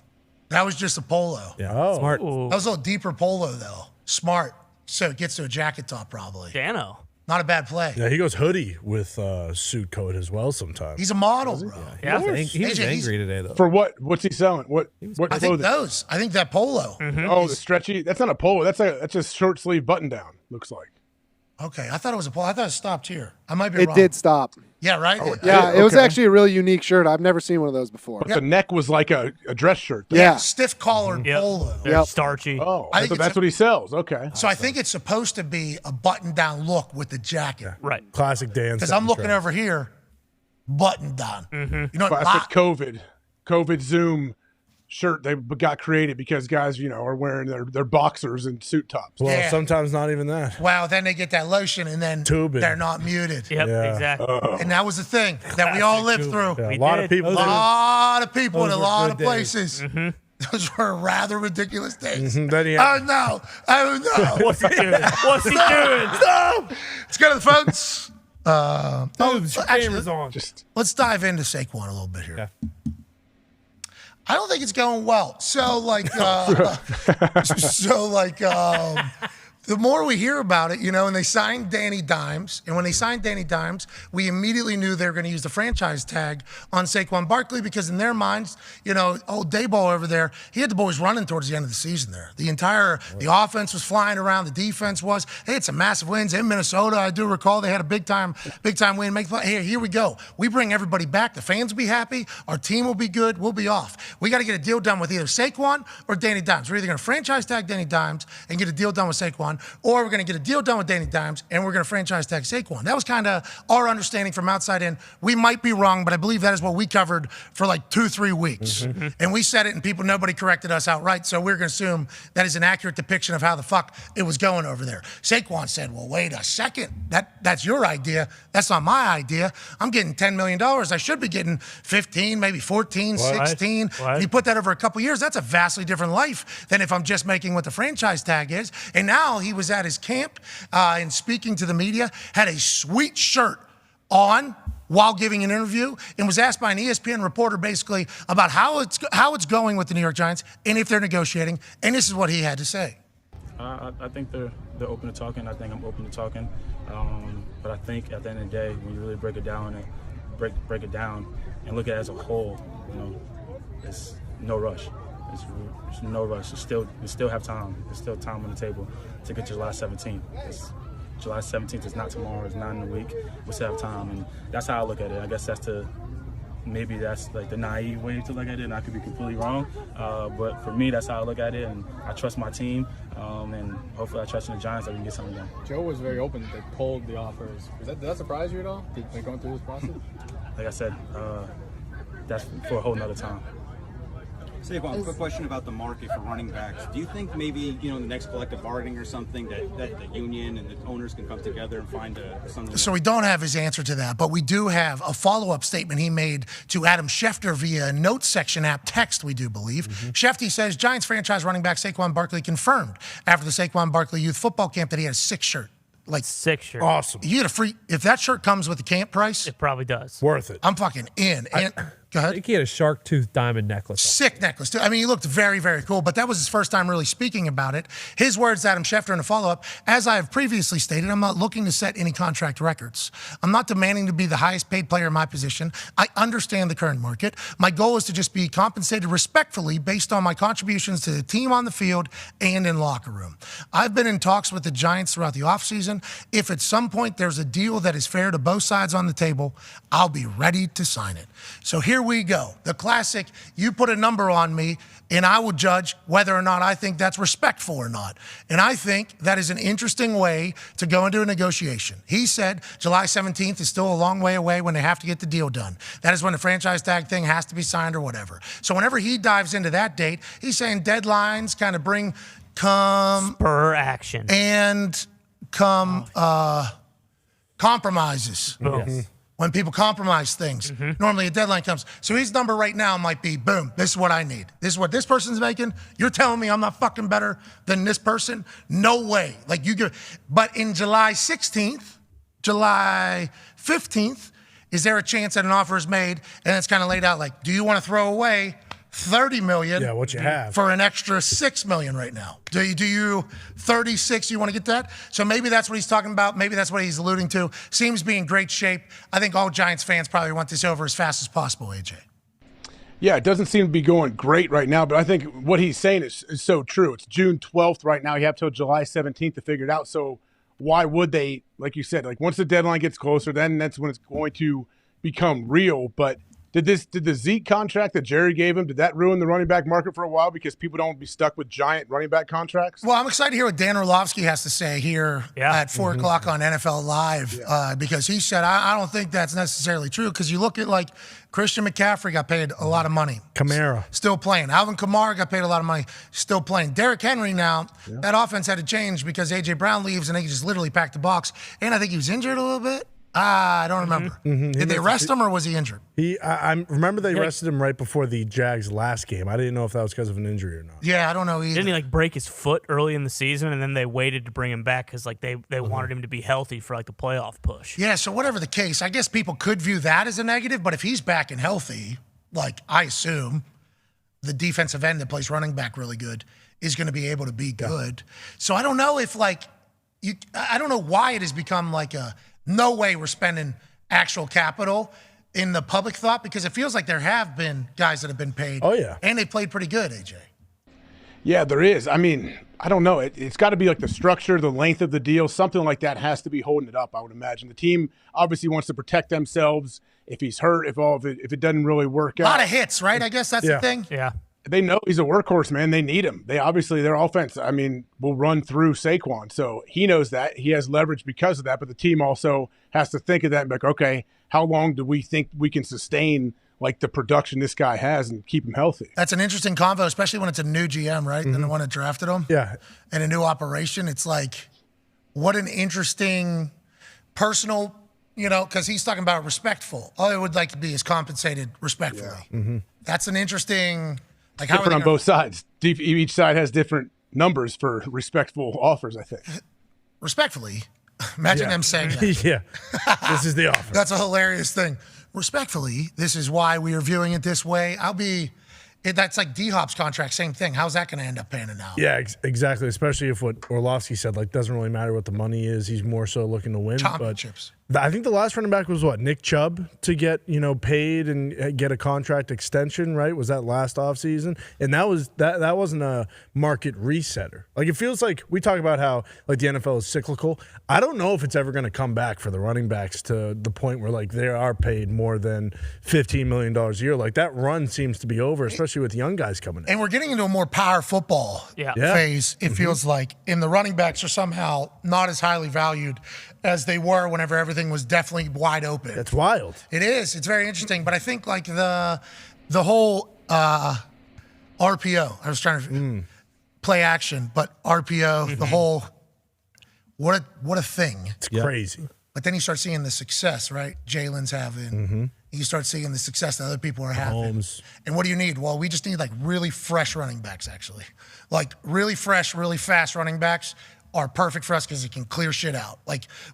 That was just a polo. Yeah, smart. That was a little deeper polo though. Smart. So it gets to a jacket top probably. Dano. Not a bad play. Yeah, he goes hoodie with suit coat as well sometimes. He's a model, bro. Yeah, he was angry today though. For what? What's he selling? What I think clothing? those. I think that polo. Oh, the stretchy. That's not a polo. That's a short sleeve button down. Looks like. Okay, I thought it was a polo. I thought it stopped here. I might be It wrong. did stop. Yeah, right? Yeah, it was Okay. actually a really unique shirt. I've never seen one of those before. But the neck was like a dress shirt. Yeah. Stiff collared polo. Yep. Starchy. Oh, I think that's what he sells. Okay. So I think it's supposed to be a button down look with the jacket. Right. Classic Dan. Because I'm looking over here, button down. You know what? Classic COVID Zoom shirt they got created because guys, are wearing their boxers and suit tops. Well, Yeah. sometimes not even that. Wow, then they get that lotion and then Tubing. they're not muted. Yep, exactly. And that was the thing that we all lived through. Yeah, We a lot did. of people. A lot of people in those a were lot good of days. places. Those were rather ridiculous days. Then he Oh no! Oh no! What's he doing? What's he doing? Stop! Let's go to the phones. Cameras on. Let's dive into Saquon a little bit here. Yeah. I don't think it's going well. So the more we hear about it, and they signed Danny Dimes, and when they signed Danny Dimes, we immediately knew they were going to use the franchise tag on Saquon Barkley because in their minds, old Dayball over there, he had the boys running towards the end of the season there. The offense was flying around, the defense was. Hey, it's a massive wins in Minnesota. I do recall they had a big time win. Here we go. We bring everybody back. The fans will be happy. Our team will be good. We'll be off. We got to get a deal done with either Saquon or Danny Dimes. We're either going to franchise tag Danny Dimes and get a deal done with Saquon, or we're going to get a deal done with Danny Dimes and we're going to franchise tag Saquon. That was kind of our understanding from outside in. We might be wrong, but I believe that is what we covered for like 2-3 weeks. And we said it and nobody corrected us outright. So we're going to assume that is an accurate depiction of how the fuck it was going over there. Saquon said, well, wait a second. That's your idea. That's not my idea. I'm getting $10 million. I should be getting 15, maybe 14, 16. And you put that over a couple years, that's a vastly different life than if I'm just making what the franchise tag is. And now he was at his camp and speaking to the media, had a sweet shirt on while giving an interview, and was asked by an ESPN reporter basically about how it's going with the New York Giants and if they're negotiating. And this is what he had to say. I think they're open to talking. I think I'm open to talking. But I think at the end of the day, when you really break it down and look at it as a whole, it's no rush. It's no rush. We still have time. There's still time on the table to get to July 17th. July 17th is not tomorrow. It's not in a week. We still have time, and that's how I look at it. I guess that's like the naive way to look at it, and I could be completely wrong. But for me, that's how I look at it, and I trust my team, and hopefully I trust in the Giants that we can get something done. Joe was very open. They pulled the offers. Did that surprise you at all? Like going through this process? Like I said, that's for a whole nother time. Saquon, quick question about the market for running backs. Do you think maybe, in the next collective bargaining or something that the union and the owners can come together and find something? So we don't have his answer to that, but we do have a follow-up statement he made to Adam Schefter via a notes section app text, we do believe. Schefter says, Giants franchise running back Saquon Barkley confirmed after the Saquon Barkley youth football camp that he had a 6 shirt. Like 6 shirt. Awesome. You get a free, if that shirt comes with the camp price, It probably does. Worth it. I'm fucking in. And go I ahead. think he had a shark tooth diamond necklace. Sick necklace, too. I mean, he looked very, very cool, but that was his first time really speaking about it. His words, Adam Schefter, in a follow-up, as I have previously stated, I'm not looking to set any contract records. I'm not demanding to be the highest paid player in my position. I understand the current market. My goal is to just be compensated respectfully based on my contributions to the team on the field and in locker room. I've been in talks with the Giants throughout the offseason. If at some point there's a deal that is fair to both sides on the table, I'll be ready to sign it. So here we go. The classic, you put a number on me, and I will judge whether or not I think that's respectful or not. And I think that is an interesting way to go into a negotiation. He said July 17th is still a long way away when they have to get the deal done. That is when the franchise tag thing has to be signed or whatever. So whenever he dives into that date, he's saying deadlines kind of spur action and compromises. Yes. When people compromise things, normally a deadline comes. So his number right now might be, boom, this is what I need. This is what this person's making. You're telling me I'm not fucking better than this person? No way. But in July 16th, July 15th, is there a chance that an offer is made and it's kind of laid out like, do you want to throw away $30 million what you have for an extra $6 million right now? Do you 36, you want to get that? So maybe that's what he's talking about. Maybe that's what he's alluding to. Seems to be in great shape. I think all Giants fans probably want this over as fast as possible, AJ. Yeah, it doesn't seem to be going great right now, but I think what he's saying is so true. It's June 12th right now. You have till July 17th to figure it out. So why would they, like you said, like once the deadline gets closer, then that's when it's going to become real. But did the Zeke contract that Jerry gave him, did that ruin the running back market for a while because people don't be stuck with giant running back contracts? Well, I'm excited to hear what Dan Orlovsky has to say here at 4 o'clock on NFL Live because he said, I don't think that's necessarily true because you look at like Christian McCaffrey got paid a lot of money. Kamara. Still playing. Alvin Kamara got paid a lot of money. Still playing. Derrick Henry now, that offense had to change because A.J. Brown leaves and they just literally packed the box. And I think he was injured a little bit. I don't remember. Did they arrest him or was he injured? I remember they arrested him right before the Jags last game. I didn't know if that was because of an injury or not. Yeah, I don't know either. Didn't he break his foot early in the season and then they waited to bring him back because they wanted him to be healthy for the playoff push? Yeah, so whatever the case, I guess people could view that as a negative, but if he's back and healthy, I assume the defensive end that plays running back really good is going to be able to be good. So I don't know if I don't know why it has become no way we're spending actual capital in the public thought because it feels like there have been guys that have been paid. Oh, yeah. And they played pretty good, AJ. Yeah, there is. I mean, I don't know. It's got to be the structure, the length of the deal, something like that has to be holding it up, I would imagine. The team obviously wants to protect themselves if he's hurt, if it doesn't really work out. A lot of hits, right? I guess that's the thing. Yeah. They know he's a workhorse, man. They need him. Their offense, will run through Saquon. So he knows that. He has leverage because of that, but the team also has to think of that and be like, okay, how long do we think we can sustain the production this guy has and keep him healthy? That's an interesting convo, especially when it's a new GM, right? Than the one that drafted him. Yeah. And a new operation. It's what an interesting personal, because he's talking about respectful. All it would like to be is compensated respectfully. Yeah. That's an interesting... different on both sides. Each side has different numbers for respectful offers, I think. Respectfully, imagine them saying that. Yeah, this is the offer. That's a hilarious thing. Respectfully, this is why we are viewing it this way. That's like D-Hop's contract, same thing. How's that going to end up panning out? Yeah, exactly. Especially if what Orlovsky said, doesn't really matter what the money is. He's more so looking to win. Championships. And we're getting into a more power football phase, it feels like. And the running backs are somehow not as highly valued as they were whenever everything was definitely wide open. That's wild. It is. It's very interesting. But I think the whole RPO, I was trying to play action, but RPO, the whole, what a thing. It's crazy. But then you start seeing the success, right? Jalen's having. You start seeing the success that other people are having. Holmes. And what do you need? Well, we just need really fresh running backs, actually. Really fresh, really fast running backs are perfect for us because it can clear shit out.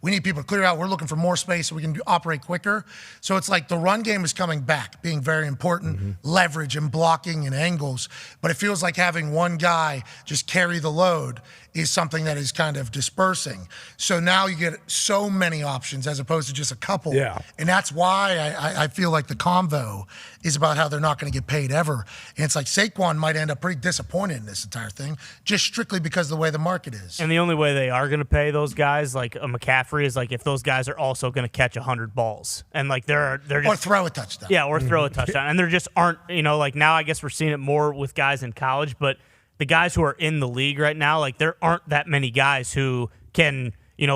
We need people to clear out. We're looking for more space so we can operate quicker. So it's the run game is coming back, being very important, leverage and blocking and angles. But it feels like having one guy just carry the load is something that is kind of dispersing. So now you get so many options as opposed to just a couple. Yeah. And that's why I feel like the convo is about how they're not going to get paid ever. And it's like Saquon might end up pretty disappointed in this entire thing, just strictly because of the way the market is. And the only way they are going to pay those guys, like a McCaffrey, is like if those guys are also going to catch 100 balls. And like they're just, or throw a touchdown. Yeah, or throw a touchdown. And there just aren't, like now I guess we're seeing it more with guys in college, but the guys who are in the league right now, like there aren't that many guys who can,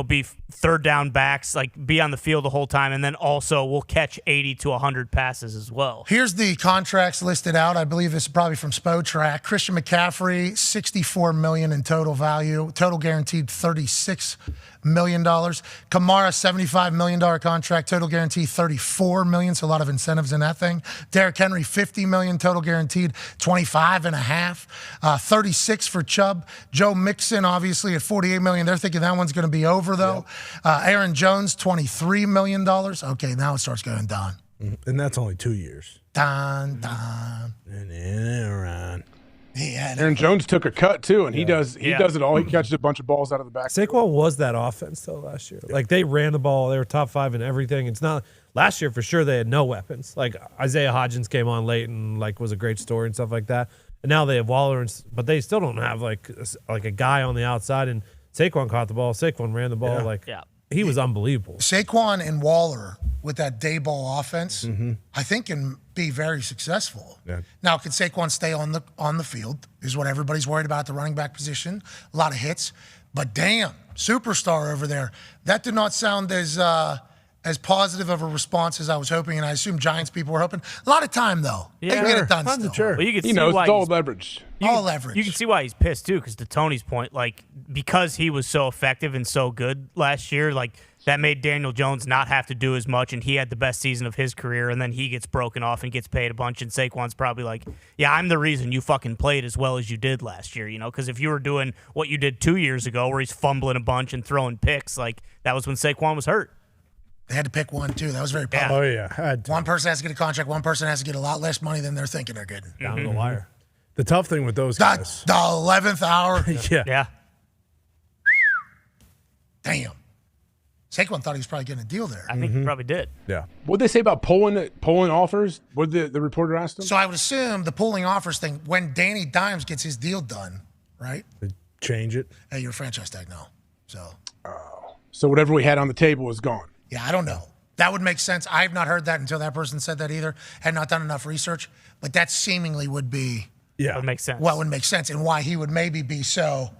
be third down backs, like be on the field the whole time, and then also will catch 80 to 100 passes as well. Here's the contracts listed out. I believe this is probably from Spotrac. Christian McCaffrey, $64 million in total value. Total guaranteed $36 million. Kamara, $75 million contract. Total guaranteed $34 million. So a lot of incentives in that thing. Derrick Henry, $50 million. Total guaranteed $25.5. 36 for Chubb. Joe Mixon, obviously at $48 million. They're thinking that one's going to be over though. Aaron Jones, $23 million. Okay, now it starts going down. And that's only 2 years. Dahn. And around. Yeah, Aaron Jones took a cut too, and he does it all. He catches a bunch of balls out of the back. Saquon was that offense though last year. Like they ran the ball, they were top 5 in everything. It's not last year for sure. They had no weapons. Like Isaiah Hodgins came on late and like was a great story and stuff like that. And now they have Waller, but they still don't have like a guy on the outside. And Saquon caught the ball. Saquon ran the ball. He was unbelievable. Saquon and Waller with that day ball offense, I think can be very successful. Yeah. Now, could Saquon stay on the field is what everybody's worried about, the running back position. A lot of hits. But damn, superstar over there. That did not sound as positive of a response as I was hoping, and I assume Giants people were hoping. A lot of time, though. They can get it done still. Sure. Well, you can He see knows why it's all he's- leverage. All leverage. You can see why he's pissed too, because to Tony's point, like because he was so effective and so good last year, like that made Daniel Jones not have to do as much, and he had the best season of his career, and then he gets broken off and gets paid a bunch, and Saquon's probably like, yeah, I'm the reason you fucking played as well as you did last year, because if you were doing what you did 2 years ago where he's fumbling a bunch and throwing picks, like that was when Saquon was hurt. They had to pick one, too. That was very popular. Oh, yeah. Had to. One person has to get a contract. One person has to get a lot less money than they're thinking they're getting. Down to the wire. The tough thing with those guys. The 11th hour. Yeah. Damn. Saquon thought he was probably getting a deal there. I think he probably did. Yeah. What did they say about polling offers? What did the reporter asked him? So I would assume the pulling offers thing, when Danny Dimes gets his deal done, right? They change it. Hey, you're a franchise tag now. So whatever we had on the table is gone. Yeah, I don't know. That would make sense. I have not heard that until that person said that either. Had not done enough research. But that seemingly would be That would make sense. what would make sense and why he would maybe be so,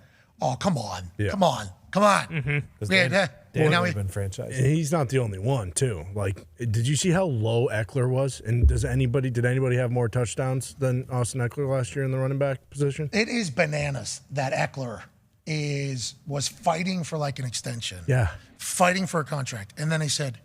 oh, come on. Yeah. Come on. Dan You know, would have been franchised. And he's not the only one, too. Like, did you see how low Eckler was? And did anybody have more touchdowns than Austin Eckler last year in the running back position? it is bananas that Eckler was fighting for like an extension. Yeah. Fighting for a contract. And then they said,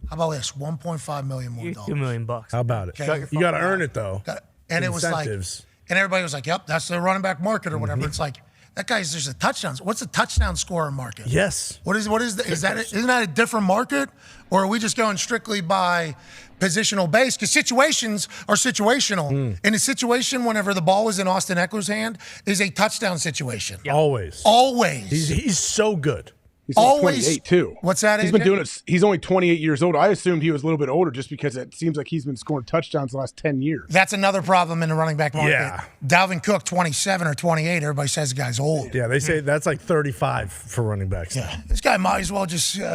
how about this? $1.5 million more. $2 million. How about it? Okay. You got to earn it, though. And it was like, Incentives. and everybody was like, yep, that's the running back market or whatever. It's like, that guy's just a touchdown. What's a touchdown scorer market? Yes. Isn't that a different market? Or are we just going strictly by positional base? Because situations are situational. In a situation, whenever the ball is in Austin Eckler's hand, is a touchdown situation. Always. Always. He's so good. He's like Always. 28 too. What's that? He's AJ? been doing it. He's only 28 years old. I assumed he was a little bit older just because it seems like he's been scoring touchdowns the last 10 years. That's another problem in the running back market. Yeah. Dalvin Cook, 27 or 28. Everybody says the guy's old. Yeah, they say that's like 35 for running backs. Yeah. This guy might as well just go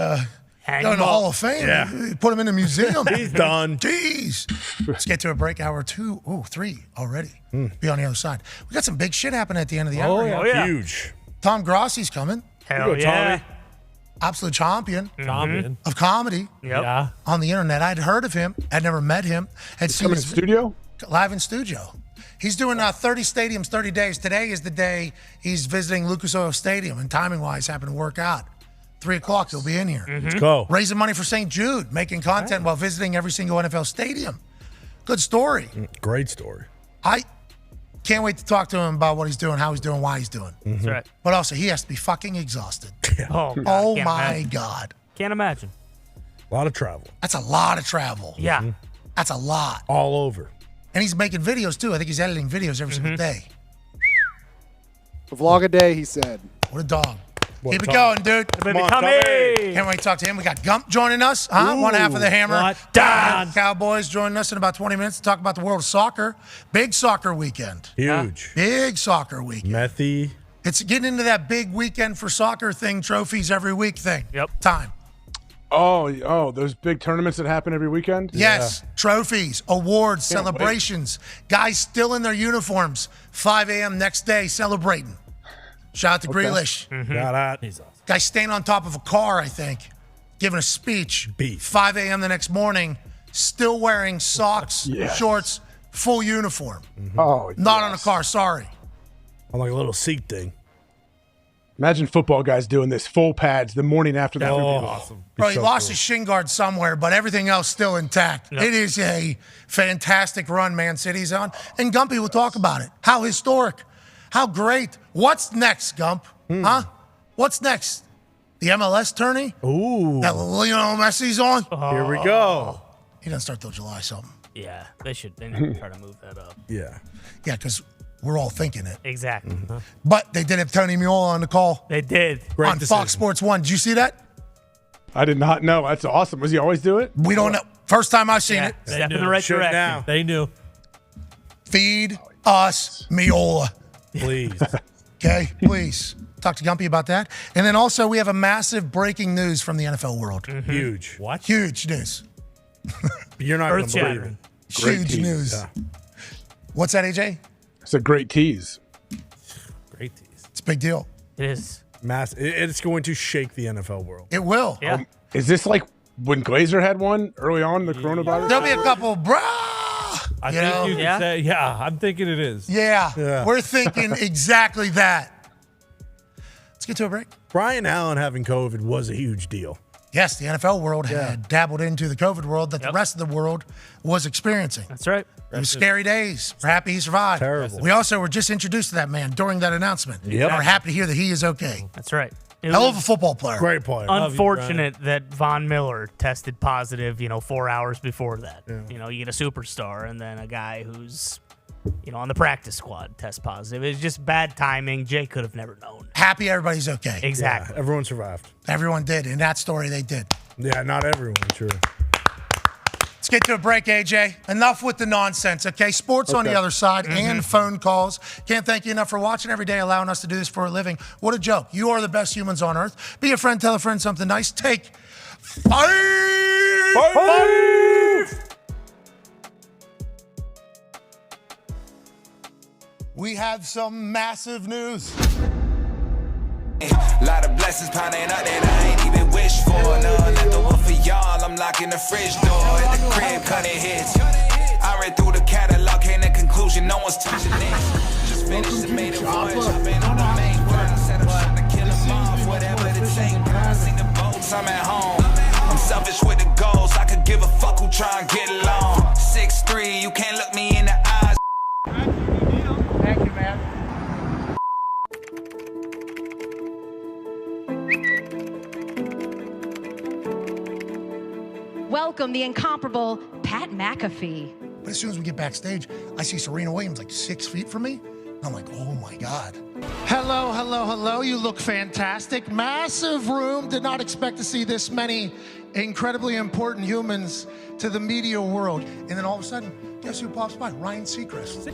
in him the up. Hall of Fame. Yeah. Put him in the museum. He's done. Jeez. Let's get to a break. Hour 2. Oh, 3 already. Be on the other side. We got some big shit happening at the end of the hour. Oh, yeah. Huge. Tom Grossi's coming. Hell yeah. Absolute champion Champion. of comedy Yep. Yeah. on the internet. I'd heard of him. I'd never met him. Had seen Coming in his studio? live in studio. He's doing 30 stadiums, 30 days. Today is the day he's visiting Lucas Oil Stadium, and timing-wise happened to work out. 3 o'clock, he'll be in here. Let's go. Raising money for St. Jude, making content while visiting every single NFL stadium. Good story. Great story. I can't wait to talk to him about what he's doing, how he's doing, why he's doing. That's right. But also, he has to be fucking exhausted. Oh, God, Oh, can't my imagine. God. Can't imagine. A lot of travel. That's a lot of travel. Yeah. That's a lot. All over. And he's making videos, too. I think he's editing videos every single day. A vlog a day, he said. What a dog. What Keep a it dog. going, dude. Baby, come here. Can't wait to talk to him. We got Gump joining us. One half of the Hammer. What? Dahn. Cowboys joining us in about 20 minutes to talk about the world of soccer. Big soccer weekend. Huge. Big soccer weekend. Methy. It's getting into that big weekend for soccer thing, trophies every week thing. Yep. Time. Oh, those big tournaments that happen every weekend? Yes. Trophies, awards, Can't celebrations. Guys still in their uniforms. 5 a.m. next day celebrating. Shout out to Grealish. Shout out. Guy staying on top of a car, I think, giving a speech. Beef. 5 a.m. the next morning, still wearing socks, Yes. shorts, full uniform. Oh, Not on a car, sorry. On like a little seat thing. Imagine football guys doing this, full pads the morning after the Oh, game. awesome. Bro, he lost his shin guard somewhere, but everything else still intact. Yep. It is a fantastic run Man City's on. And Gumpy will talk about it. How historic. How great. What's next, Gump? Huh? What's next? The MLS tourney? Ooh. That Lionel Messi's on? Here we go. He doesn't start till July something. Yeah, they need to try to move that up. Yeah. Yeah, because we're all thinking it. Exactly. But they did have Tony Miola on the call They did. Great on decision. Fox Sports 1. Did you see that? I did not know. That's awesome. Does he always do it? We don't know. First time I've seen Yeah, it. step in the right Should direction. now. They knew. Feed us Miola. Please. Okay, please. Talk to Gumpy about that. And then also we have a massive breaking news from the NFL world. Huge. What? Huge news. You're not going to believe it. Earth-shattering. Great Huge tease. news. Yeah. What's that, AJ? It's a great tease. Great tease. It's a big deal. It is. It's going to shake the NFL world. It will. Yeah. Is this like when Glazer had one early on, the coronavirus? There'll be a couple, brah. I You think know? you can say, yeah, I'm thinking it is. Yeah, we're thinking exactly that. Let's get to a break. Brian Allen having COVID was a huge deal. Yes, the NFL world had dabbled into the COVID world that the rest of the world was experiencing. That's right. It was scary days. We're happy he survived. Terrible. We also were just introduced to that man during that announcement. Yep. And we're happy to hear that he is okay. That's right. It Hell was of a football player. Great player. unfortunate that Von Miller tested positive, 4 hours before that. Yeah. You get a superstar and then a guy who's, on the practice squad test positive. It's just bad timing. Jay could have never known. Happy everybody's okay. Exactly. Yeah, everyone survived. Everyone did. In that story, they did. Yeah, not everyone, sure. Let's get to a break, AJ. Enough with the nonsense, okay? Sports on the other side and phone calls. Can't thank you enough for watching every day, allowing us to do this for a living. What a joke. You are the best humans on earth. Be a friend, tell a friend something nice. Take 5. We have some massive news. Lot of blessings piling up that I ain't even wish for. None at the one for y'all. I'm locking the fridge door at the crib, cutting hits. I read through the catalog, came to conclusion, no one's touching it. Just finished and made a voyage, jumping on the main burn. Said I'm trying to kill them off, whatever it takes. I see the boats, I'm at home. I'm selfish with the goals. I could give a fuck who try and get along. 6'3", you can't look me in the eyes. Thank you, man. Welcome the incomparable Pat McAfee. But as soon as we get backstage, I see Serena Williams like 6 feet from me. I'm like, oh my God. Hello, hello, hello. You look fantastic. Massive room. Did not expect to see this many incredibly important humans to the media world. And then all of a sudden, guess who pops by? Ryan Seacrest.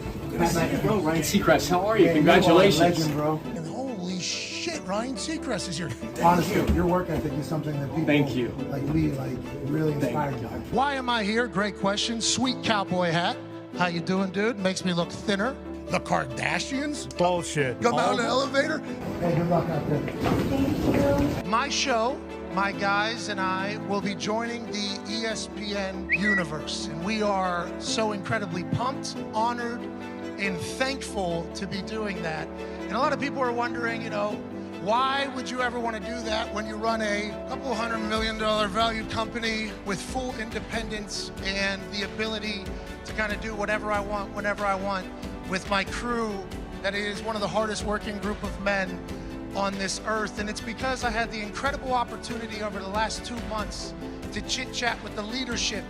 Bro, Ryan Seacrest, how are you? Congratulations. Legend, bro. And holy shit, Ryan Seacrest is here. Honestly, your work ethic is something that people really inspire you. Why am I here? Great question. Sweet cowboy hat. How you doing, dude? Makes me look thinner. The Kardashians? Bullshit. Come out of the elevator? Hey, good luck out there. Thank you. My show, my guys and I will be joining the ESPN universe. And we are so incredibly pumped, honored, and thankful to be doing that. And a lot of people are wondering, why would you ever want to do that when you run a couple $100 million valued company with full independence and the ability to kind of do whatever I want, whenever I want, with my crew that is one of the hardest working group of men on this earth. And it's because I had the incredible opportunity over the last 2 months to chit chat with the leadership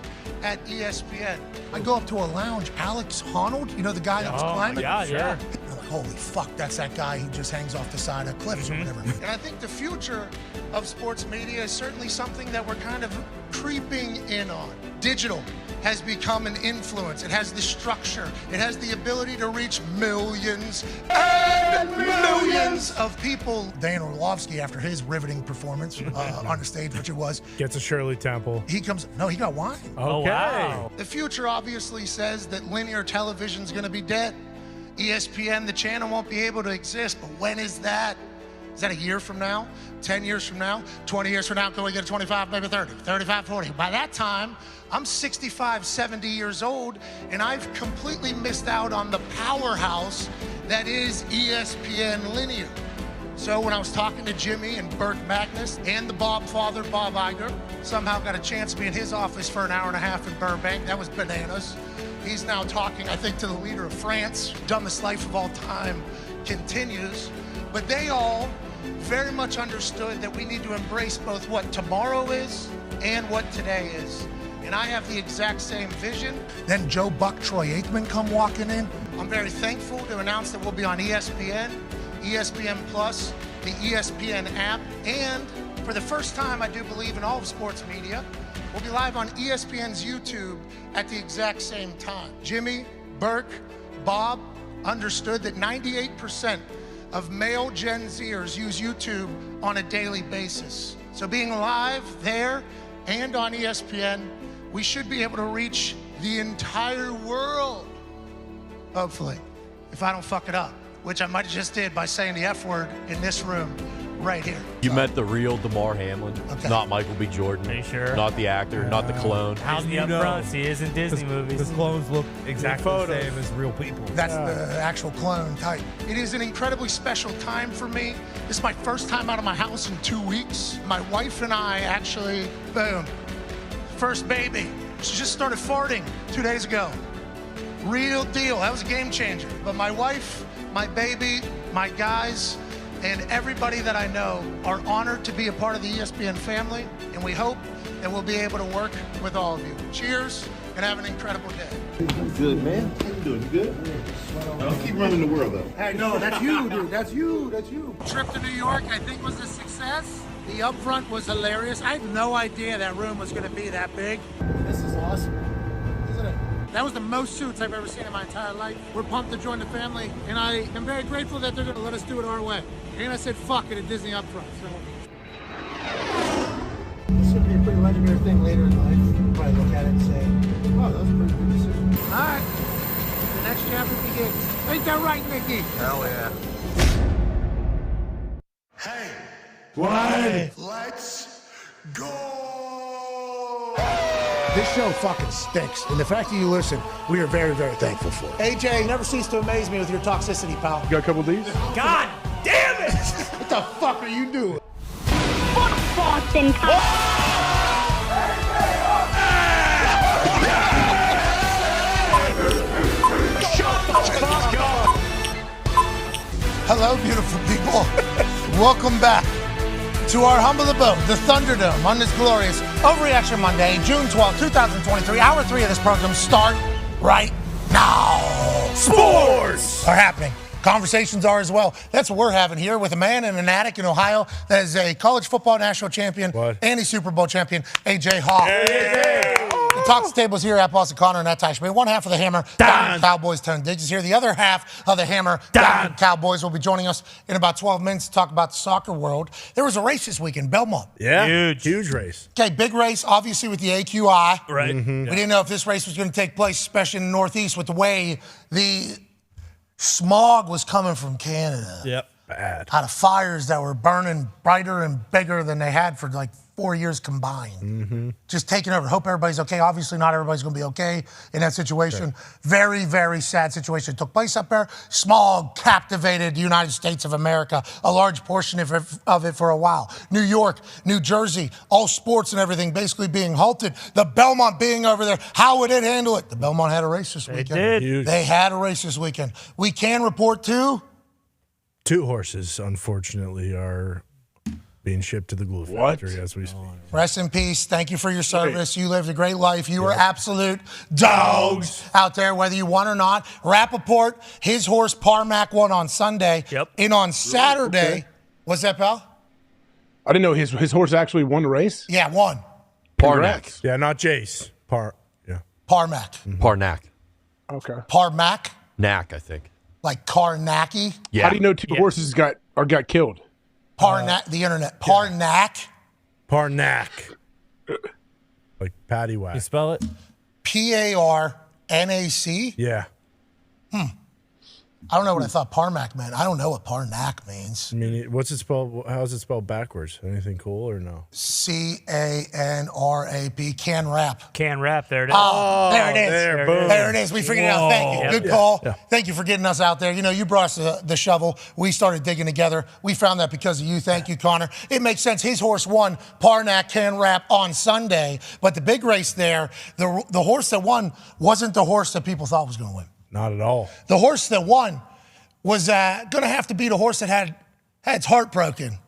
at ESPN. I go up to a lounge, Alex Honnold, the guy that was climbing? Yeah. I'm like, holy fuck, that's that guy who just hangs off the side of cliffs or whatever. And I think the future of sports media is certainly something that we're kind of creeping in on. Digital has become an influence. It has the structure. It has the ability to reach millions and millions of people. Dan Orlovsky, after his riveting performance on the stage, which it was, gets a Shirley Temple. He comes, no, he got wine. Okay. Wow. The future obviously says that linear television is going to be dead. ESPN, the channel, won't be able to exist. But when is that? Is that a year from now? 10 years from now? 20 years from now? Can we get to 25, maybe 30, 35, 40? By that time, I'm 65, 70 years old, and I've completely missed out on the powerhouse that is ESPN Linear. So when I was talking to Jimmy and Burt Magnus and the Bob father, Bob Iger, somehow got a chance to be in his office for an hour and a half in Burbank. That was bananas. He's now talking, I think, to the leader of France. Dumbest life of all time continues. But they all very much understood that we need to embrace both what tomorrow is and what today is. And I have the exact same vision. Then Joe Buck, Troy Aikman come walking in. I'm very thankful to announce that we'll be on ESPN, ESPN Plus, the ESPN app, and for the first time, I do believe in all of sports media, we'll be live on ESPN's YouTube at the exact same time. Jimmy, Burke, Bob understood that 98% of male Gen Zers use YouTube on a daily basis. So being live there and on ESPN, we should be able to reach the entire world, hopefully, if I don't fuck it up, which I might have just did by saying the F word in this room right here. You met the real DeMar Hamlin, not Michael B. Jordan. Are you sure? Not the actor, not the clone. How's the upfronts? He is in Disney movies. Because clones look exactly the same as real people. That's the actual clone type. It is an incredibly special time for me. This is my first time out of my house in 2 weeks. My wife and I actually, boom, first baby. She just started farting 2 days ago. Real deal. That was a game changer. But my wife, my baby, my guys, and everybody that I know are honored to be a part of the ESPN family, and we hope that we'll be able to work with all of you. Cheers, and have an incredible day. Good, man. How you doing? You good? Don't keep running the world, though. Hey, no, that's you, dude. That's you. That's you. Trip to New York, I think, was a success. The upfront was hilarious. I had no idea that room was going to be that big. This is awesome, isn't it? That was the most suits I've ever seen in my entire life. We're pumped to join the family, and I am very grateful that they're going to let us do it our way. And I said, fuck it at Disney upfront. So. This should be a pretty legendary thing later in life. You can probably look at it and say, wow, that was a pretty good decision. All right, the next chapter begins. Ain't that right, Mickey? Hell yeah. Hey. What? Let's go. This show fucking stinks, and the fact that you listen, we are very, very thankful for it. AJ, never cease to amaze me with your toxicity, pal. You got a couple of these? God damn it! What the fuck are you doing? Fuck Boston Hello, beautiful people. Welcome back to our humble abode, the Thunderdome, on this glorious Overreaction Monday, June 12, 2023. Hour 3 of this program start right now. Sports are happening. Conversations are as well. That's what we're having here with a man in an attic in Ohio that is a college football national champion and a Super Bowl champion, AJ Hawk. Hey. The Talks table is here at Boston Connor and at Ty Schmidt. One half of the Hammer, Dahn Cowboys, Tone Digits here. The other half of the Hammer, Dahn Cowboys, will be joining us in about 12 minutes to talk about the soccer world. There was a race this week in Belmont. Yeah, huge race. Okay, big race, obviously with the AQI. Right. We didn't know if this race was going to take place, especially in the Northeast, with the way the smog was coming from Canada. Yep, bad. Out of fires that were burning brighter and bigger than they had for like 4 years combined. Just taking over. Hope everybody's okay. Obviously, not everybody's going to be okay in that situation. Very, very sad situation took place up there. Smog captivated the United States of America, a large portion of it for a while. New York, New Jersey, all sports and everything basically being halted. The Belmont being over there. How would it handle it? The Belmont had a race this weekend. Did. They had a race this weekend. We can report two horses, unfortunately, are being shipped to the glue factory as we speak. Rest in peace. Thank you for your service. You lived a great life. You were absolute dogs out there, whether you won or not. Rappaport, his horse Parmac won on Sunday. Yep. And on Saturday, what's that, pal? I didn't know his horse actually won the race. Yeah, won. Parnac. Yeah, not Jace. Parmac. Parnac. Okay. Parmac, Knack, I think. like Karnacki. Yeah. How do you know two horses got killed? Parnac, the internet. Parnac. Parnac. Like Patty Whack. You spell it? Parnac? Yeah. I don't know what I thought Parmac meant. I don't know what Parnac means. I mean, what's it spelled? How's it spelled backwards? Anything cool or no? C-A-N-R-A-P. Can rap. Can rap. There it is. Oh, there it is. There it is. We figured it out. Thank you. Whoa. Good call. Thank you for getting us out there. You know, you brought us the shovel. We started digging together. We found that because of you. Thank you, Connor. It makes sense. His horse won Parnac Can Rap on Sunday. But the big race there, the horse that won wasn't the horse that people thought was going to win. Not at all. The horse that won was going to have to beat a horse that had its heart broken.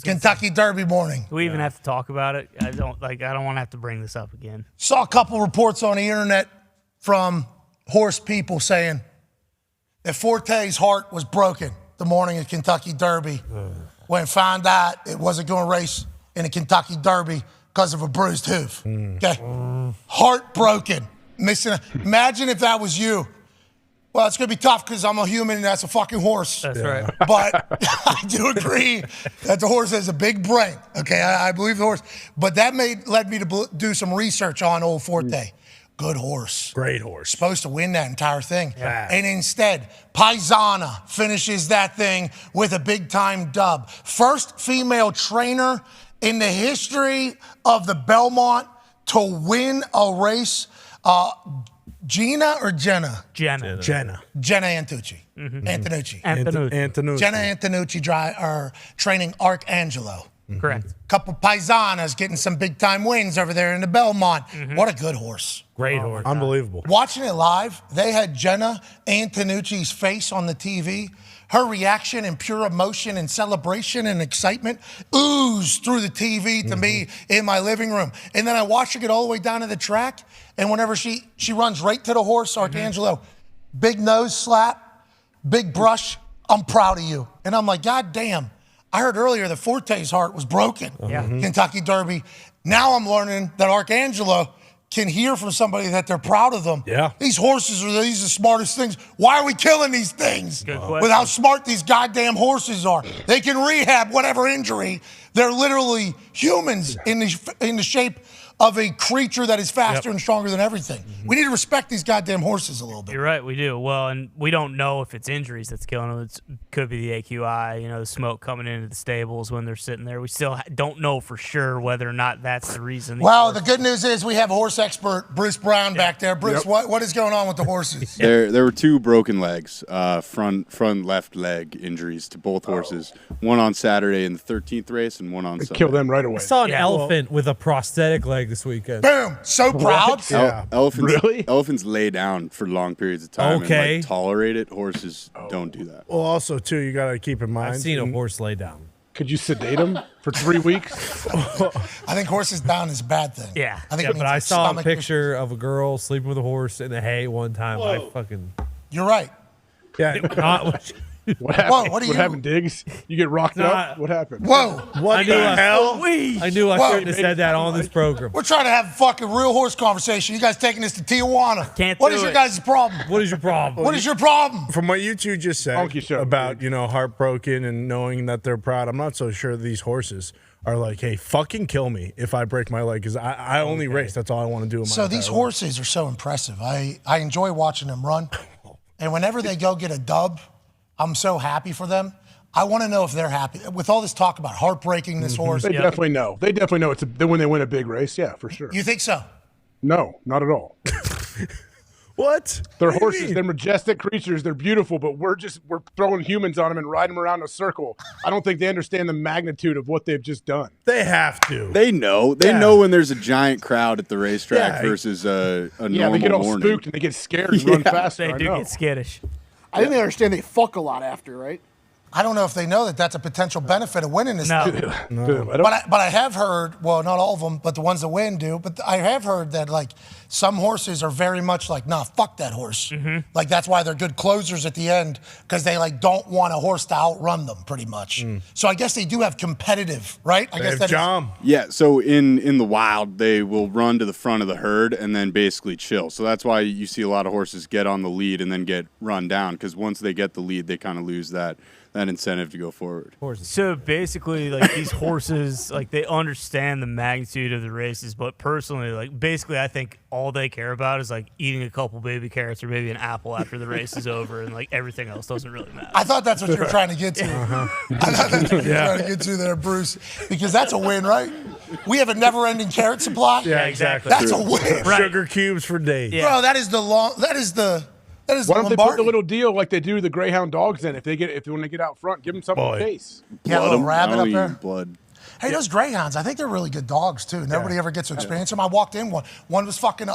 Kentucky Derby morning. Do we even have to talk about it? I don't want to have to bring this up again. Saw a couple reports on the internet from horse people saying that Forte's heart was broken the morning of Kentucky Derby. When found out it wasn't going to race in the Kentucky Derby because of a bruised hoof. Okay, heart broken, missing. Imagine if that was you. Well, it's going to be tough because I'm a human and that's a fucking horse. That's right. But I do agree that the horse has a big brain. Okay, I believe the horse. But that led me to do some research on old Forte. Good horse. Great horse. Supposed to win that entire thing. Yeah. And instead, Paisana finishes that thing with a big-time dub. First female trainer in the history of the Belmont to win a race. Gina or Jenna? Jenna. Jenna Antucci. Antonucci. Antonucci. Jenna Antonucci training Arcangelo. Correct. Couple Paisanas getting some big-time wins over there in the Belmont. What a good horse. Great horse. Unbelievable. Watching it live, they had Jenna Antonucci's face on the TV. Her reaction and pure emotion and celebration and excitement oozed through the TV to me in my living room. And then I watched her get all the way down to the track, and whenever she runs right to the horse, Arcangelo, big nose slap, big brush, I'm proud of you. And I'm like, God damn, I heard earlier that Forte's heart was broken. Kentucky Derby. Now I'm learning that Arcangelo can hear from somebody that they're proud of them. Yeah. These horses are the smartest things. Why are we killing these things? With how smart these goddamn horses are. They can rehab whatever injury. They're literally humans in the shape of a creature that is faster and stronger than everything. We need to respect these goddamn horses a little bit. You're right, we do. Well, and we don't know if it's injuries that's killing them. It could be the AQI, the smoke coming into the stables when they're sitting there. We still don't know for sure whether or not that's the reason. Well, the good news is we have a horse expert, Bruce Brown, back there. Bruce, what is going on with the horses? There were two broken legs, front left leg injuries to both horses. One on Saturday in the 13th race and one on Sunday. Kill them right away. I saw an elephant with a prosthetic leg this weekend. Boom! So proud. Elephants lay down for long periods of time and tolerate it. Horses don't do that. Well, also, too, you got to keep in mind. I've seen a horse lay down. Could you sedate them for 3 weeks? I think horses down is a bad thing. Yeah. I think it means but I like saw a stomach picture of a girl sleeping with a horse in the hay one time. You're right. Yeah. What happened? What happened, Diggs? You get rocked up? What happened? Whoa. What the hell? I knew I shouldn't have said that on this program. We're trying to have a fucking real horse conversation. You guys taking this to Tijuana. What is your guys' problem? What is your problem? What is your problem? From what you two just said about, heartbroken and knowing that they're proud, I'm not so sure these horses are like, hey, fucking kill me if I break my leg because I only race. That's all I want to do in my So these horses are so impressive. I enjoy watching them run. And whenever they go get a dub, I'm so happy for them. I want to know if they're happy. With all this talk about heartbreaking this horse. They definitely know. They definitely know when they win a big race. Yeah, for sure. You think so? No, not at all. What? They're horses. They're majestic creatures. They're beautiful, but we're throwing humans on them and riding them around in a circle. I don't think they understand the magnitude of what they've just done. They have to. They know. They know when there's a giant crowd at the racetrack versus a normal they get all morning. spooked and they get scared and run faster. They do get skittish. I think they understand they fuck a lot after, right? I don't know if they know that that's a potential benefit of winning this thing. No. But I have heard, well, not all of them, but the ones that win do. But I have heard that like some horses are very much like, nah, fuck that horse. Like that's why they're good closers at the end because they like don't want a horse to outrun them, pretty much. So I guess they do have competitive, right? I guess that is. Yeah. So in the wild, they will run to the front of the herd and then basically chill. So that's why you see a lot of horses get on the lead and then get run down because once they get the lead, they kind of lose that incentive to go forward. So basically, like these horses, like they understand the magnitude of the races, but personally, like basically, I think all they care about is like eating a couple baby carrots or maybe an apple after the race is over, and like everything else doesn't really matter. I thought that's what you were trying to get to. I thought that's what you were trying to get to there, Bruce, because that's a win, right? We have a never-ending carrot supply. Yeah, exactly. That's a win. Sugar cubes for days. Bro, that is the long. That is the. That is Why the don't they put the Lombardi. little deal like they do the Greyhound dogs in? When they get out front, give them something to chase. Yeah, a little rabbit up there. Blood. Hey, those Greyhounds, I think they're really good dogs, too. Nobody ever gets to experience them. I walked in one. One was fucking,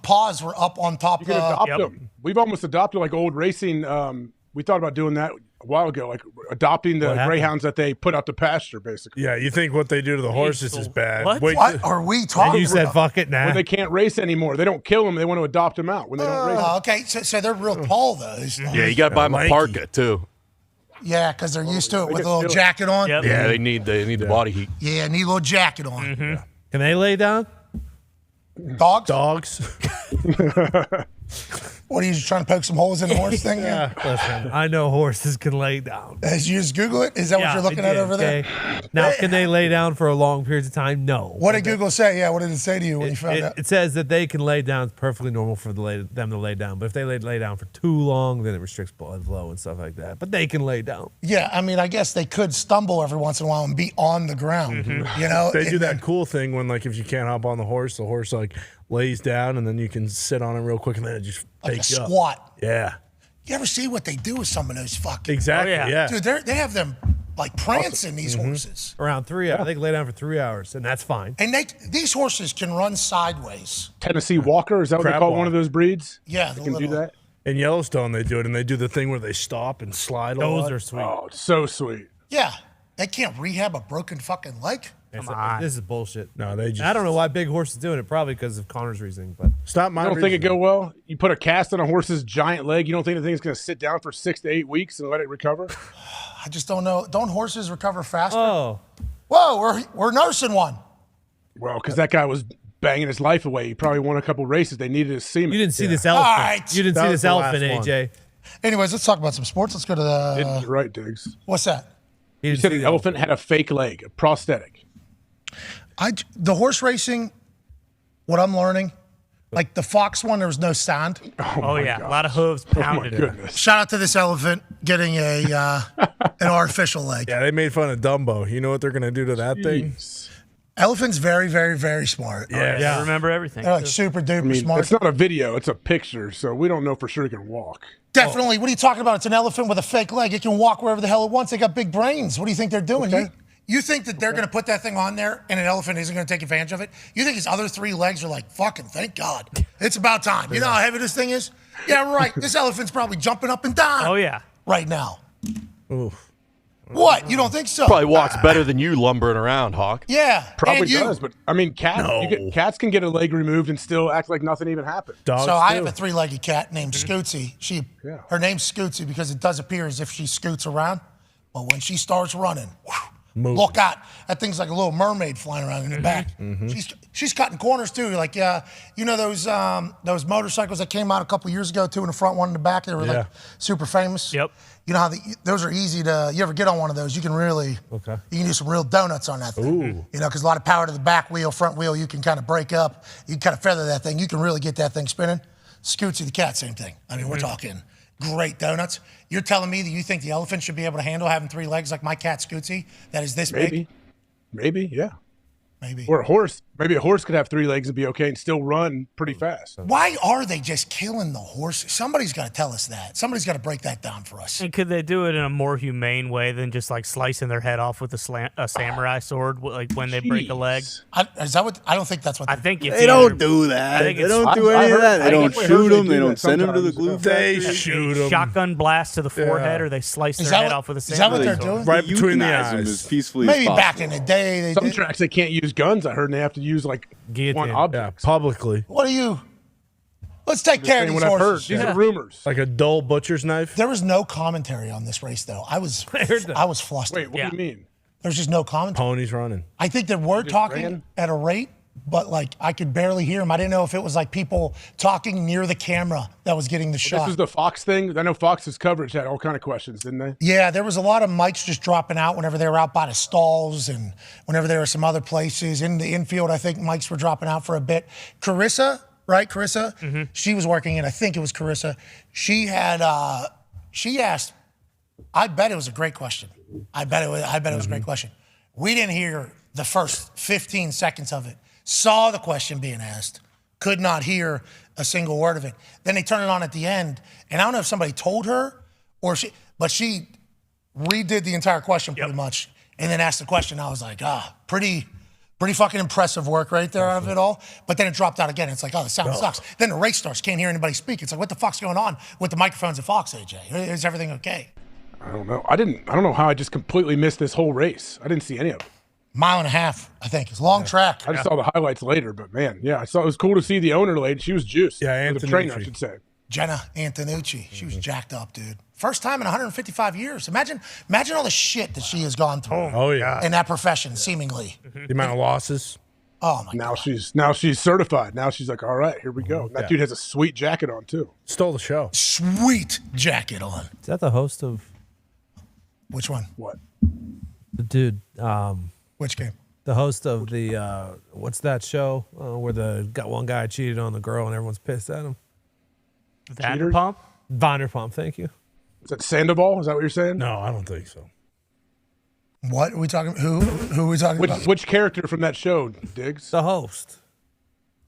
paws were up on top You can adopt them. We've almost adopted like old racing. We thought about doing that a while ago, like adopting the Greyhounds that they put out to pasture, basically. Yeah, you think what they do to the horses is bad. What are we talking about? And you said, fuck it, nah. When they can't race anymore. They don't kill them. They want to adopt them out when they don't race. Okay, so they're real tall, though. Yeah, you got to buy them a parka, too. Yeah, because they're used to it with a little jacket on. Yeah, they need the body heat. Yeah, need a little jacket on. Can they lay down? Dogs? What, are you just trying to poke some holes in the horse thing? Yeah. Listen, I know horses can lay down. As you just Google it? Is that what you're looking at over there? Now, can they lay down for a long period of time? No. What did Google say? Yeah, what did it say to you when you found out? It says that they can lay down. It's perfectly normal for them to lay down. But if they lay down for too long, then it restricts blood flow and stuff like that. But they can lay down. Yeah, I mean, I guess they could stumble every once in a while and be on the ground. You know, They do that cool thing when, like, if you can't hop on the horse, like, lays down and then you can sit on it real quick and then it just like a takes you up. squat. Yeah. You ever see what they do with some of those fucking? Exactly, yeah. Dude, they have them like prancing these horses. Around 3 hours. They can lay down for 3 hours, and that's fine. And these horses can run sideways. Tennessee Walker, is that what they Crab call walk. one of those breeds? Yeah, they the can do little- that. In Yellowstone, they do it, and they do the thing where they stop and slide. Those are sweet. Oh, it's so sweet. Yeah, they can't rehab a broken fucking leg. Come on. This is bullshit. No, they just. I don't know why big horses doing it. Probably because of Connor's reasoning. But stop my. You don't think it go well? You put a cast on a horse's giant leg. You don't think the thing's going to sit down for 6 to 8 weeks and let it recover? I just don't know. Don't horses recover faster? Oh, whoa, we're nursing one. Well, because that guy was banging his life away. He probably won a couple races. They needed his semen. you didn't see this elephant. All right. You didn't see this elephant, AJ. Anyways, let's talk about some sports. Let's go to the. Right, Diggs. What's that? You said the elephant had a fake leg, a prosthetic. The horse racing, what I'm learning, like the fox one, there was no stand. Oh yeah, a lot of hooves pounded. Shout out to this elephant getting an artificial leg. Yeah, they made fun of Dumbo. You know what they're going to do to that thing? Elephants very, very, very smart. Yeah, remember everything. They're like super duper smart. It's not a video; it's a picture, so we don't know for sure it can walk. Definitely. What are you talking about? It's an elephant with a fake leg. It can walk wherever the hell it wants. They got big brains. What do you think they're doing? Okay. You think that they're going to put that thing on there and an elephant isn't going to take advantage of it? You think his other 3 legs are like, fucking thank God. It's about time. You know how heavy this thing is? Yeah, right. This elephant's probably jumping up and down. Oh yeah, right now. Oof. What? You don't think so? Probably walks better than you lumbering around, Hawk. Yeah, Probably and you. does, but I mean, cats can get a leg removed and still act like nothing even happened. So I have a 3-legged cat named Scootsy. Her name's Scootsy because it does appear as if she scoots around, but when she starts running, look out! That thing's like a little mermaid flying around in the back. She's cutting corners too. Like you know those motorcycles that came out a couple years ago, 2 in the front, 1 in the back. They were like super famous. Yep. You know how those are easy to. You ever get on one of those? You can really. Okay. You can do some real donuts on that thing. Ooh. You know, because a lot of power to the back wheel, front wheel. You can kind of break up. You can kind of feather that thing. You can really get that thing spinning. Scootsy the cat, same thing. I mean, we're talking great donuts. You're telling me that you think the elephant should be able to handle having 3 legs like my cat Scootsy that is this big? Maybe, yeah. Maybe. Or a horse. Maybe a horse could have 3 legs and be okay and still run pretty fast. Why are they just killing the horses? Somebody's got to tell us that. Somebody's got to break that down for us. And could they do it in a more humane way than just like slicing their head off with a samurai sword, like when they break a leg? Is that what? I don't think that's what. I think They don't do that. They don't do any of that. They don't shoot them. They don't send them to the glue factory. They shoot them. Shotgun blast to the forehead, or they slice their head off with a Is that what samurai they're sword. doing? Right between the Euthanize them eyes. as peacefully Maybe as possible. back in the day they Some did. tracks they can't use guns. I heard they have to use like one object. Publicly. What are you? Let's take care of these What I've heard. horses. These are rumors. Like a dull butcher's knife. There was no commentary on this race, though. I was flustered. Wait, what do you mean? There's just no commentary. Ponies running. I think they were Just talking ran? at a rate, but like I could barely hear them. I didn't know if it was like people talking near the camera that was getting the shot. This was the Fox thing. I know Fox's coverage had all kind of questions, didn't they? Yeah, there was a lot of mics just dropping out whenever they were out by the stalls and whenever there were some other places. In the infield, I think mics were dropping out for a bit. Carissa, right? Carissa, she was working it. I think it was Carissa. She had, she asked, I bet it was a great question. I bet it was a great question. We didn't hear the first 15 seconds of it. Saw the question being asked. Could not hear a single word of it. Then they turned it on at the end. And I don't know if somebody told her or she redid the entire question pretty much and then asked the question. I was like, pretty fucking impressive work right there out of it all. But then it dropped out again. It's like, the sound sucks. Then the race starts. Can't hear anybody speak. It's like, what the fuck's going on with the microphones at Fox, AJ? Is everything okay? I don't know. I don't know how I just completely missed this whole race. I didn't see any of it. Mile and a half, I think. It's a long track. I just saw the highlights later, but man, yeah, I saw it was cool to see the owner lady. She was juiced. Yeah, Or the trainer, I should say. Jenna Antonucci. She was jacked up, dude. First time in 155 years. Imagine all the shit that she has gone through. Oh yeah. In that profession, seemingly. The amount of losses. Oh my God. Now she's certified. Now she's like, all right, here we go. That dude has a sweet jacket on too. Stole the show. Sweet jacket on. Is that the host of Which one? What? the dude? Which game? The host of the what's that show where the got one guy cheated on the girl and everyone's pissed at him? Vanderpump? Vanderpump, thank you. Is that Sandoval? Is that what you're saying? No, I don't think so. What are we talking? Who are we talking about? Which character from that show, Diggs? The host.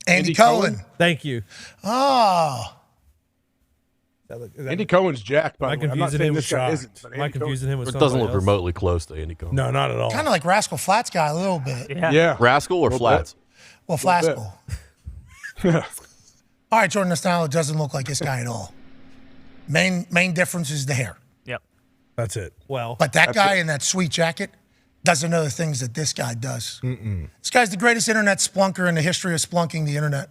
Andy Cohen. Thank you. Oh. Andy Cohen's jacked, by Am I the way. I'm not confusing saying him this with guy Shock? isn't. but Am I Andy confusing him with It doesn't somebody look else? remotely close to Andy Cohen. No, not at all. Kind of like Rascal Flats guy a little bit. Yeah. Rascal or Flats? Well, Flascal. All right, Jordan Estano doesn't look like this guy at all. Main difference is the hair. Yep. That's it. Well, But that guy in that sweet jacket doesn't know the things that this guy does. This guy's the greatest internet splunker in the history of splunking the internet.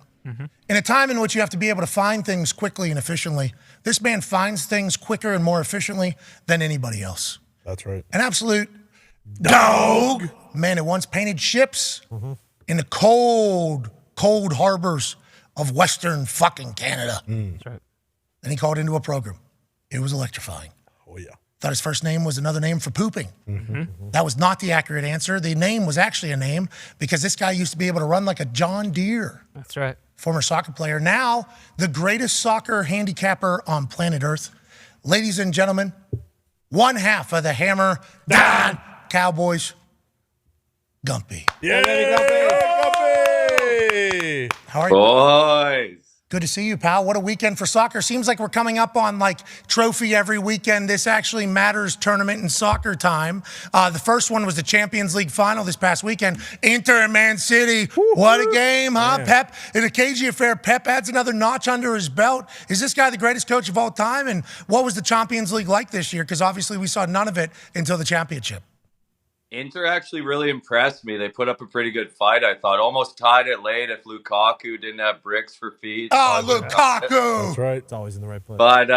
In a time in which you have to be able to find things quickly and efficiently, this man finds things quicker and more efficiently than anybody else. That's right. An absolute dog. Man that once painted ships in the cold, cold harbors of Western fucking Canada. That's right. Then he called into a program. It was electrifying. Oh yeah. Thought his first name was another name for pooping. That was not the accurate answer. The name was actually a name because this guy used to be able to run like a John Deere. That's right. Former soccer player. Now, the greatest soccer handicapper on planet Earth. Ladies and gentlemen, one half of the Hammer Dahn Cowboys, Gumpy. Yeah, Gumpy! How are you? Boys. Good to see you, pal. What a weekend for soccer. Seems like we're coming up on like trophy every weekend. This actually matters tournament in soccer time. The first one was the Champions League final this past weekend. Inter and Man City. What a game, huh? Man. Pep, in a cagey affair, Pep adds another notch under his belt. Is this guy the greatest coach of all time? And what was the Champions League like this year? Because obviously we saw none of it until the championship. Inter actually really impressed me. They put up a pretty good fight, I thought. Almost tied it late if Lukaku didn't have bricks for feet. Oh, Lukaku! That's right. It's always in the right place. But,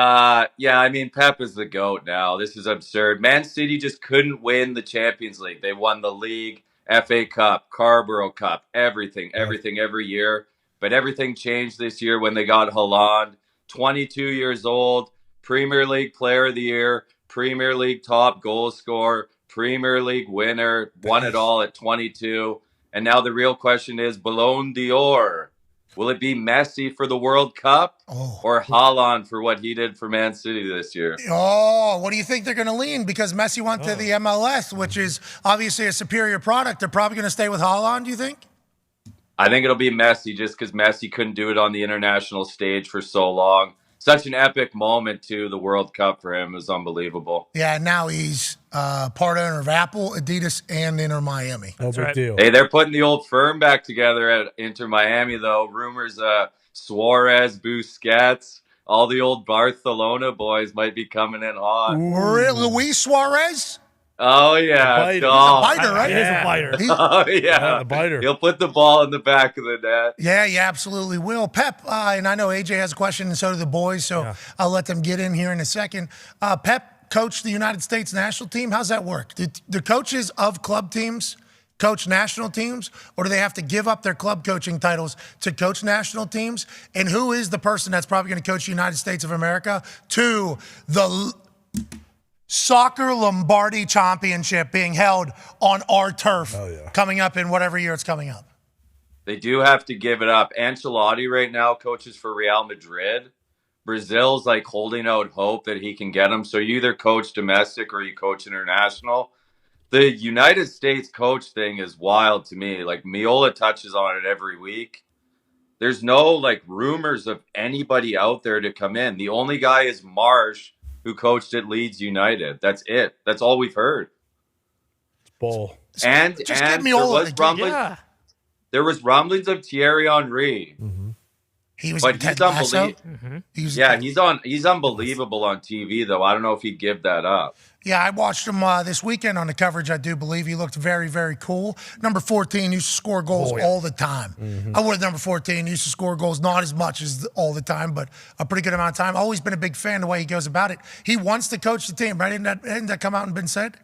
yeah, I mean, Pep is the GOAT now. This is absurd. Man City just couldn't win the Champions League. They won the league, FA Cup, Carabao Cup, everything every year. But everything changed this year when they got Haaland, 22 years old, Premier League Player of the Year, Premier League top goal scorer, Premier League winner, won it all at 22. And now the real question is Ballon d'Or. Will it be Messi for the World Cup or Haaland for what he did for Man City this year? Oh, what do you think they're going to lean? Because Messi went to the MLS, which is obviously a superior product. They're probably going to stay with Haaland, do you think? I think it'll be Messi just because Messi couldn't do it on the international stage for so long. Such an epic moment, too. The World Cup for him is unbelievable. Yeah, now he's part owner of Apple, Adidas, and Inter Miami. No big deal. Hey, they're putting the old firm back together at Inter Miami, though. Rumors Suarez, Busquets, all the old Barcelona boys might be coming in hot. Luis Suarez? Oh, yeah. He's a biter, right? He is a biter. Oh, yeah. A biter. He'll put the ball in the back of the net. Yeah, you absolutely will. Pep, and I know AJ has a question, and so do the boys, so I'll let them get in here in a second. Pep coached the United States national team. How's that work? Do the coaches of club teams coach national teams, or do they have to give up their club coaching titles to coach national teams? And who is the person that's probably going to coach the United States of America to the Soccer Lombardi Championship being held on our turf coming up in whatever year it's coming up? They do have to give it up. Ancelotti right now coaches for Real Madrid. Brazil's like holding out hope that he can get them. So you either coach domestic or you coach international. The United States coach thing is wild to me. Like Miola touches on it every week. There's no like rumors of anybody out there to come in. The only guy is Marsh, who coached at Leeds United. That's it. That's all we've heard. Bull. And Just give me all of it. There was rumblings of Thierry Henry. He was But in he's Ted Lasso. unbelievable. He's unbelievable on TV though. I don't know if he'd give that up. Yeah, I watched him this weekend on the coverage, I do believe. He looked very, very cool. Number 14 used to score goals all the time. I would number 14 used to score goals, not as much as all the time, but a pretty good amount of time. Always been a big fan of the way he goes about it. He wants to coach the team, right? Didn't that come out and been said?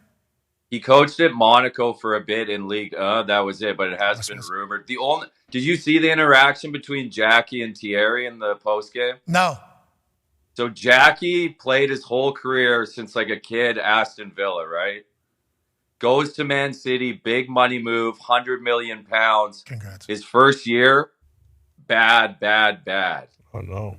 He coached at Monaco for a bit in League. That was it, but it has been rumored. Did you see the interaction between Jackie and Thierry in the postgame? No. So Jackie played his whole career since like a kid, Aston Villa, right? Goes to Man City, big money move, 100 million pounds. Congrats. His first year, bad. Oh, no.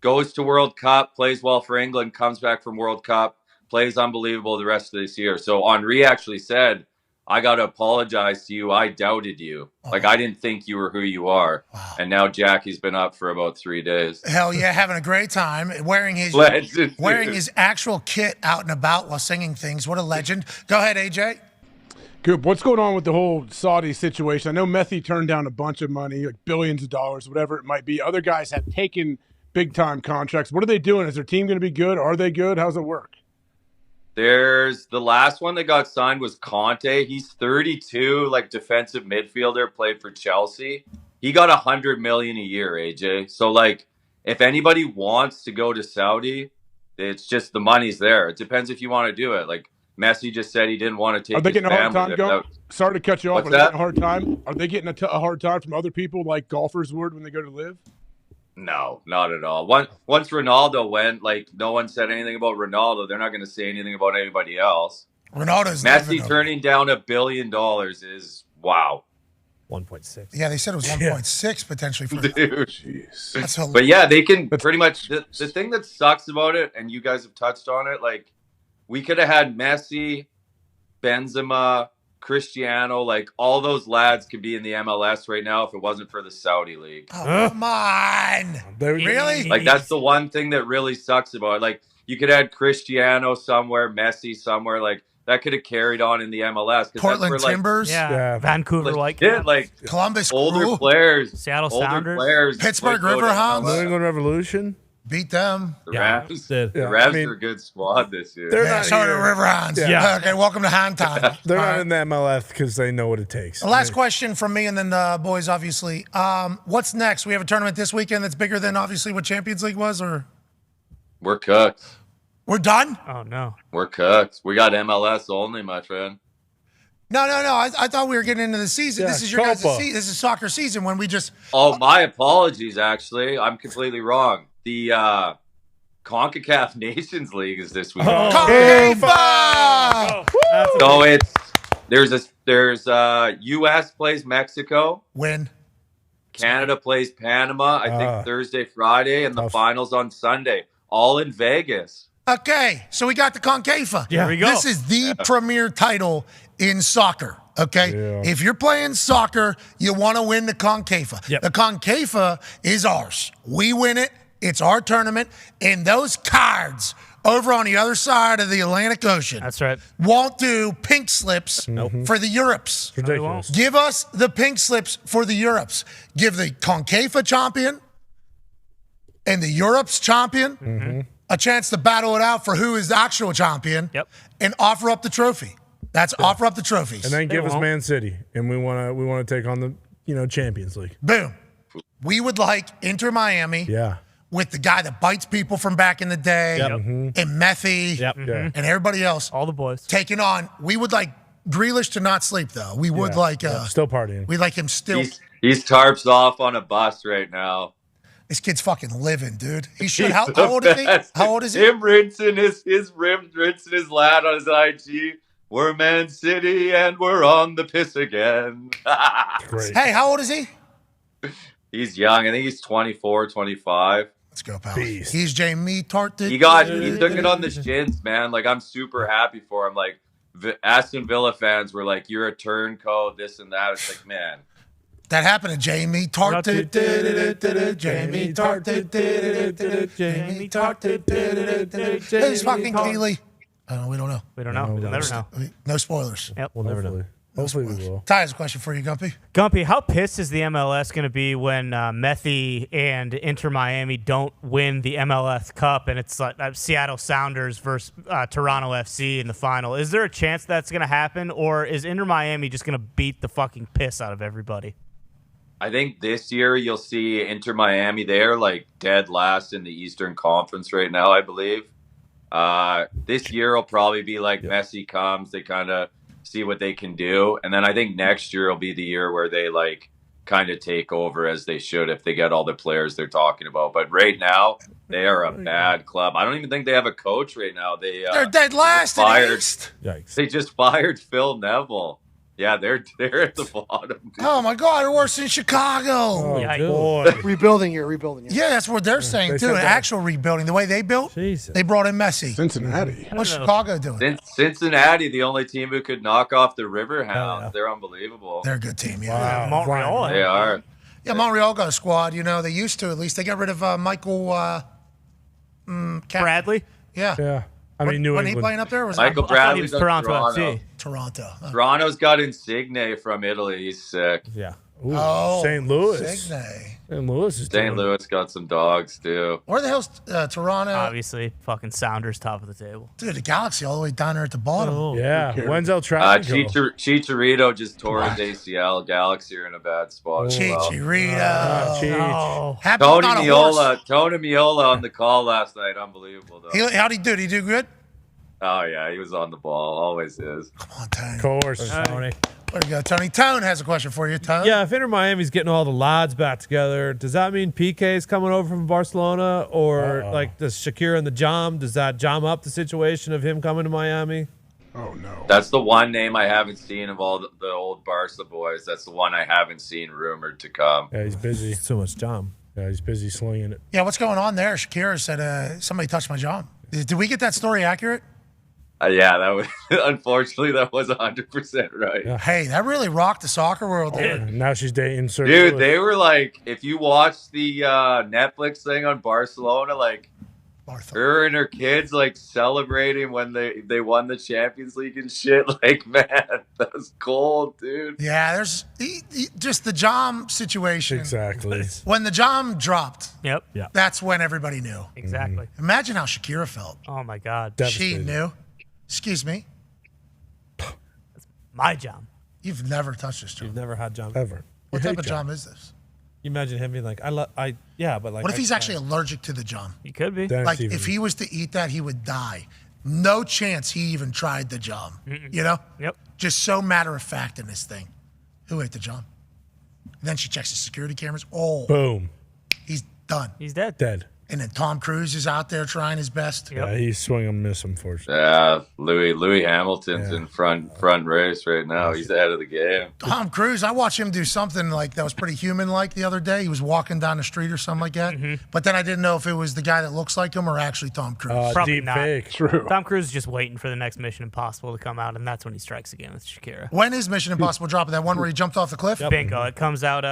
Goes to World Cup, plays well for England, comes back from World Cup, plays unbelievable the rest of this year. So Henry actually said, I got to apologize to you. I doubted you. Like, I didn't think you were who you are. Wow. And now Jackie's been up for about 3 days. Hell yeah, having a great time. Wearing his actual kit out and about while singing things. What a legend. Go ahead, AJ. Good. What's going on with the whole Saudi situation? I know Messi turned down a bunch of money, like billions of dollars, whatever it might be. Other guys have taken big-time contracts. What are they doing? Is their team going to be good? Are they good? How's it work? There's the last one that got signed was Conte. He's 32, like defensive midfielder, played for Chelsea. He got $100 million a year, AJ. So like, if anybody wants to go to Saudi, it's just the money's there. It depends if you want to do it. Like Messi just said he didn't want to take. Are they his getting a hard family time there. going? Sorry to cut you off. What's Are they that? getting a hard time? Are they getting a hard time from other people like golfers would when they go to live? No, not at all. Once Ronaldo went, like no one said anything about Ronaldo. They're not going to say anything about anybody else. Ronaldo's Messi turning down $1 billion is wow. 1.6. Yeah, they said it was 1.6 potentially for Dude. Jeez. That's hilarious. But yeah, they can pretty much the thing that sucks about it, and you guys have touched on it, like we could have had Messi, Benzema, Cristiano, like all those lads could be in the MLS right now if it wasn't for the Saudi league. Oh, come on. Really? Like that's the one thing that really sucks about it. Like you could have Cristiano somewhere, Messi somewhere, like that could have carried on in the MLS. Portland that's where, Timbers. Yeah. Vancouver like Columbus older Crew. players, Seattle older Sounders, players, Pittsburgh like, go to Riverhounds. MLS. New England Revolution. Beat them. The Rams, the Yeah, Rams I mean, are a good squad this year. They're Yeah, not sorry, here. Riverhounds. Yeah. Okay, welcome to Hand Time. They're All not right. in the MLS because they know what it takes. The last question from me and then the boys, obviously. What's next? We have a tournament this weekend that's bigger than obviously what Champions League was, or We're cooked. we're done? Oh, no. We're cooked. We got MLS only, my friend. No. I thought we were getting into the season. Yeah, This is your guys' Copa. season. This is soccer season when we just. Oh, my apologies. Actually, I'm completely wrong. The CONCACAF Nations League is this week. So there's US plays Mexico. Win. Canada plays Panama, I think Thursday, Friday, and the finals on Sunday. All in Vegas. Okay, so we got the CONCACAF. Yeah. Here we go. This is the premier title in soccer, okay? Yeah. If you're playing soccer, you want to win the CONCACAF. Yep. The CONCACAF is ours. We win it. It's our tournament. And those cards over on the other side of the Atlantic Ocean won't do pink slips for the Europes. Ridiculous. Give us the pink slips for the Europes. Give the CONCACAF champion and the Europes champion a chance to battle it out for who is the actual champion and offer up the trophy. That's offer up the trophies. And then give us Man City, and we want to take on the Champions League. Boom. We would like Inter Miami with the guy that bites people from back in the day and Messi and everybody else. All the boys. Taking on. We would like Grealish to not sleep, though. We would like still partying. We like him still. He's tarps off on a bus right now. This kid's fucking living, dude. He should. How old is he? How old is he? Him rinsing his lad on his IG. We're Man City and we're on the piss again. Great. Hey, how old is he? He's young. I think he's 24, 25. Let's go, pal. Beast. He's Jamie Tart. He took it on the shins, man. Like, I'm super happy for him. Like, Aston Villa fans were like, you're a turncoat, this and that. It's like, man. That happened to Jamie Tart. Jamie Tart. Jamie Tart. Who's fucking Keely? We don't know. We don't know. We'll never know. No spoilers. Yep. We'll never know. Hopefully we will. Ty has a question for you, Gumpy. Gumpy, how pissed is the MLS going to be when Messi and Inter Miami don't win the MLS Cup and it's like Seattle Sounders versus Toronto FC in the final? Is there a chance that's going to happen, or is Inter Miami just going to beat the fucking piss out of everybody? I think this year you'll see Inter Miami. They're like dead last in the Eastern Conference right now, I believe. This year will probably be like Messi comes, they kind of see what they can do. And then I think next year will be the year where they like kind of take over as they should if they get all the players they're talking about. But right now, they are a bad club. I don't even think they have a coach right now. They're dead last in the East. Yikes. They just fired Phil Neville. Yeah, they're at the bottom. Dude. Oh, my God. They're worse than Chicago. Oh, boy. Rebuilding here. Yeah, that's what they're saying, too. An actual rebuilding. The way they built, they brought in Messi. Cincinnati. What's Chicago doing? Cincinnati, the only team who could knock off the Riverhounds. They're unbelievable. They're a good team, yeah. Wow. Montreal. They are. Yeah, Montreal got a squad. You know, they used to at least. They got rid of Michael Bradley? Yeah. Yeah. I mean, New Wasn't England. he playing up there? Was Michael Bradley's on Toronto Toronto. FC. Toronto. Toronto's got Insigne from Italy. He's sick. Yeah. Ooh, St. Louis. Signe. St. Louis is St. Louis got some dogs, too. Where the hell's Toronto? Obviously, fucking Sounders top of the table. Dude, the Galaxy all the way down there at the bottom. Yeah. When's El Trafico? Chicharito just tore his ACL. Galaxy are in a bad spot as well. Chicharito. Oh. Tony Miola on the call last night. Unbelievable, though. How'd he do? Did he do good? Oh, yeah. He was on the ball. Always is. Come on, Tony. Of course. Tony. There you go, Tony. Tone has a question for you, Tone. Yeah, if Inter Miami's getting all the lads back together, does that mean PK's coming over from Barcelona? Or, like, does Shakira and the Jam, does that jam up the situation of him coming to Miami? Oh, no. That's the one name I haven't seen of all the old Barca boys. That's the one I haven't seen rumored to come. Yeah, he's busy. Too much Jam. Yeah, he's busy slinging it. Yeah, what's going on there? Shakira said somebody touched my jaw. Did we get that story accurate? Yeah, that was unfortunately that was 100% right. Yeah. Hey, that really rocked the soccer world. Now she's dating Sergio Dude, Lewis. they were like, if you watch the Netflix thing on Barcelona, like her and her kids like celebrating when they won the Champions League and shit. Like, man, that was cold, dude. Yeah, there's just the Jam situation. Exactly. When the Jam dropped, Yep. that's when everybody knew. Exactly. Imagine how Shakira felt. Oh, my God. She knew. Excuse me. My Jam. You've never touched this Jam. You've never had Jam. Ever. What type of Jam is this? You imagine him being like, but like. What if he's actually allergic to the Jam? He could be. Like, if he was to eat that, he would die. No chance he even tried the Jam. You know? Yep. Just so matter of fact in this thing. Who ate the Jam? And then she checks the security cameras. Oh. Boom. He's done. He's dead. Dead. And then Tom Cruise is out there trying his best. Yeah, he's swing and miss, unfortunately. Yeah, Louis Hamilton's in front race right now. He's ahead of the game. Tom Cruise, I watched him do something like that was pretty human-like the other day. He was walking down the street or something like that. But then I didn't know if it was the guy that looks like him or actually Tom Cruise. Probably deep not. fake. True. Tom Cruise is just waiting for the next Mission Impossible to come out, and that's when he strikes again with Shakira. When is Mission Impossible dropping? That one where he jumped off the cliff? Bingo. It comes out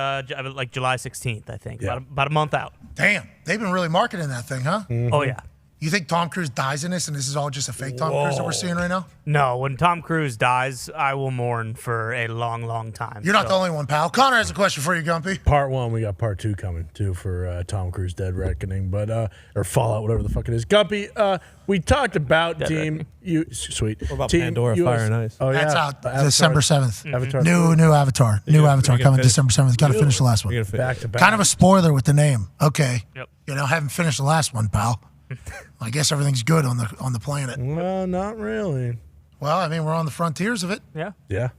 like July 16th, I think. About a month out. Damn, they've been really marketing that thing, huh? Oh, yeah. You think Tom Cruise dies in this, and this is all just a fake Tom Cruise that we're seeing right now? No, when Tom Cruise dies, I will mourn for a long, long time. You're not the only one, pal. Connor has a question for you, Gumpy. Part 1, we got part 2 coming too for Tom Cruise Dead Reckoning, but or Fallout, whatever the fuck it is. Gumpy, we talked about sweet. What about Team Pandora US Fire and Ice? Oh yeah, That's out Avatar- December 7th. Avatar New Avatar. New Avatar coming December 7th. Got to finish the last one. back to back. Kind of a spoiler with the name. Okay. Yep. Haven't finished the last one, pal. I guess everything's good on the planet. Well, not really. Well, I mean, we're on the frontiers of it. Yeah. Yeah.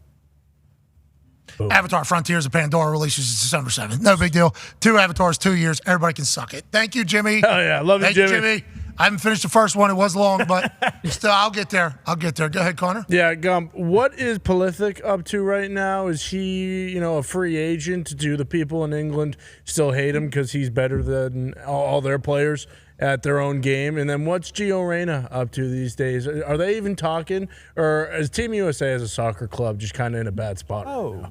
Avatar Frontiers of Pandora releases December 7th. No big deal. 2 Avatars, 2 years. Everybody can suck it. Thank you, Jimmy. Oh, yeah. Love you, Thank Jimmy. you, Jimmy. I haven't finished the first one. It was long, but still, I'll get there. Go ahead, Connor. Yeah, Gump. What is Polithic up to right now? Is he, a free agent? Do the people in England still hate him because he's better than all their players at their own game? And then what's Gio Reyna up to these days? Are they even talking? Or is Team USA as a soccer club just kind of in a bad spot right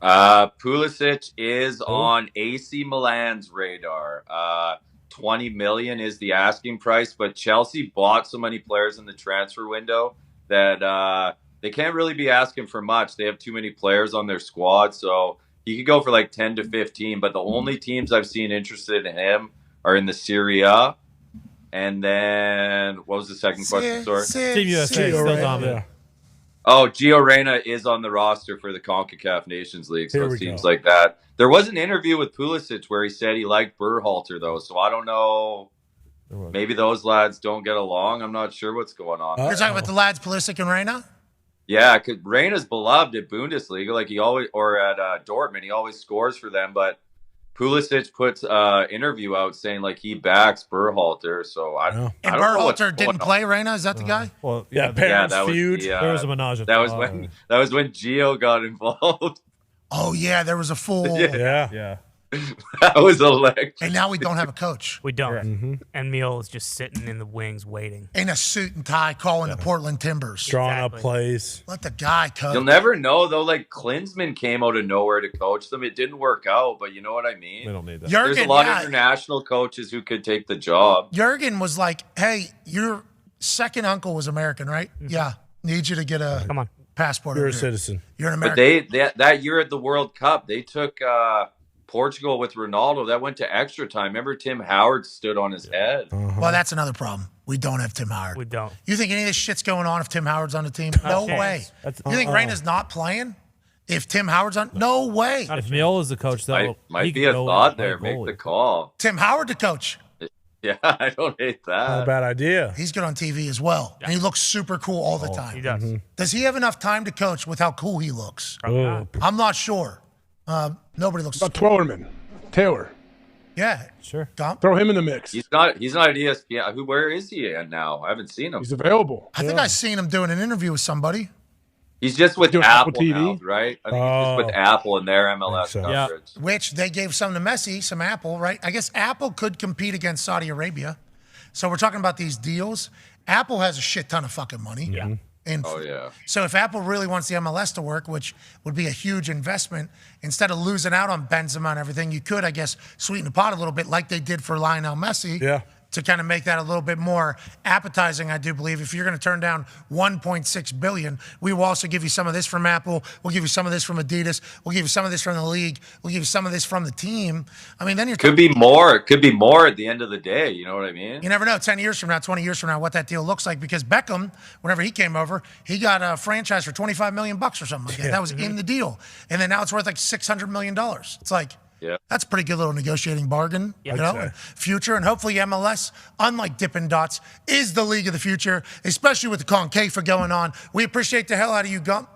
now? Pulisic is on AC Milan's radar. 20 million is the asking price, but Chelsea bought so many players in the transfer window that they can't really be asking for much. They have too many players on their squad, so he could go for like 10 to 15, but the only teams I've seen interested in him are in the Serie A. And then, what was the second question? Sorry. Team USA still dominant. Oh, Gio Reyna is on the roster for the CONCACAF Nations League, so it seems like that. There was an interview with Pulisic where he said he liked Berhalter, though, so I don't know. Maybe those lads don't get along. I'm not sure what's going on. You're talking about the lads Pulisic and Reyna? Yeah, because Reyna's beloved at Bundesliga, like he always, or at Dortmund, he always scores for them, but Pulisic puts interview out saying like he backs Berhalter, so I don't know. Berhalter didn't play Reyna? Is that the guy? Well, that feud. Was there was a menage a that was when Gio got involved. Oh yeah, there was a full. Yeah. That was electric. And now we don't have a coach. We don't. And Meal is just sitting in the wings waiting. In a suit and tie calling the Portland Timbers. Drawing up plays. Let the guy coach. You'll never know, though. Like, Klinsmann came out of nowhere to coach them. It didn't work out, but you know what I mean? We don't need that. There's a lot of international coaches who could take the job. Jurgen was like, hey, your second uncle was American, right? Yeah. Need you to get a passport. You're a citizen. You're an American. But that year at the World Cup, they took Portugal with Ronaldo. That went to extra time. Remember Tim Howard stood on his head. Well, that's another problem. We don't have Tim Howard. We don't. You think any of this shit's going on if Tim Howard's on the team? No way. You think Reyna's not playing if Tim Howard's on? No way. If Meol is the coach, though, might be a thought there. Make the call. Tim Howard the coach. Yeah, I don't hate that. Not a bad idea. He's good on TV as well. And he looks super cool all the time. He does. Does he have enough time to coach with how cool he looks? I'm not sure. Nobody looks. Twellerman. Taylor. Yeah. Sure. Throw him in the mix. He's not at ESPN. Where is he at now? I haven't seen him. He's available. I think I seen him doing an interview with somebody. He's just with doing Apple TV? now, right? I think he's just with Apple and their MLS coverage. Which they gave some to Messi, some Apple, right? I guess Apple could compete against Saudi Arabia. So we're talking about these deals. Apple has a shit ton of fucking money. Yeah. And Oh, yeah. so if Apple really wants the MLS to work, which would be a huge investment, instead of losing out on Benzema and everything, you could, I guess, sweeten the pot a little bit like they did for Lionel Messi. Yeah. To kind of make that a little bit more appetizing, I do believe. If you're going to turn down $1.6 billion, we will also give you some of this from Apple. We'll give you some of this from Adidas. We'll give you some of this from the league. We'll give you some of this from the team. I mean, then you're Could be more. It could be more at the end of the day. You know what I mean? You never know 10 years from now, 20 years from now, what that deal looks like. Because Beckham, whenever he came over, he got a franchise for $25 million or something like that. That was in the deal. And then now it's worth like $600 million. It's like, that's a pretty good little negotiating bargain, you know, future. And hopefully MLS, unlike Dippin' Dots, is the league of the future, especially with the concave going on. We appreciate the hell out of you, Gump.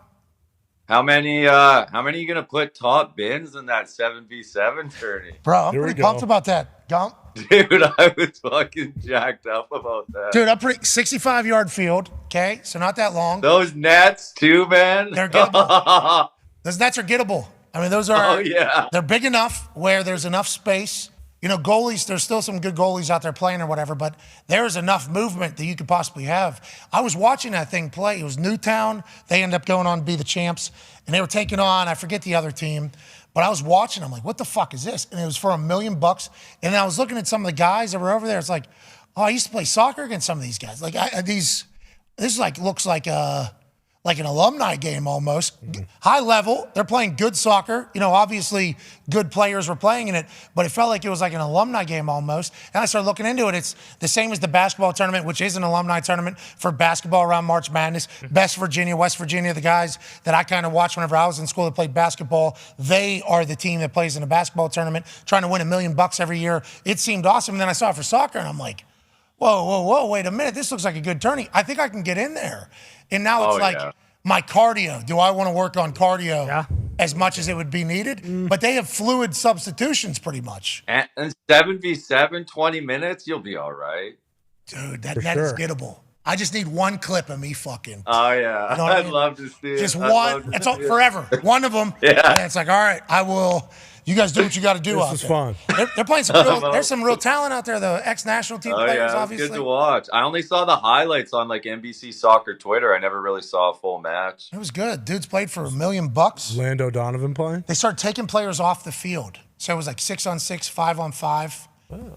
How many are you gonna put top bins in that 7v7 tourney? Bro, I'm pretty pumped about that. Gump. Dude, I was fucking jacked up about that. Dude, I'm pretty 65-yard field. Okay, so not that long. Those nets too, man. They're gettable. Those nets are gettable. I mean, those are. Oh, yeah. They're big enough where there's enough space. You know, goalies, there's still some good goalies out there playing or whatever, but there's enough movement that you could possibly have. I was watching that thing play. It was Newtown. They ended up going on to be the champs, and they were taking on, I forget the other team, but I was watching. I'm like, what the fuck is this? And it was for $1 million. And then I was looking at some of the guys that were over there. It's like, oh, I used to play soccer against some of these guys. Like this is like looks like an alumni game almost. High level. They're playing good soccer. You know, obviously good players were playing in it, but it felt like it was like an alumni game almost. And I started looking into it. It's the same as the basketball tournament, which is an alumni tournament for basketball around March Madness. West Virginia, the guys that I kind of watched whenever I was in school that played basketball, they are the team that plays in a basketball tournament, trying to win $1 million every year. It seemed awesome. And then I saw it for soccer, and I'm like, whoa, wait a minute. This looks like a good tourney. I think I can get in there. And now it's my cardio. Do I want to work on cardio as much as it would be needed? But they have fluid substitutions pretty much. And 7v7, 20 minutes, you'll be all right. Dude, that is gettable. I just need one clip of me fucking. Oh, yeah. You know I'd love to see it. Just one. It's all forever. One of them. Yeah. And it's like, all right, I will. You guys do what you got to do out there. This is fun. They're playing some real, there's some real talent out there, the ex-national team players, yeah, obviously. It's good to watch. I only saw the highlights on like NBC Soccer Twitter. I never really saw a full match. It was good. Dudes played for $1 million. Lando Donovan playing? They started taking players off the field. So it was like 6-on-6, 5-on-5.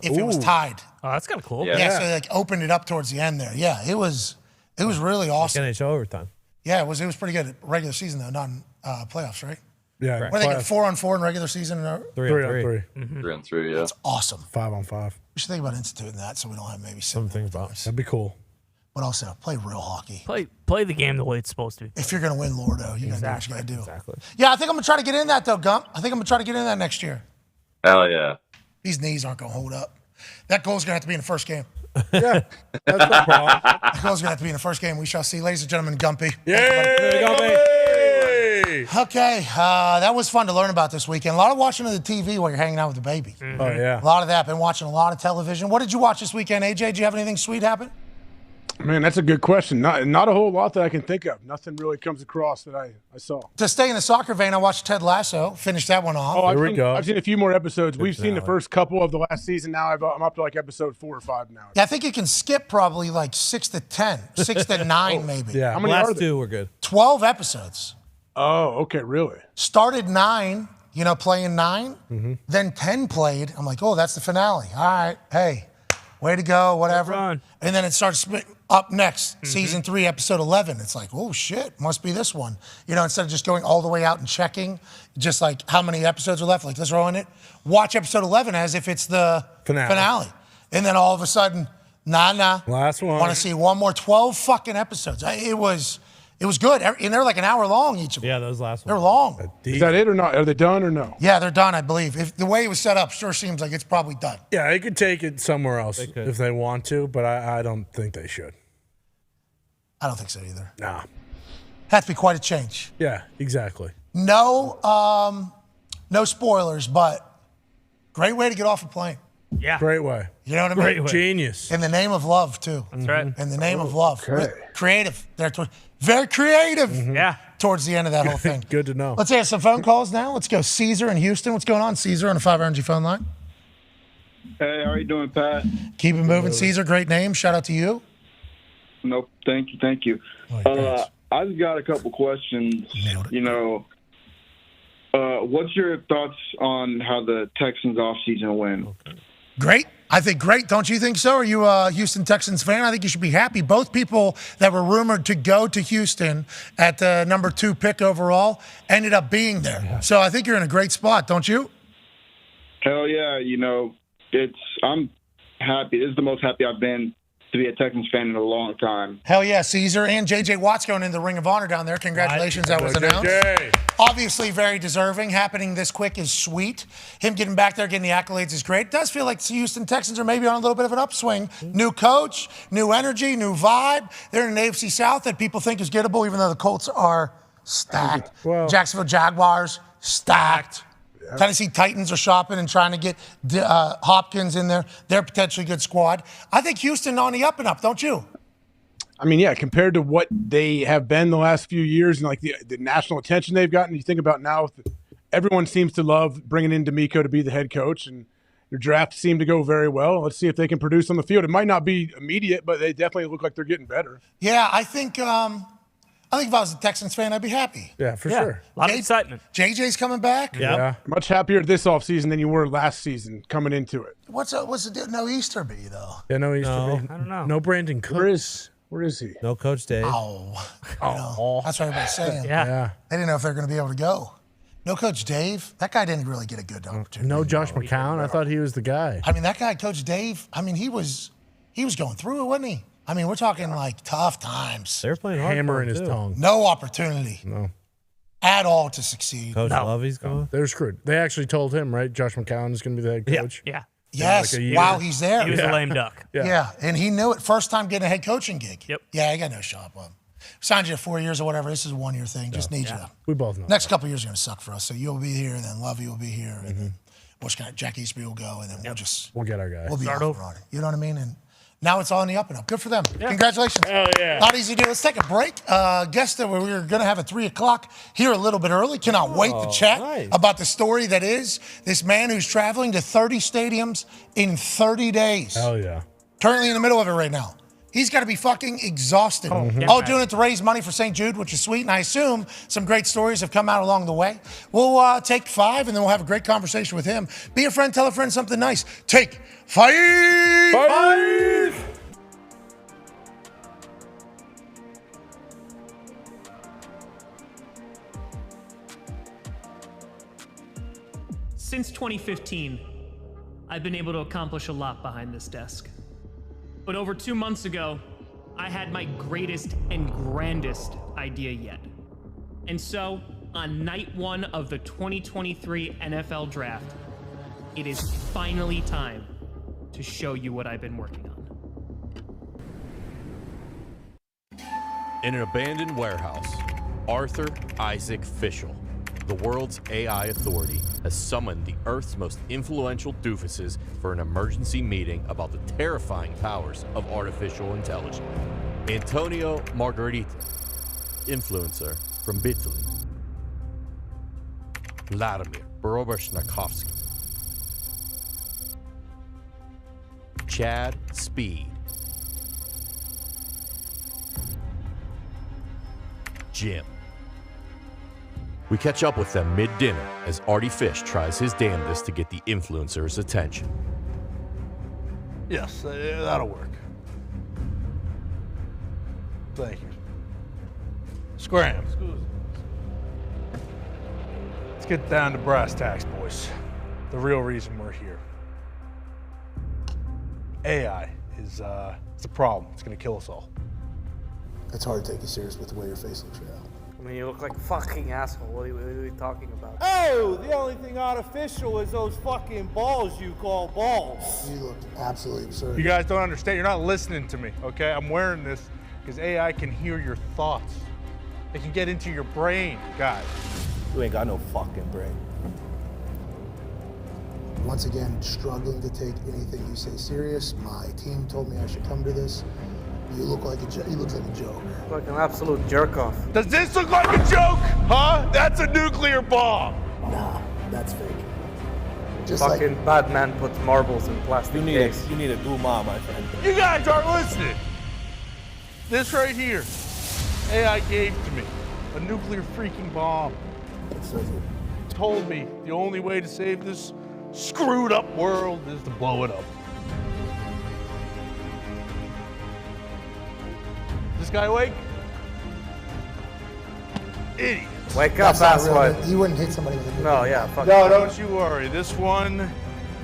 If it was tied. Oh, that's kind of cool. Yeah, so they like opened it up towards the end there. Yeah, it was really awesome. Like NHL overtime. Yeah, it was pretty good. Regular season though, not in playoffs, right? Yeah. What do they get, 4-on-4 in regular season? 3-on-3. 3-on-3, yeah. That's awesome. 5-on-5. We should think about instituting that so we don't have maybe some things about. That'd be cool. But also, play real hockey. Play the game the way it's supposed to be. If you're going to win Lordo, you got to do what you got to do. Exactly. Yeah, I think I'm going to try to get in that, though, Gump. I think I'm going to try to get in that next year. Hell yeah. These knees aren't going to hold up. That goal's going to have to be in the first game. Yeah, that's no problem. That goal's going to have to be in the first game. We shall see. Ladies and gentlemen, Gumpy. Okay, that was fun to learn about this weekend. A lot of watching on the TV while you're hanging out with the baby. Oh, yeah. A lot of that. Been watching a lot of television. What did you watch this weekend, AJ? Did you have anything sweet happen? Man, that's a good question. Not a whole lot that I can think of. Nothing really comes across that I saw. To stay in the soccer vein, I watched Ted Lasso. Finished that one off. Oh, I've seen a few more episodes. We've seen the first couple of the last season. Now I'm up to like episode 4 or 5 now. Yeah, I think you can skip probably like 6 to 10, 6 to 9 maybe. Yeah. How many last are there? 2 were good. 12 episodes. Oh, okay, really? Started 9, playing 9. Then 10 played. I'm like, oh, that's the finale. All right, hey, way to go, whatever. And then it starts up next, season 3, episode 11. It's like, oh shit, must be this one. Instead of just going all the way out and checking, just like how many episodes are left, like let's throw in it. Watch episode 11 as if it's the finale. And then all of a sudden, nah. Last one. Want to see one more 12 fucking episodes. It was good. And they're like an hour long, each of them. Yeah, those last ones. They're long. Is that it or not? Are they done or no? Yeah, they're done, I believe. If the way it was set up sure seems like it's probably done. Yeah, they could take it somewhere else if they want to, but I don't think they should. I don't think so either. Nah. Has to be quite a change. Yeah, exactly. No spoilers, but great way to get off a plane. Yeah. Great way. You know what I mean? Great way. Genius. In the name of love, too. That's right. In the name of love. Okay. Creative. Very creative. Yeah. Towards the end of that whole thing. Good to know. Let's answer some phone calls now. Let's go. Caesar in Houston. What's going on, Caesar, on the 5 Energy phone line? Hey, how are you doing, Pat? Keep it moving, Caesar. Great name. Shout out to you. Nope. Thank you. I've got a couple questions. What's your thoughts on how the Texans offseason went? Great. I think great. Don't you think so? Are you a Houston Texans fan? I think you should be happy. Both people that were rumored to go to Houston at the number 2 pick overall ended up being there. Yeah. So I think you're in a great spot, don't you? Hell yeah. I'm happy. This is the most happy I've been to be a Texans fan in a long time. Hell yeah, Caesar. And J.J. Watt's going into the Ring of Honor down there. Congratulations, that was announced. Obviously very deserving. Happening this quick is sweet. Him getting back there, getting the accolades is great. It does feel like the Houston Texans are maybe on a little bit of an upswing. New coach, new energy, new vibe. They're in an AFC South that people think is gettable, even though the Colts are stacked. Well- Jacksonville Jaguars, stacked. Tennessee Titans are shopping and trying to get Hopkins in there. They're potentially a good squad. I think Houston on the up and up, don't you? I mean, yeah, compared to what they have been the last few years and like the national attention they've gotten, you think about now, everyone seems to love bringing in D'Amico to be the head coach, and your draft seemed to go very well. Let's see if they can produce on the field. It might not be immediate, but they definitely look like they're getting better. Yeah, I think if I was a Texans fan, I'd be happy. Yeah, for sure. A lot of excitement. JJ's coming back. Yeah. Much happier this offseason than you were last season coming into it. What's the deal? No Easter bee though. Yeah, no Easter No. bee. I don't know. No Brandon Cooks. Where is he? No Coach Dave. Oh, that's what everybody's saying. Yeah. They didn't know if they're going to be able to go. No Coach Dave. That guy didn't really get a good opportunity. No Josh McCown. I thought he was the guy. I mean, that guy, Coach Dave. I mean, he was going through it, wasn't he? I mean, we're talking like tough times. They're playing hard. Hammer in his tongue. No opportunity No. at all to succeed. Coach Lovey's gone. They're screwed. They actually told him, right? Josh McCown is going to be the head coach. Yeah. Yes, like a year. while he's there. He was a lame duck. Yeah, and he knew it. First time getting a head coaching gig. Yep. Yeah, I got no shot. Well, signed you to 4 years or whatever. This is a 1 year thing. Just need you. We both know. Next couple of years are going to suck for us. So you'll be here, and then Lovey will be here, and then Jack Eastby will go, and then We'll get our guy. we'll be Start off over. and running. You know what I mean? And now it's all in the up and up. Good for them. Congratulations. Hell yeah. Not easy to do. Let's take a break. Guess that we were going to have at 3 o'clock here a little bit early. Cannot wait to chat about the story that is this man who's traveling to 30 stadiums in 30 days. Hell yeah. Currently in the middle of it right now. He's got to be fucking exhausted. All doing it to raise money for St. Jude, which is sweet. And I assume some great stories have come out along the way. We'll take 5, and then we'll have a great conversation with him. Be a friend, tell a friend something nice. Take 5. 5. Since 2015, I've been able to accomplish a lot behind this desk. But over 2 months ago, I had my greatest and grandest idea yet. And so, on night 1 of the 2023 NFL Draft, it is finally time to show you what I've been working on. In an abandoned warehouse, Arthur Isaac Fischel, the world's AI authority, has summoned the Earth's most influential doofuses for an emergency meeting about the terrifying powers of artificial intelligence. Antonio Margherita, influencer from Italy. Vladimir Borobashnakowski. Chad Speed. Jim. We catch up with them mid-dinner as Artie Fish tries his damnedest to get the influencer's attention. Yes, that'll work. Thank you. Scram. Let's get down to brass tacks, boys. The real reason we're here. AI is it's a problem. It's going to kill us all. It's hard to take you serious with the way your face looks right now. I mean, you look like a fucking asshole. What are you talking about? Oh, the only thing artificial is those fucking balls you call balls. You look absolutely absurd. You guys don't understand. You're not listening to me, okay? I'm wearing this because AI can hear your thoughts. It can get into your brain, guys. You ain't got no fucking brain. Once again, struggling to take anything you say serious. My team told me I should come to this. You look like he looks like a joke. Like an absolute jerk off. Does this look like a joke? Huh? That's a nuclear bomb. Nah, that's fake. Just fucking like bad man puts marbles in plastic case. You need a guma, my friend. You guys aren't listening. This right here, AI gave to me. A nuclear freaking bomb. It says it. Told me the only way to save this screwed up world is to blow it up. This guy awake? Idiot. Wake up, asswipe. You wouldn't hit somebody with a nuclear No, yeah, fuck. No, don't you worry. This one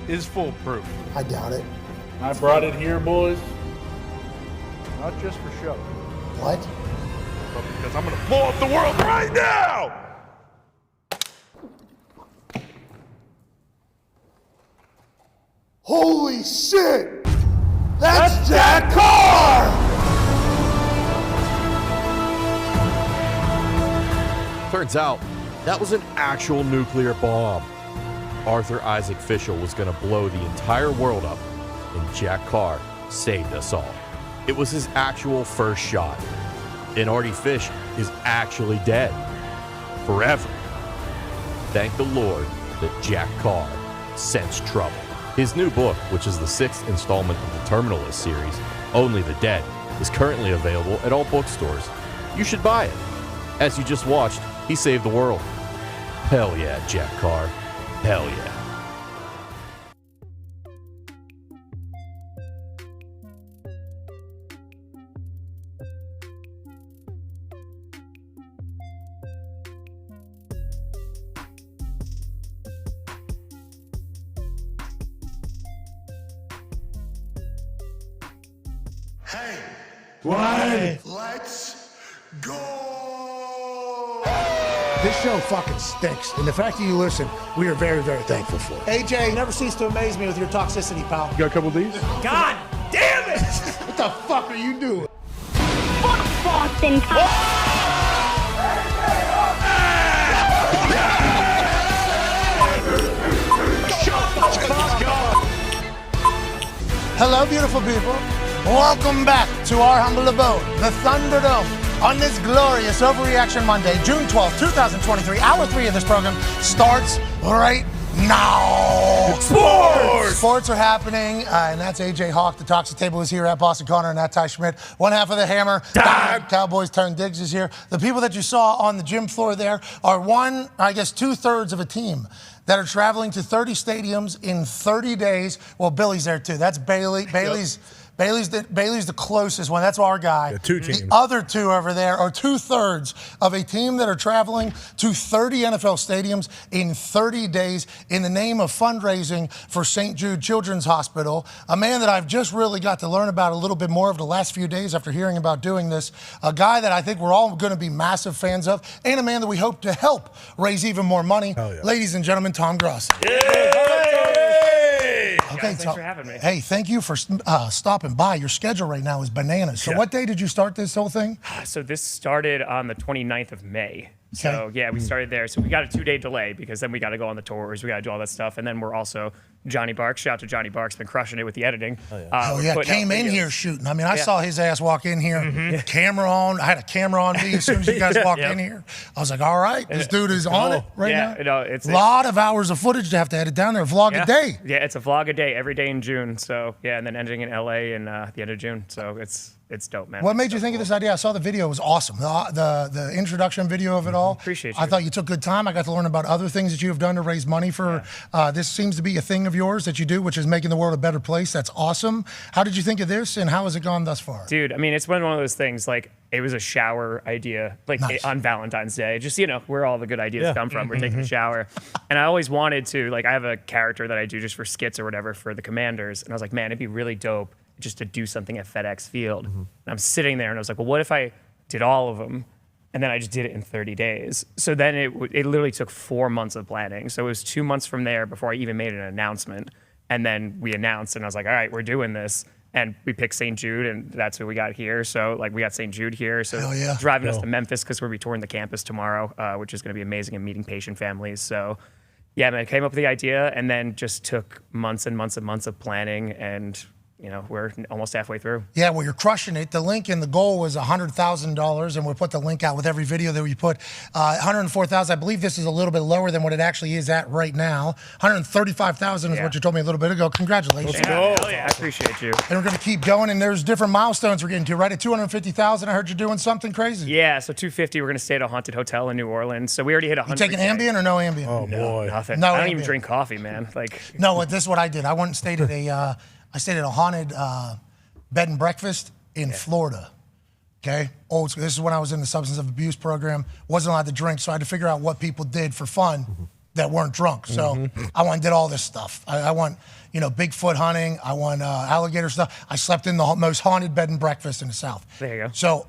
is foolproof. I doubt it. I brought it here, boys. Not just for show. What? But because I'm gonna blow up the world right now! Holy shit! That's Jack Carr! Turns out, that was an actual nuclear bomb. Arthur Isaac Fischel was going to blow the entire world up, and Jack Carr saved us all. It was his actual first shot. And Artie Fish is actually dead. Forever. Thank the Lord that Jack Carr sensed trouble. His new book, which is the 6th installment of the Terminalist series, Only the Dead, is currently available at all bookstores. You should buy it. As you just watched, he saved the world. Hell yeah, Jack Carr. Hell yeah. Hey, What? let's go. This show fucking stinks, and the fact that you listen, we are very, very thankful for. AJ, you never cease to amaze me with your toxicity, pal. You got a couple of these? God damn it! What the fuck are you doing? Fuck Boston. Hello, beautiful people. Welcome back to our humble abode, the Thunderdome, on this glorious Overreaction Monday, June 12th, 2023. Hour 3 of this program starts right now. Sports are happening, and that's AJ Hawk. The Toxic Table is here at Boston Connor and at Ty Schmidt. One half of the Hammer, Cowboys turn Diggs is here. The people that you saw on the gym floor there are 2/3 of a team that are traveling to 30 stadiums in 30 days. Well, Billy's there too. That's Bailey. Bailey's the closest one. That's our guy. Yeah, 2 teams. The other 2 over there are 2/3 of a team that are traveling to 30 NFL stadiums in 30 days in the name of fundraising for St. Jude Children's Hospital. A man that I've just really got to learn about a little bit more over the last few days after hearing about doing this. A guy that I think we're all going to be massive fans of, and a man that we hope to help raise even more money. Yeah. Ladies and gentlemen, Tom Grossi. Okay, Thanks for having me. Hey, thank you for stopping by. Your schedule right now is bananas. So what day did you start this whole thing? So this started on the 29th of May. So yeah, we started there. So we got a 2-day delay because then we got to go on the tours. We got to do all that stuff. And then we're also Johnny Barks. Shout out to Johnny Barks. Been crushing it with the editing. Oh yeah, came in here shooting. I mean, I saw his ass walk in here, camera on. I had a camera on me as soon as you guys walked in here. I was like, all right, this dude is on it right now. No, it's a lot of hours of footage to have to edit down there. Vlog a day. Yeah, it's a vlog a day every day in June. So yeah, and then ending in LA in the end of June. So it's dope, man. What made you think of this idea? I saw the video. It was awesome. The introduction video of it all. Appreciate you. I thought you took good time. I got to learn about other things that you have done to raise money for. This seems to be a thing of yours that you do, which is making the world a better place. That's awesome. How did you think of this, and how has it gone thus far? Dude, I mean, it's one of those things, like, it was a shower idea, like on Valentine's Day. Just, where all the good ideas come from. We're taking a shower. And I always wanted to, like, I have a character that I do just for skits or whatever for the Commanders. And I was like, man, it'd be really dope just to do something at FedEx Field. And I'm sitting there and I was like, well, what if I did all of them? And then I just did it in 30 days. So then it literally took 4 months of planning. So it was 2 months from there before I even made an announcement. And then we announced, and I was like, all right, we're doing this. And we picked St. Jude, and that's who we got here. So, like, we got St. Jude here. So driving us to Memphis because we'll be touring the campus tomorrow, which is going to be amazing, and meeting patient families. So, yeah, man, I came up with the idea and then just took months and months and months of planning, and we're almost halfway through. Yeah, well, you're crushing it. The link and the goal was $100,000, and we'll put the link out with every video that we put. 104,000. I believe this is a little bit lower than what it actually is at right now. 135,000 is what you told me a little bit ago. Congratulations. Let's go. Hell yeah, I appreciate you. And we're going to keep going, and there's different milestones we're getting to, right? At 250,000, I heard you're doing something crazy. Yeah, so 250, we're going to stay at a haunted hotel in New Orleans. So we already hit 100. You taking Ambien or no Ambien? Oh, boy. Nothing. No, I don't even drink coffee, man. No, this is what I did. I went and stayed at I stayed at a haunted bed and breakfast in Florida. Okay, old school. This is when I was in the substance abuse program. Wasn't allowed to drink, so I had to figure out what people did for fun that weren't drunk. So I went and did all this stuff. I went, Bigfoot hunting. I went alligator stuff. I slept in the most haunted bed and breakfast in the South. There you go. So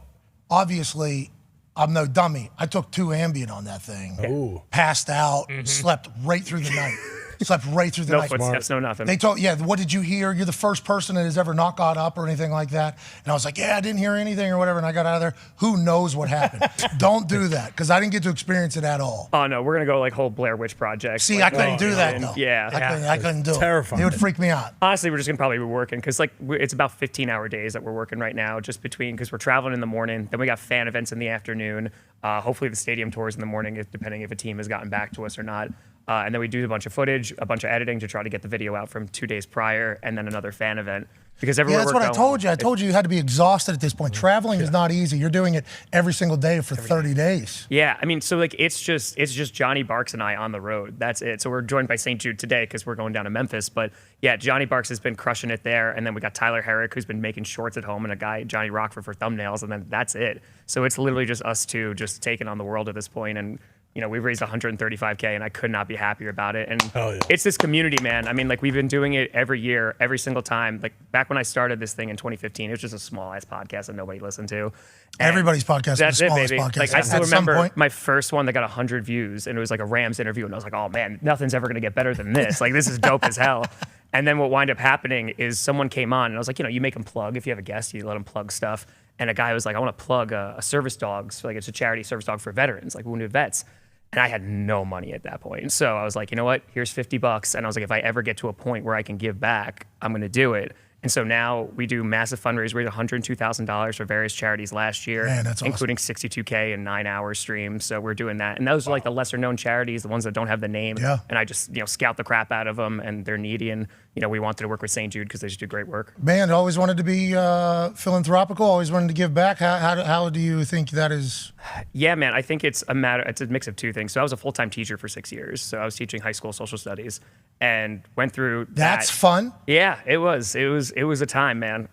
obviously, I'm no dummy. I took 2 Ambien on that thing. Passed out, slept right through the night. Slept right through the no night. footsteps, no nothing. They told, what did you hear? You're the first person that has ever not got up or anything like that. And I was like, I didn't hear anything or whatever. And I got out of there. Who knows what happened? Don't do that because I didn't get to experience it at all. Oh, no, we're going to go like whole Blair Witch Project. See, I couldn't do that, though. Yeah. I couldn't do it. Terrifying. It would freak me out. Honestly, we're just going to probably be working because like it's about 15-hour days that we're working right now just because we're traveling in the morning. Then we got fan events in the afternoon. Hopefully the stadium tours in the morning, depending if a team has gotten back to us or not. And then we do a bunch of footage, a bunch of editing to try to get the video out from 2 days prior, and then another fan event. Because everywhere that's what I told you. I told you had to be exhausted at this point. Traveling is not easy. You're doing it every single day for 30 days. Yeah, I mean, so like it's just Johnny Barks and I on the road. That's it. So we're joined by St. Jude today because we're going down to Memphis. But yeah, Johnny Barks has been crushing it there, and then we got Tyler Herrick who's been making shorts at home, and a guy Johnny Rockford for thumbnails, and then that's it. So it's literally just us two just taking on the world at this point, and we've raised $135K, and I could not be happier about it. And it's this community, man. I mean, like, we've been doing it every year, every single time. Like, back when I started this thing in 2015, it was just a small-ass podcast that nobody listened to. And everybody's podcast is the smallest podcast. Like, I still remember my first one that got 100 views, and it was like a Rams interview, and I was like, oh, man, nothing's ever going to get better than this. Like, this is dope as hell. And then what wound up happening is someone came on, and I was like, you make them plug. If you have a guest, you let them plug stuff. And a guy was like, I want to plug a service dogs. Like, it's a charity service dog for veterans, like wounded vets. And I had no money at that point. So I was like, you know what? Here's $50. And I was like, if I ever get to a point where I can give back, I'm going to do it. And so now we do massive fundraisers. We did $102,000 for various charities last year, including 62K and 9-hour streams. So we're doing that. And those are like the lesser known charities, the ones that don't have the name. Yeah. And I just, scout the crap out of them, and they're needy. And, we wanted to work with St. Jude because they just do great work. Man, always wanted to be philanthropical, always wanted to give back. How do you think that is? Yeah, man, I think it's a mix of two things. So I was a full-time teacher for 6 years. So I was teaching high school social studies and went through That's fun. Yeah, it was a time, man.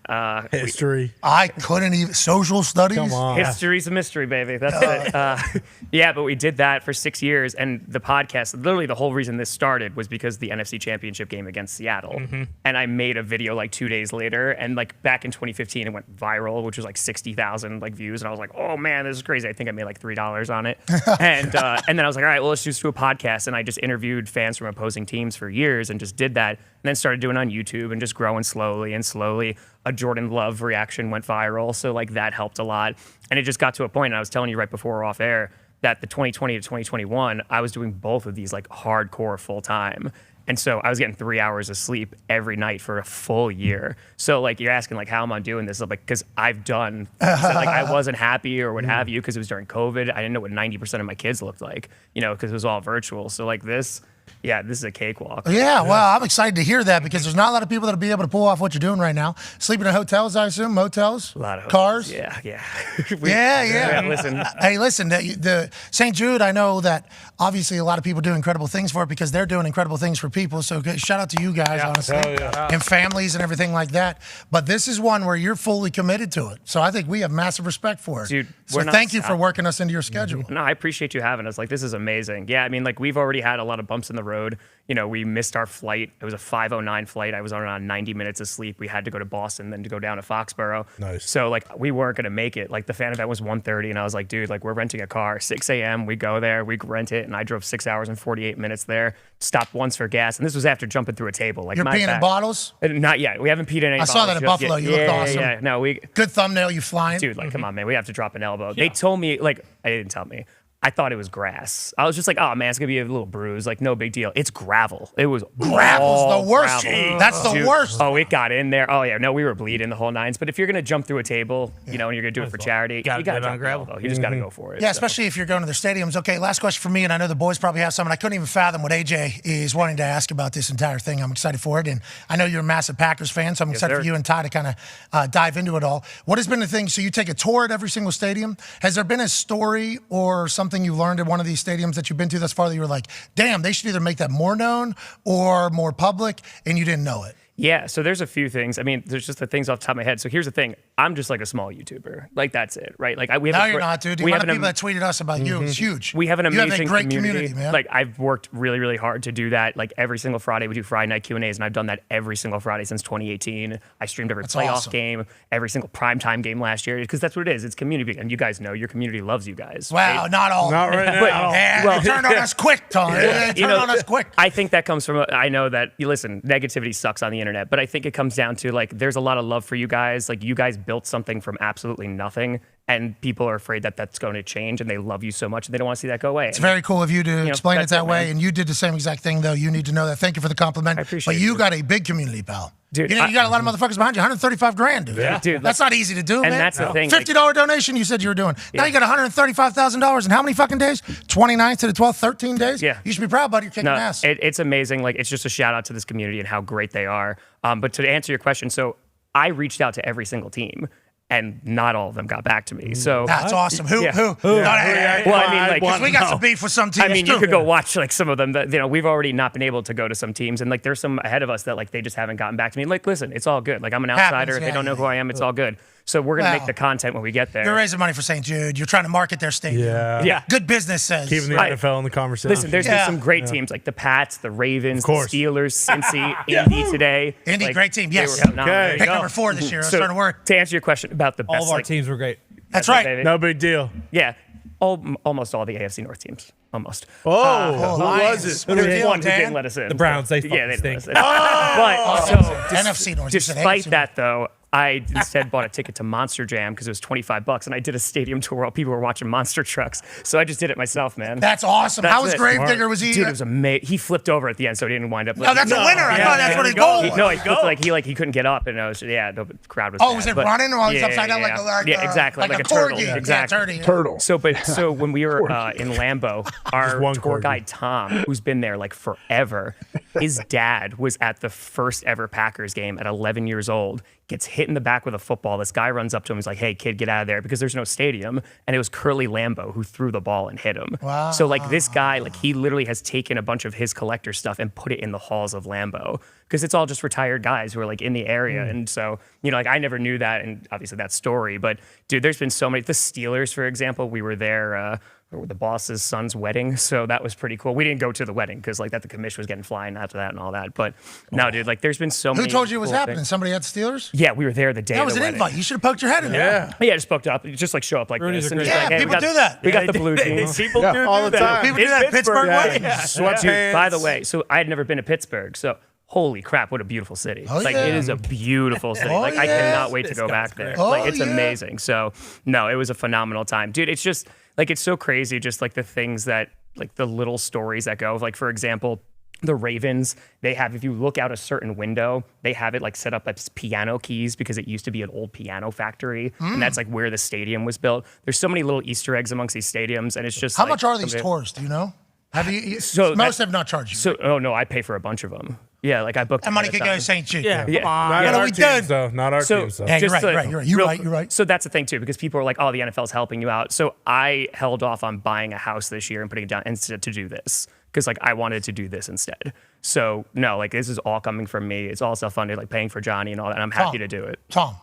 History. I couldn't even, social studies? Come on. History's a mystery, baby. That's it. Yeah, but we did that for 6 years, and the podcast, literally the whole reason this started was because the NFC Championship game against Seattle. Mm-hmm. And I made a video like 2 days later, and like back in 2015, it went viral, which was like 60,000 like views, and I was like, oh man, this is crazy. I think I made like $3 on it. And then I was like, all right, well, let's just do a podcast, and I just interviewed fans from opposing teams for years and just did that, and then started doing it on YouTube and just growing slowly. A Jordan Love reaction went viral, so like that helped a lot. And it just got to a point, and I was telling you right before we're off air, that the 2020 to 2021, I was doing both of these like hardcore full time. And so I was getting 3 hours of sleep every night for a full year. So like you're asking like, how am I doing this? Like, because I've done, so, like I wasn't happy or what have you, because it was during COVID. I didn't know what 90% of my kids looked like, because it was all virtual. So like this is a cakewalk. Yeah, well, I'm excited to hear that because there's not a lot of people that'll be able to pull off what you're doing right now. Sleeping in hotels, I assume, motels, a lot of cars. Yeah. Yeah. Listen. Hey, listen, the St. Jude, I know that obviously a lot of people do incredible things for it because they're doing incredible things for people. So shout out to you guys, honestly, and families and everything like that. But this is one where you're fully committed to it. So I think we have massive respect for it. Dude, so thank you for working us into your schedule. No, I appreciate you having us. Like, this is amazing. Yeah, I mean, like we've already had a lot of bumps in the road. We missed our flight. It was a 5:09 flight. I was on around 90 minutes of sleep. We had to go to Boston, then to go down to Foxborough. Nice. So like we weren't gonna make it. Like the fan event was 1:30, and I was like, dude, like we're renting a car. 6 a.m. We go there, we rent it, and I drove 6 hours and 48 minutes there. Stopped once for gas, and this was after jumping through a table. Like you're peeing in bottles? Not yet. We haven't peed in any. I saw that at Buffalo. You looked awesome. Yeah. No, good thumbnail. You flying, dude? Like, come on, man. We have to drop an elbow. Yeah. They told me like they didn't tell me. I thought it was grass. I was just like, oh man, it's gonna be a little bruise, like no big deal. It's gravel. It was gravel's the worst. That's the worst. Oh, it got in there. Oh yeah, no, we were bleeding the whole nines. But if you're gonna jump through a table, and you're gonna do it for charity, you gotta on gravel. You just gotta go for it. Yeah, especially if you're going to the stadiums. Okay, last question for me, and I know the boys probably have some, and I couldn't even fathom what AJ is wanting to ask about this entire thing. I'm excited for it, and I know you're a massive Packers fan, so I'm excited for you and Ty to kind of dive into it all. What has been the thing? So you take a tour at every single stadium. Has there been a story or something you learned at one of these stadiums that you've been to thus far that you were like, damn, they should either make that more known or more public, and you didn't know it? Yeah, so there's a few things. I mean, there's just the things off the top of my head. So here's the thing. I'm just like a small YouTuber. Like, that's it, right? Like, we have no, you're not, dude. The amount of people that tweeted us about you is huge. We have an amazing you have a great community, man. Like, I've worked really, really hard to do that. Like, every single Friday, we do Friday night Q&As, and I've done that every single Friday since 2018. I streamed every playoff game, every single primetime game last year, because that's what it is. It's community. And you guys know your community loves you guys. Wow, right? not all. Not right now. Well, they turned on us quick, Tom. They turned on us quick. I think that comes from, I know that, listen, negativity sucks on the internet, but I think it comes down to, like, there's a lot of love for you guys. Like, you guys built something from absolutely nothing, and people are afraid that that's going to change, and they love you so much, and they don't want to see that go away. It's very cool of you to explain it that way, man. and you did the same exact thing, though. You need to know that. Thank you for the compliment. I appreciate But you it. got a big community, pal. Dude, you got a lot of motherfuckers behind you. 135 grand, dude. Yeah. Dude, that's not easy to do, man. And that's the thing. $50 donation you said you were doing. Now you got $135,000 in how many fucking days? 29th to the 12th, 13 days? Yeah. You should be proud, buddy. You're kicking ass. It's amazing. Like, it's just a shout out to this community and how great they are. But to answer your question, so I reached out to every single team, and not all of them got back to me. So that's awesome. Who? Well, I mean, like, 'cause we got some beef with some teams. I mean, you too. could go watch like some of them that, we've already not been able to go to some teams, and like there's some ahead of us that like they just haven't gotten back to me. Like, listen, it's all good. Like, I'm an outsider. They don't know who I am. It's all good. So we're gonna make the content when we get there. You're raising money for St. Jude. You're trying to market their stadium. Yeah. Good business says. Keeping the NFL in the conversation. Listen, there's been some great teams like the Pats, the Ravens, the course. Steelers, Cincy, Indy today. Indy, Like, great team. they Yes. were phenomenal. Pick number 4 this year. I was trying to work. To answer your question about the best, All of our teams were great. That's right. No big deal. Yeah. Almost all the AFC North teams. Almost. Who was it? There was one who didn't let us in. The Browns, they didn't let stink. us in. But so, NFC North. Despite that, though, I instead bought a ticket to Monster Jam because it was $25, and I did a stadium tour while people were watching monster trucks. So I just did it myself, man. That's awesome. How was Gravedigger? Was he? Dude, it was amazing. He flipped over at the end, so he didn't wind up. Oh, that's a winner. I thought that's what his goal was. No, he looked like he couldn't get up, and it was the crowd was. Oh, was it running while he's upside down like exactly like a turtle? corgi? Exactly. Turtle. So when we were in Lambeau, our tour guide Tom, who's been there like forever, his dad was at the first ever Packers game at 11 years old. Gets hit in the back with a football. This guy runs up to him. He's like, "Hey, kid, get out of there," because there's no stadium. And it was Curly Lambeau who threw the ball and hit him. Wow. So like this guy, like he literally has taken a bunch of his collector stuff and put it in the halls of Lambeau because it's all just retired guys who are like in the area. And so, like I never knew that, and obviously that story. But dude, there's been so many. The Steelers, for example, we were there. The boss's son's wedding, so that was pretty cool. We didn't go to the wedding because like the commission was getting flying after that and all that. But no, dude, like there's been so many. Who told you it was cool happening? things. Somebody at the Steelers? Yeah, we were there the day. That of was the an wedding. invite. You should have poked your head in there. Yeah, just poked up. Just like show up like this. And just like, hey, people do that. We got the blue jeans. People do all the time. People do that at Pittsburgh weddings. Sweatpants. By the way, so I had never been to Pittsburgh, so. Holy crap, what a beautiful city. Oh, like, yeah. it is a beautiful city. Oh, like, I yeah. cannot wait to go back there. Oh, Like, it's yeah. amazing. So, no, it was a phenomenal time. Dude, it's just, like, it's so crazy, just, like, the things that, like, the little stories that go. Like, for example, the Ravens, they have, if you look out a certain window, they have it, like, set up as piano keys because it used to be an old piano factory. And that's, like, where the stadium was built. There's so many little Easter eggs amongst these stadiums, and it's just, How like, much are these something- tours? Do you know? Have you? So most have not charged you. So, oh, no, I pay for a bunch of them. Yeah, like, I booked That money ahead could of go time. to St. Jude. Yeah, Yeah. come on. Not What our are we teams, doing? though. Not our teams, though. Yeah, you're just right, you're right. You're right. So that's the thing too, because people are like, "Oh, the NFL's helping you out." So I held off on buying a house this year and putting it down instead to do this because like I wanted to do this instead. So no, like this is all coming from me. It's all self-funded, like paying for Johnny and all that. And I'm happy to do it. Tom.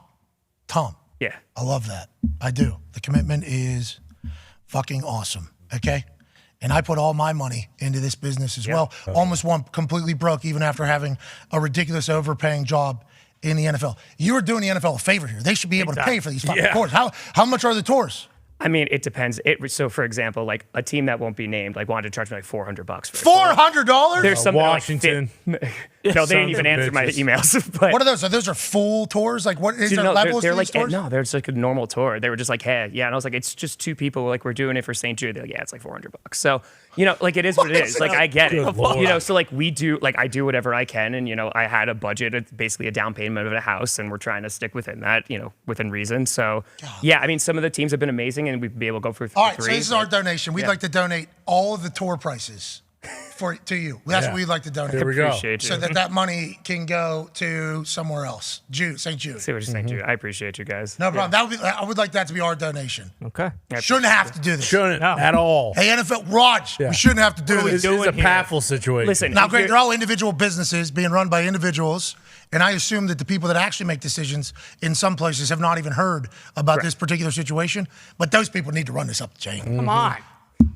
Yeah, I love that. I do. The commitment is fucking awesome. Okay. And I put all my money into this business as well. Almost went completely broke even after having a ridiculous overpaying job in the NFL. You are doing the NFL a favor here. They should be able to pay for these fucking tours. How much are the tours? I mean, it depends. So, for example, like a team that won't be named, like wanted to charge me like $400 for it. $400? There's some Washington. no, they didn't even answer my emails. But What are those? So those are full tours? Like what is Dude, there no, levels they're to like these tours? no, they're just like a normal tour. They were just like, hey, yeah, and I was like, it's just two people. Like we're doing it for St. Jude. They're like, yeah, it's like $400. So like it is what it is. Like I get it. So like we do, like I do whatever I can, and I had a budget, it's basically a down payment of a house, and we're trying to stick within that, within reason. So yeah, I mean, some of the teams have been amazing, and we've been able to go for All right, three. so this is our donation. We'd like to donate all of the tour prices to you. That's what we'd like to donate. Here we go. Appreciate you. So that money can go to somewhere else. St. Jude. See what you're saying, Jude. I appreciate you guys. No problem. I would like that to be our donation. Okay. Shouldn't have to do this. Shouldn't at all. Hey, NFL, Raj, we shouldn't have to do this. This is a painful situation. Listen, Now, great, they're all individual businesses being run by individuals, and I assume that the people that actually make decisions in some places have not even heard about this particular situation, but those people need to run this up the chain. Come on.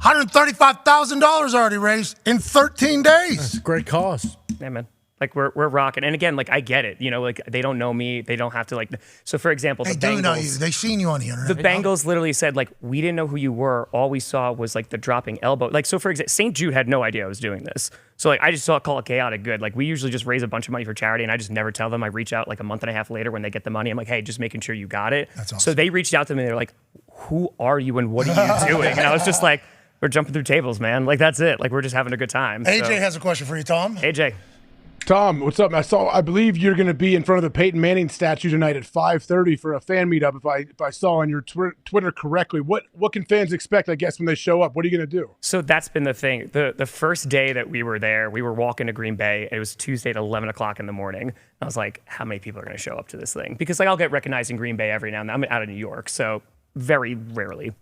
$135,000 already raised in 13 days. That's a great cause. Yeah, man. Like we're rocking. And again, like I get it. You know, like they don't know me. They don't have to like. So for example, They the do Bengals. know you. They've seen you on the internet. The Bengals literally said like we didn't know who you were. All we saw was like the dropping elbow. Like so for example, St. Jude had no idea I was doing this. So like I just saw it call it chaotic good. Like we usually just raise a bunch of money for charity, and I just never tell them. I reach out like a month and a half later when they get the money. I'm like, hey, just making sure you got it. That's awesome. So they reached out to me. They're like, who are you and what are you doing? And I was just like, we're jumping through tables, man. Like that's it. Like we're just having a good time. AJ has a question for you, Tom. AJ. Tom, what's up? I believe you're going to be in front of the Peyton Manning statue tonight at 5:30 for a fan meetup. If I saw on your Twitter correctly, what can fans expect? I guess when they show up, what are you going to do? So that's been the thing. The first day that we were there, we were walking to Green Bay. It was Tuesday at 11 o'clock in the morning. I was like, how many people are going to show up to this thing? Because like I'll get recognized in Green Bay every now and then. I'm out of New York, so very rarely.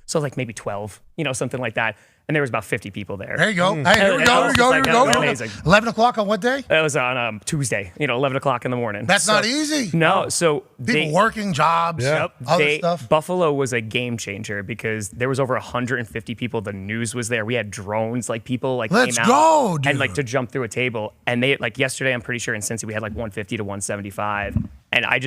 So like maybe 12, something like that. And there was about 50 people there. There you go. Hey, here we go. Amazing. 11 o'clock on what day? It was on Tuesday, 11 o'clock in the morning. That's not easy. No. So people working jobs, other stuff. Buffalo was a game changer because there was over 150 people. The news was there. We had drones, like people like Let's came go, out dude. and like to jump through a table. And they like yesterday, I'm pretty sure in Cincy we had like 150 to 175. And I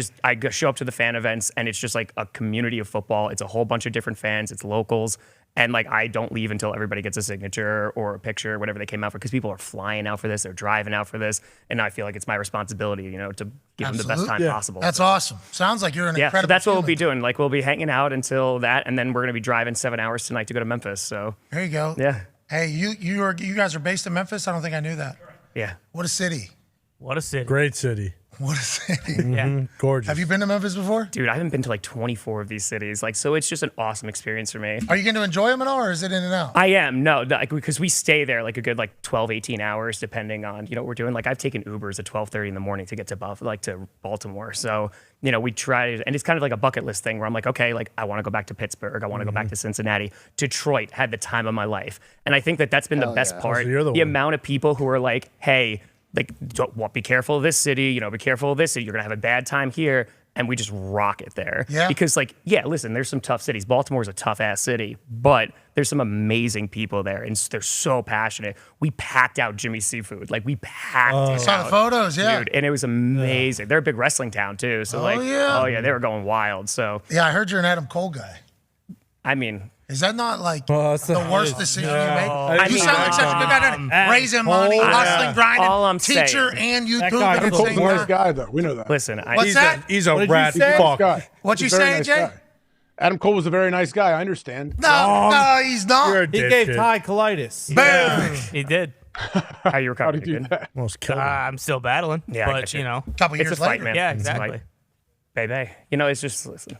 show up to the fan events and it's just like a community of football. It's a whole bunch of different fans. It's locals. And like I don't leave until everybody gets a signature or a picture, whatever they came out for, because people are flying out for this, they're driving out for this, and I feel like it's my responsibility, to give them the best time possible. That's awesome. Sounds like you're an incredible. So that's what we'll be doing. Like we'll be hanging out until that, and then we're gonna be driving 7 hours tonight to go to Memphis. So there you go. Yeah. Hey, you guys are based in Memphis? I don't think I knew that. Yeah. What a city. What a city. Great city. What a city. Yeah. Gorgeous. Have you been to Memphis before? Dude, I haven't been to like 24 of these cities. Like, so it's just an awesome experience for me. Are you going to enjoy them at all, or is it in and out? I am. No, like, because we stay there like a good 12, 18 hours, depending on, what we're doing. Like I've taken Ubers at 12:30 in the morning to get to Baltimore. So, we try, and it's kind of like a bucket list thing where I'm like, okay, like I want to go back to Pittsburgh. I want to go back to Cincinnati. Detroit had the time of my life. And I think that's been the best part. So you're the amount of people who are like, hey, like, be careful of this city, be careful of this city. You're going to have a bad time here. And we just rock it there. Yeah. Because, listen, there's some tough cities. Baltimore's a tough-ass city, but there's some amazing people there, and they're so passionate. We packed out Jimmy's Seafood. Like, we packed it out. I saw the photos, yeah. Dude, and it was amazing. They're a big wrestling town, too. So, they were going wild. So, yeah, I heard you're an Adam Cole guy. I mean... Is that not the worst decision you make? You sound like such a good guy. Raising money, hustling, grinding, all I'm teacher saying. and YouTube. Adam Cole's a nice guy, though. We know that. Listen, what's that? He's a rat fuck. What you say, Jay? Adam Cole was a very nice guy. I understand. No, he's not. He gave Ty colitis. Boom. He did. How you recovering? I'm still battling. Yeah, but couple it's years a fight, later. man. Yeah, It's a exactly. fight. Baby, it's just listen.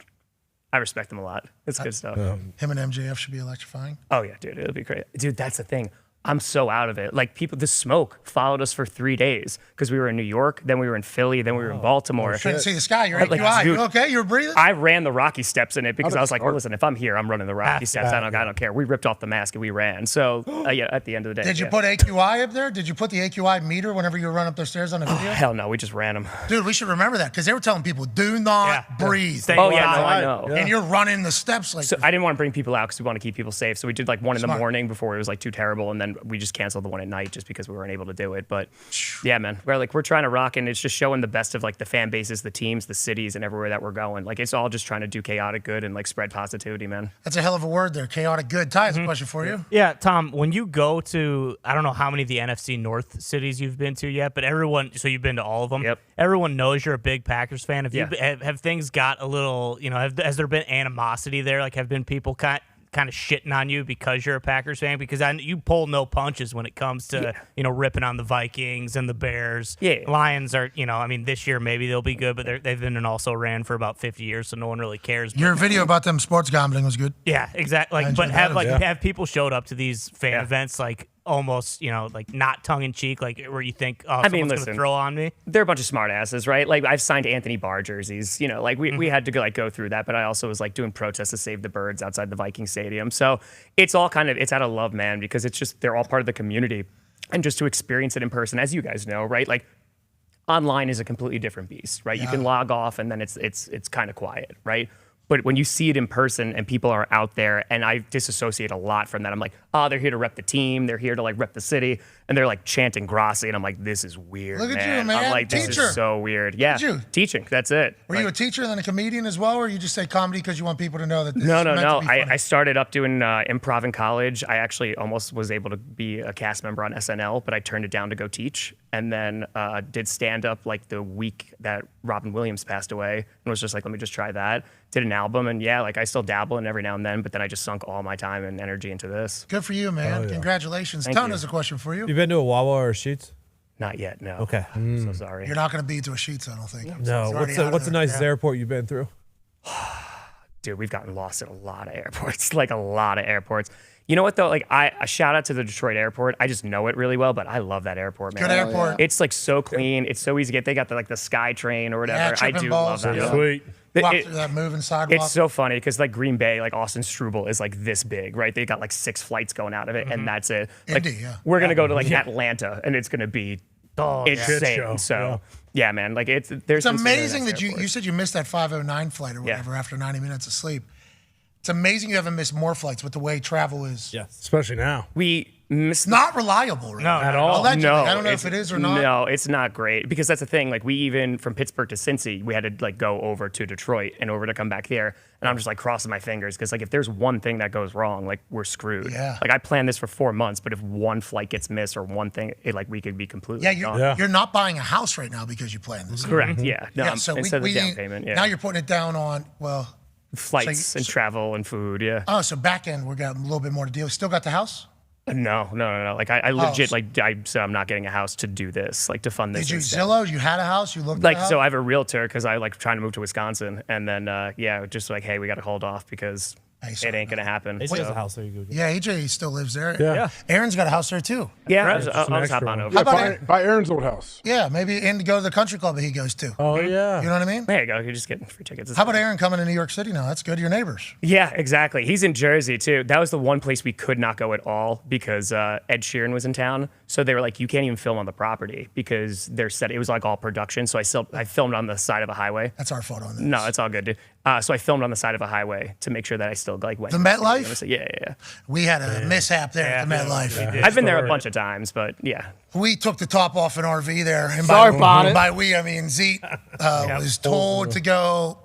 I respect them a lot. It's good stuff. Him and MJF should be electrifying. Oh yeah, dude, it'll be great. Dude, that's the thing. I'm so out of it. Like the smoke followed us for 3 days because we were in New York, then we were in Philly, then we were in Baltimore. Couldn't see the sky. You're Like, AQI. dude, You okay? You were breathing? I ran the Rocky Steps in it because I was like, well, listen, if I'm here, I'm running the Rocky Steps. I don't care. We ripped off the mask and we ran. So at the end of the day. Did you put AQI up there? Did you put the AQI meter whenever you run up those stairs on the video? Hell no, we just ran them. Dude, we should remember that because they were telling people, do not breathe. Oh yeah, no, I know. And you're running the steps like So I didn't want to bring people out because we want to keep people safe. So we did one in the Smart. morning before it was too terrible, and then we just canceled the one at night just because we weren't able to do it. But yeah, man, we're trying to rock, and it's just showing the best of the fan bases, the teams, the cities, and everywhere that we're going. It's all just trying to do chaotic good and spread positivity, man. That's a hell of a word there, chaotic good. Ty has a question for you. Yeah, Tom, when you go to, I don't know how many of the NFC North cities you've been to yet, but so you've been to all of them. Yep. Everyone knows you're a big Packers fan. Yeah. Have things got a little, has there been animosity there? Have been people kind of shitting on you because you're a Packers fan? Because you pull no punches when it comes to, ripping on the Vikings and the Bears. Yeah. Lions are, this year maybe they'll be good, but they've been and also ran for about 50 years, so no one really cares. Your video about them sports gambling was good. Yeah, exactly. But have people showed up to these fan events almost, like not tongue in cheek, like where you think, oh, I mean, someone's listen, gonna throw on me? They're a bunch of smart asses, right? Like I've signed Anthony Barr jerseys, like we had to go through that, but I also was like doing protests to save the birds outside the Viking Stadium. So it's all it's out of love, man, because it's just, they're all part of the community. And just to experience it in person, as you guys know, right? Like online is a completely different beast, right? You can log off and then it's kind of quiet, right? But when you see it in person and people are out there, and I disassociate a lot from that. I'm like, oh, they're here to rep the team. They're here to like rep the city. And they're like chanting Grossi. And I'm like, this is weird, Look at man. you, man. I'm like, this Teacher. is so weird. Yeah. You? Teaching. That's it. Were you a teacher and then a comedian as well, or you just say comedy because you want people to know that this No. is meant to be funny? I started up doing improv in college. I actually almost was able to be a cast member on SNL, but I turned it down to go teach. And then did stand up like the week that Robin Williams passed away, and was just like, let me just try that. Did an album, and like I still dabble in every now and then, but then I just sunk all my time and energy into this. Good for you, man. Oh, yeah. Congratulations. Thank Tone you. has a question for you. You been to a Wawa or a Sheetz? Not yet, no. Okay. I'm so sorry. You're not going to be to a Sheetz, I don't think. No. What's the nicest airport you've been through? Dude, we've gotten lost at a lot of airports, like a lot of airports. You know what though? Like a shout out to the Detroit airport. I just know it really well, but I love that airport, man. Good airport. It's like so clean. It's so easy to get. They got the Sky Train or whatever. Yeah, I tripping do balls. love that. Sweet. Walk through that moving sidewalk. It's so funny because like Green Bay, like Austin Struble is like this big, right? They got like 6 flights going out of it, and that's it. Like, Indy, yeah. We're gonna go to like Atlanta, and it's gonna be insane. show. So yeah, man, like there's. It's been some really amazing nice that you airports. said you missed that 509 flight or whatever after 90 minutes of sleep. It's amazing you haven't missed more flights with the way travel is. Yes. Especially now. It's not reliable, right? No, At all. Allegedly. No, I don't know if it is or not. No, it's not great because that's the thing. Like we even from Pittsburgh to Cincy, we had to like go over to Detroit and over to come back here. And I'm just like crossing my fingers because like if there's one thing that goes wrong, like we're screwed. Yeah. Like I planned this for 4 months, but if one flight gets missed or one thing, like we could be completely gone. You're not buying a house right now because you planned this. Correct. Yeah. No, Yeah, so instead of we the down payment. Yeah. Now you're putting it down on flights and travel and food. Yeah. Oh, so back end we got a little bit more to deal. Still got the house? No. Like I legit like I said I'm not getting a house to do this, like to fund this. Did you instead. Zillow? You had a house? You looked at Like a house? so I have a realtor because I like trying to move to Wisconsin, and then just like, hey, we got to hold off because it ain't gonna happen. AJ has a house there. You go get. Yeah, AJ still lives there. Yeah. Aaron's got a house there too. Yeah, Right. I'll just extra hop on one. over. How about Yeah, buy Aaron's old house. Yeah, maybe and go to the country club that he goes to. Oh, yeah. You know what I mean? There you go. You're just getting free tickets. It's How about fine. Aaron coming to New York City now? That's good. Your neighbors. Yeah, exactly. He's in Jersey too. That was the one place we could not go at all because Ed Sheeran was in town. So they were like, you can't even film on the property because they're set. It was like all production. So I filmed on the side of a highway. That's our photo on this. No, it's all good, dude. So I filmed on the side of a highway to make sure that I still like went. The MetLife? Yeah. We had a mishap there at the MetLife. I've been there a bunch of times, but yeah. We took the top off an RV there. And Sorry about it. By we, I mean Zeke was told to go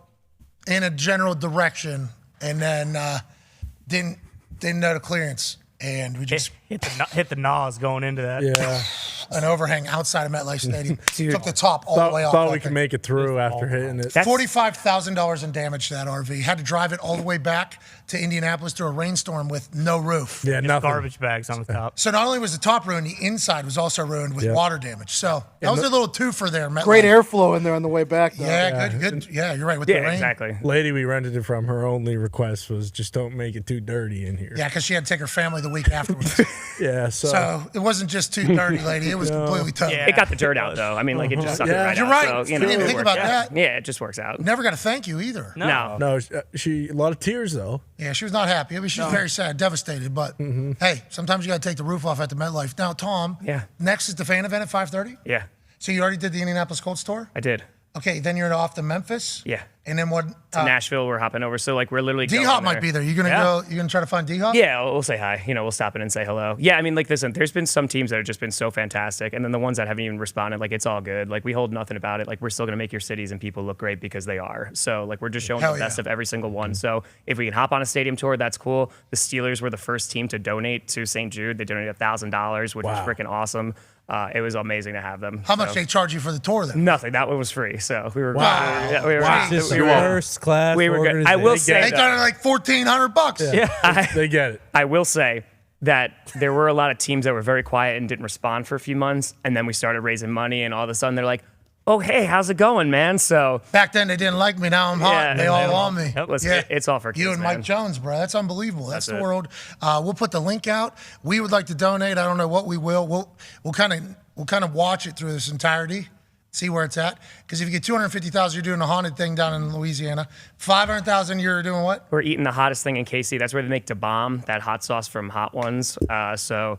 in a general direction and then didn't know the clearance. And we just hit the nose going into that. Yeah. an overhang outside of MetLife Stadium. Took the top all the way off. Thought we could make it through after hitting it. $45,000 in damage to that RV. Had to drive it all the way back to Indianapolis through a rainstorm with no roof. Yeah, nothing. Garbage bags on the top. So not only was the top ruined, the inside was also ruined with water damage. So that Yeah, was a little twofer there. MetLife. Great airflow in there on the way back, though. Yeah, good. Yeah, you're right with the rain. Exactly. Lady we rented it from, her only request was just don't make it too dirty in here. Yeah, because she had to take her family the week afterwards. Yeah, so it wasn't just too dirty, lady. It was completely tough. It got the dirt out though. I mean, like it just sucked it right You're out. right. So, Didn't even it think worked about out. that. Yeah, it just works out. Never got to thank you either. No, she a lot of tears though. Yeah, she was not happy. I mean, she was very sad, devastated. But hey, sometimes you got to take the roof off at the MetLife. Now, Tom. Yeah. Next is the fan event at 5:30. Yeah, So you already did the Indianapolis Colts tour. I did. Okay, then you're off to Memphis. Yeah. And then what? To Nashville, we're hopping over. So like we're literally D going Hop there. might be there. You gonna go? You gonna try to find D Hop? Yeah, we'll say hi. We'll stop in and say hello. Yeah, I mean, like, listen, there's been some teams that have just been so fantastic, and then the ones that haven't even responded, like, it's all good. Like, we hold nothing about it. Like, we're still gonna make your cities and people look great because they are. So, like, we're just showing Hell the best yeah. of every single one. So, if we can hop on a stadium tour, that's cool. The Steelers were the first team to donate to St. Jude. They donated $1,000, which was freaking awesome. It was amazing to have them. How much they charge you for the tour then? Nothing. That one was free. So we were. Wow. Yeah, we were. Wow. Just we were first class. we were good. I will say They got it like $1,400. Yeah, they get it. I will say that there were a lot of teams that were very quiet and didn't respond for a few months, and then we started raising money, and all of a sudden they're like, oh, hey, how's it going, man? So back then they didn't like me. Now I'm hot. Yeah, they all on me. Listen, it's all for kids, you and man. Mike Jones, bro. That's unbelievable. That's the it. world. We'll put the link out. We would like to donate. I don't know what we will. We'll kind of watch it through this entirety. See where it's at. Because if you get 250,000, you're doing a haunted thing down in Louisiana. 500,000, you're doing what? We're eating the hottest thing in KC. That's where they make Da Bomb, that hot sauce from Hot Ones. So,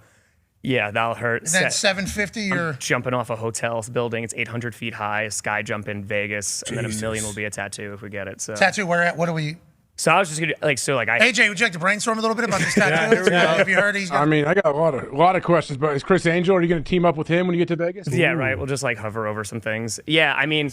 yeah, that'll hurt. And then 750, you're jumping off a hotel building. It's 800 feet high. Sky jump in Vegas, and then $1 million will be a tattoo if we get it. So tattoo. Where at? What do we? So I was just gonna AJ, would you like to brainstorm a little bit about this tattoo? Have you heard he's got? I mean, I got a lot of questions, but is Chris Angel? Are you going to team up with him when you get to Vegas? Yeah, right. We'll just hover over some things. Yeah, I mean,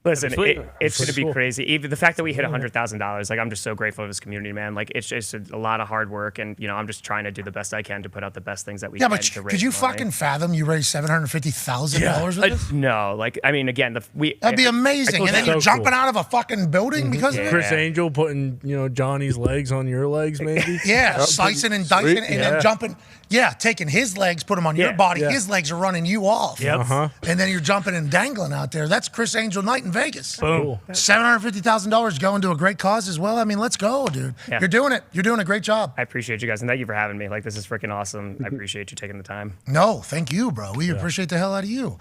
listen, it's going to be crazy. Even the fact that we hit $100,000, I'm just so grateful for this community, man. It's just a lot of hard work, and I'm just trying to do the best I can to put out the best things that we can. Yeah, but could you fucking fathom you raised $750,000 with this? No, I mean, again, that'd be amazing. And then you're jumping out of a fucking building because of it. Chris Angel putting Johnny's legs on your legs, maybe. Yeah, slicing and dicing and then jumping. Yeah, taking his legs, put them on your body. His legs are running you off. Yep. And then you're jumping and dangling out there. That's Chris Angel night in Vegas. Boom. $750,000 going to a great cause as well. I mean, let's go, dude. Yeah. You're doing it. You're doing a great job. I appreciate you guys, and thank you for having me. This is freaking awesome. I appreciate you taking the time. No, thank you, bro. We appreciate the hell out of you.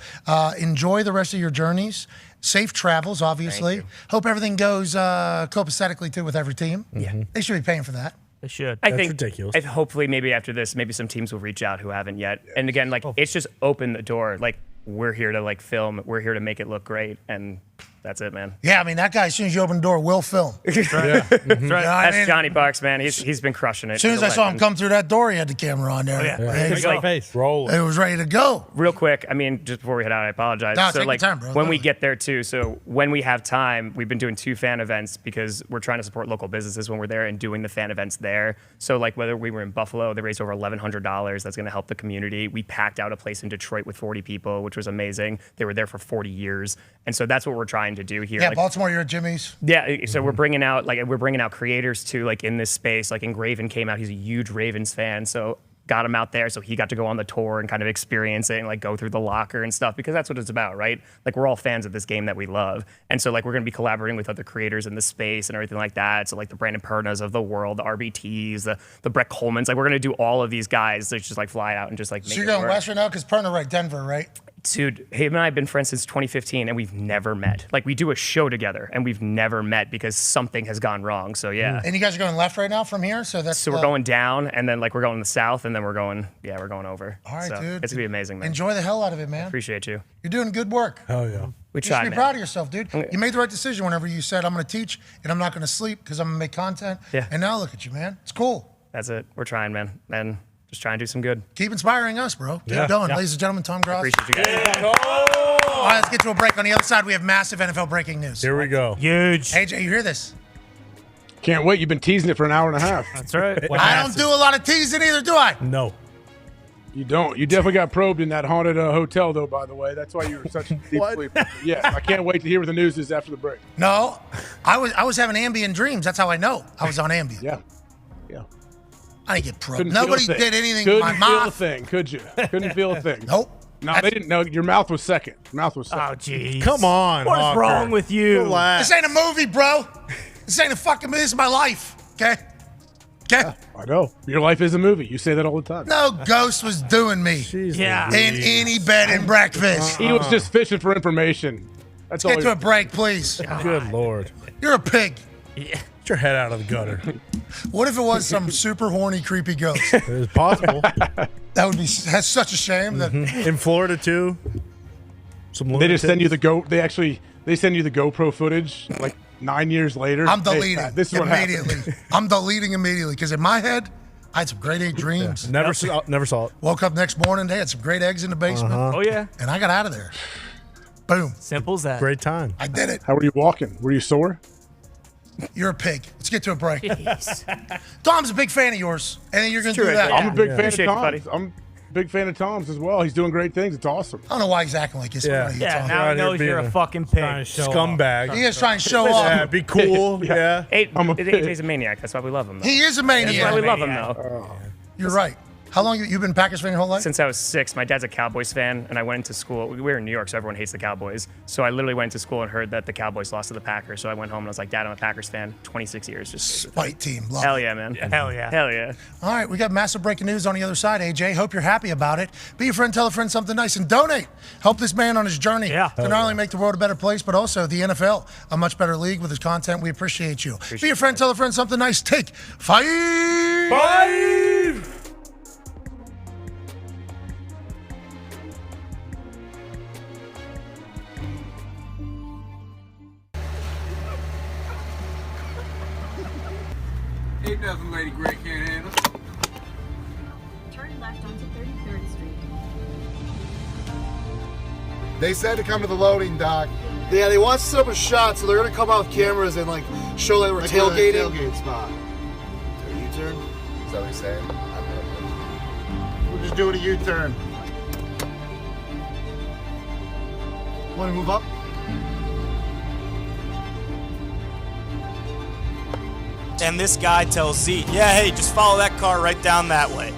Enjoy the rest of your journeys. Safe travels, obviously. Hope everything goes copacetically, too, with every team. Yeah. They should be paying for that. They should. I think ridiculous. Hopefully, maybe after this, maybe some teams will reach out who haven't yet. And again, it's just open the door. We're here to film. We're here to make it look great, and that's it, man. Yeah, I mean, that guy, as soon as you open the door, will film. That's right. That's Johnny Bucks, man. He's been crushing it. As soon as I saw him come through that door, he had the camera on there. Oh, yeah. It was face. It was ready to go. Real quick, I mean, just before we head out, I apologize. No, take your time, bro. When we get there too, so when we have time, we've been doing 2 fan events because we're trying to support local businesses when we're there and doing the fan events there. So whether we were in Buffalo, they raised over $1,100. That's going to help the community. We packed out a place in Detroit with 40 people, which was amazing. They were there for 40 years. And so that's what we're trying to do here. Yeah, Baltimore, you're at Jimmy's. Yeah, so we're bringing out creators too, in this space. Raven came out; he's a huge Ravens fan, so got him out there, so he got to go on the tour and kind of experience it and go through the locker and stuff, because that's what it's about, right? We're all fans of this game that we love, and so we're going to be collaborating with other creators in the space and everything like that. So the Brandon Pernas of the world, the RBTs, the Brett Colemans, we're going to do all of these guys that just fly out and just make So you're it going work. west right now because Perna right Denver, right? Dude, him and I have been friends since 2015, and we've never met. We do a show together, and we've never met because something has gone wrong. So yeah. And you guys are going left right now from here, so that's. So we're going down, and then we're going to the south, and then we're going over. All right, so dude. It's gonna be amazing, man. Enjoy the hell out of it, man. Appreciate you. You're doing good work. Oh yeah. We You try, should be man. proud of yourself, dude. You made the right decision whenever you said, I'm going to teach and I'm not going to sleep because I'm going to make content. Yeah. And now look at you, man. It's cool. That's it. We're trying, man. And just trying to do some good. Keep inspiring us, bro. Keep Yeah. going. Yeah. Ladies and gentlemen, Tom Grossi. Appreciate you guys. All right, let's get to a break. On the other side, we have massive NFL breaking news. Here we go. Huge. AJ, you hear this? Can't wait. You've been teasing it for an hour and a half. That's right. I don't do a lot of teasing either, do I? No. You don't. You definitely got probed in that haunted hotel, though, by the way. That's why you were such a deep sleeper. Yes, I can't wait to hear what the news is after the break. No, I was having Ambien dreams. That's how I know I was on Ambien. Yeah. I didn't get probed. Couldn't Nobody feel a thing. did anything Couldn't with my feel a mouth. thing, could you? Couldn't feel a thing. Nope. No, they didn't know. Your mouth was second. Mouth was second. Oh, jeez. Come on. What is Hawker. wrong with you? Relax. This ain't a movie, bro. This ain't a fucking movie. This is my life. Okay? Okay? I know. Your life is a movie. You say that all the time. No ghost was doing me. Yeah. In any bed and breakfast. He was just fishing for information. That's all. Get to a break, please. Good Lord. You're a pig. Yeah. Get your head out of the gutter. What if it was some super horny, creepy ghost? It's possible. That would be. That's such a shame. That In Florida too. They just send you the They send you the GoPro footage 9 years later. I'm Hey, deleting Pat, this is what happened. immediately. I'm deleting immediately because in my head, I had some great egg dreams. Never saw it. Woke up next morning, they had some great eggs in the basement. Oh, yeah. And I got out of there. Boom. Simple as that. Great time. I did it. How were you walking? Were you sore? You're a pig. Let's get to a break. Jeez. Tom's a big fan of yours, and then you're going to do true, that. yeah. I'm a big fan of Appreciate it, Tom's. I'm a big fan of Tom's as well. He's doing great things. It's awesome. I don't know why he's acting like this. Yeah. Tom. Yeah, now out he here knows you're being a a fucking pig. Scumbag. He is trying to show Yeah, off. be cool. Yeah. Hey, I'm a pig. AJ's a maniac. That's why we love him, though. He is a That's why maniac. we love him, though. You're right. How long you been a Packers fan your whole life? Since I was 6. My dad's a Cowboys fan, and I went into school. We were in New York, so everyone hates the Cowboys. So I literally went to school and heard that the Cowboys lost to the Packers. So I went home and I was like, Dad, I'm a Packers fan. 26 years. Just Spite team. Love Hell it. yeah, man. Hell yeah. Hell yeah. All right, we got massive breaking news on the other side, AJ. Hope you're happy about it. Be a friend, tell a friend something nice, and donate. Help this man on his journey to not only make the world a better place, but also the NFL a much better league with his content. We appreciate you. Be a friend, tell a friend something nice. Take 5. 5. Ain't nothing Lady Grey can't handle. Turn left onto 33rd Street. They said to come to the loading dock. Yeah, they want to set up a shot, so they're going to come out with cameras and like show that we're tailgating. Tailgate spot. U-turn? Is that what he's saying? We're just doing a U-turn. Want to move up? And this guy tells Z, yeah, hey, just follow that car right down that way.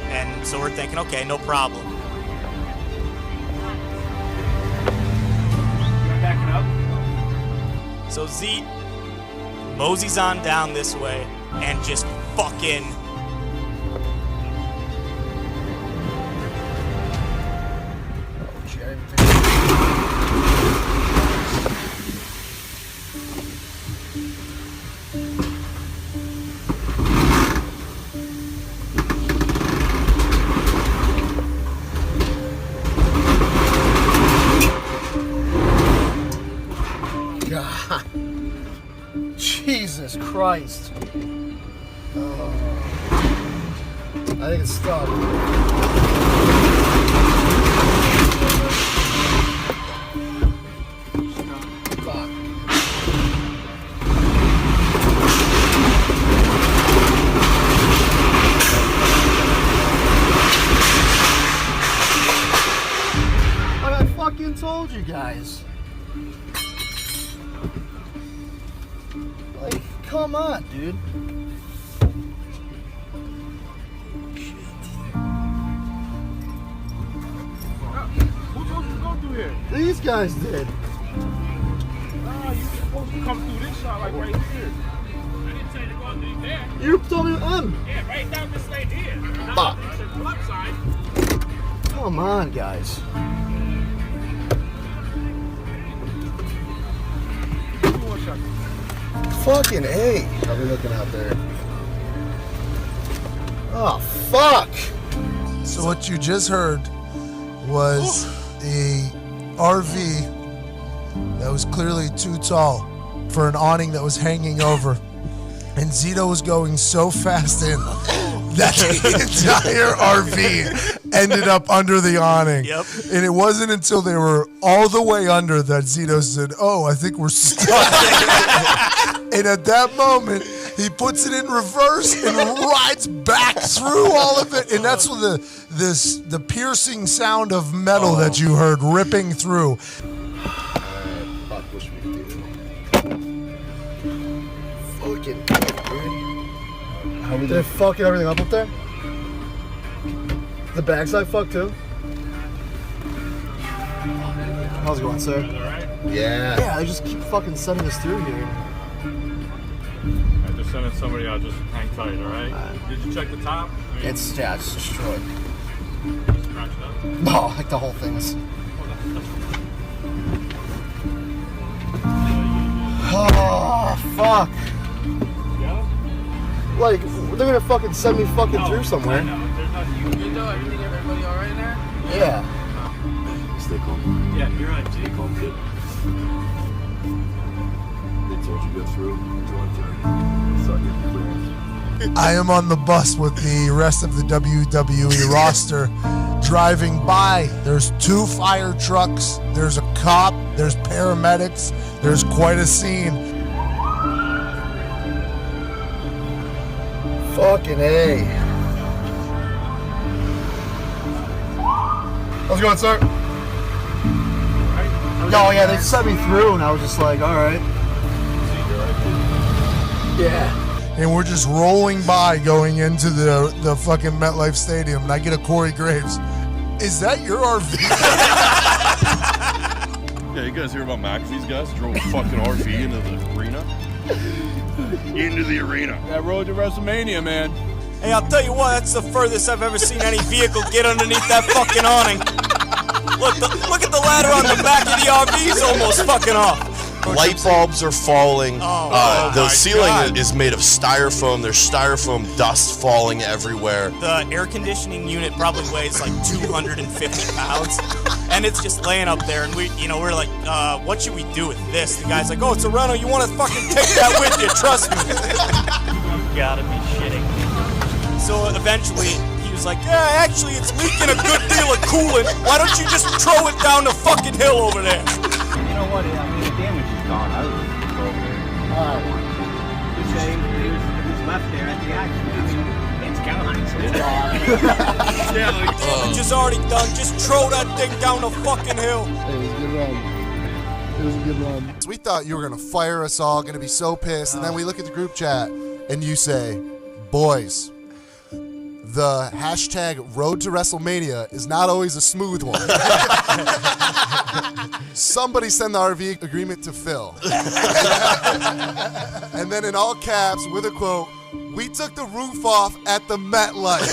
And so we're thinking, okay, no problem. Backing up. So Z moseys on down this way and just fucking Jesus Christ. I think it's stuck. Fuck. Like I fucking told you guys. Like, come on, dude. Who told you to go through here? These guys did. Nah, you supposed to come through this shot like right here. I didn't tell you to go through there. You told me to end. Yeah, right down this lane here. Fuck. Left side. Come on, guys. Fucking A. I'll be looking out there. Oh, fuck. So what you just heard was a RV that was clearly too tall for an awning that was hanging over. And Zito was going so fast in that the entire RV ended up under the awning. Yep. And it wasn't until they were all the way under that Zito said, "Oh, I think we're stuck." And at that moment, he puts it in reverse and rides back through all of it. And that's what the piercing sound of metal that you heard ripping through. Fucking dude. They're fucking everything up there? The backside fucked too? How's it going, sir? Yeah. Yeah, they just keep fucking sending us through here. Just sending somebody out, just hang tight, alright? Did you check the top? I mean, It's destroyed. scratched up. No, like the whole thing's. Oh, fuck. Like, they're gonna fucking send me fucking through somewhere. You good though? Everybody alright in there? Yeah. Stay calm. Yeah, you're right. Stay calm, good. They told you to go through. I am on the bus with the rest of the WWE roster driving by. There's 2 fire trucks, there's a cop, there's paramedics, there's quite a scene. Fucking A. How's it going, sir? Oh, yeah, they sent me through, and I was just like, all right. Yeah. and we're just rolling by going into the fucking MetLife Stadium, and I get a Corey Graves. Is that your RV? Yeah, you guys hear about McAfee's guys? Drove a fucking RV into the arena? Into the arena. That road to WrestleMania, man. Hey, I'll tell you what, that's the furthest I've ever seen any vehicle get underneath that fucking awning. Look at the ladder on the back of the RV, it's almost fucking off. Light bulbs are falling. The ceiling God. is made of styrofoam. There's styrofoam dust falling everywhere. The air conditioning unit probably weighs like 250 pounds, and it's just laying up there. And we're like, what should we do with this? The guy's like, oh, it's a rental. You want to fucking take that with you? Trust me. You gotta be shitting. So eventually, he was like, yeah, actually, it's leaking a good deal of coolant. Why don't you just throw it down the fucking hill over there? You know what? I mean, the damage is gone. I was over there. You say it was left there at the accident. I mean, it's gone. It's gone. Damage is already done. Just throw that thing down the fucking hill. It was a good run. It was a good run. So we thought you were going to fire us all, going to be so pissed. And then we look at the group chat, and you say, boys, the hashtag road to WrestleMania is not always a smooth one. Somebody send the RV agreement to Phil. And then in all caps, with a quote, we took the roof off at the MetLife.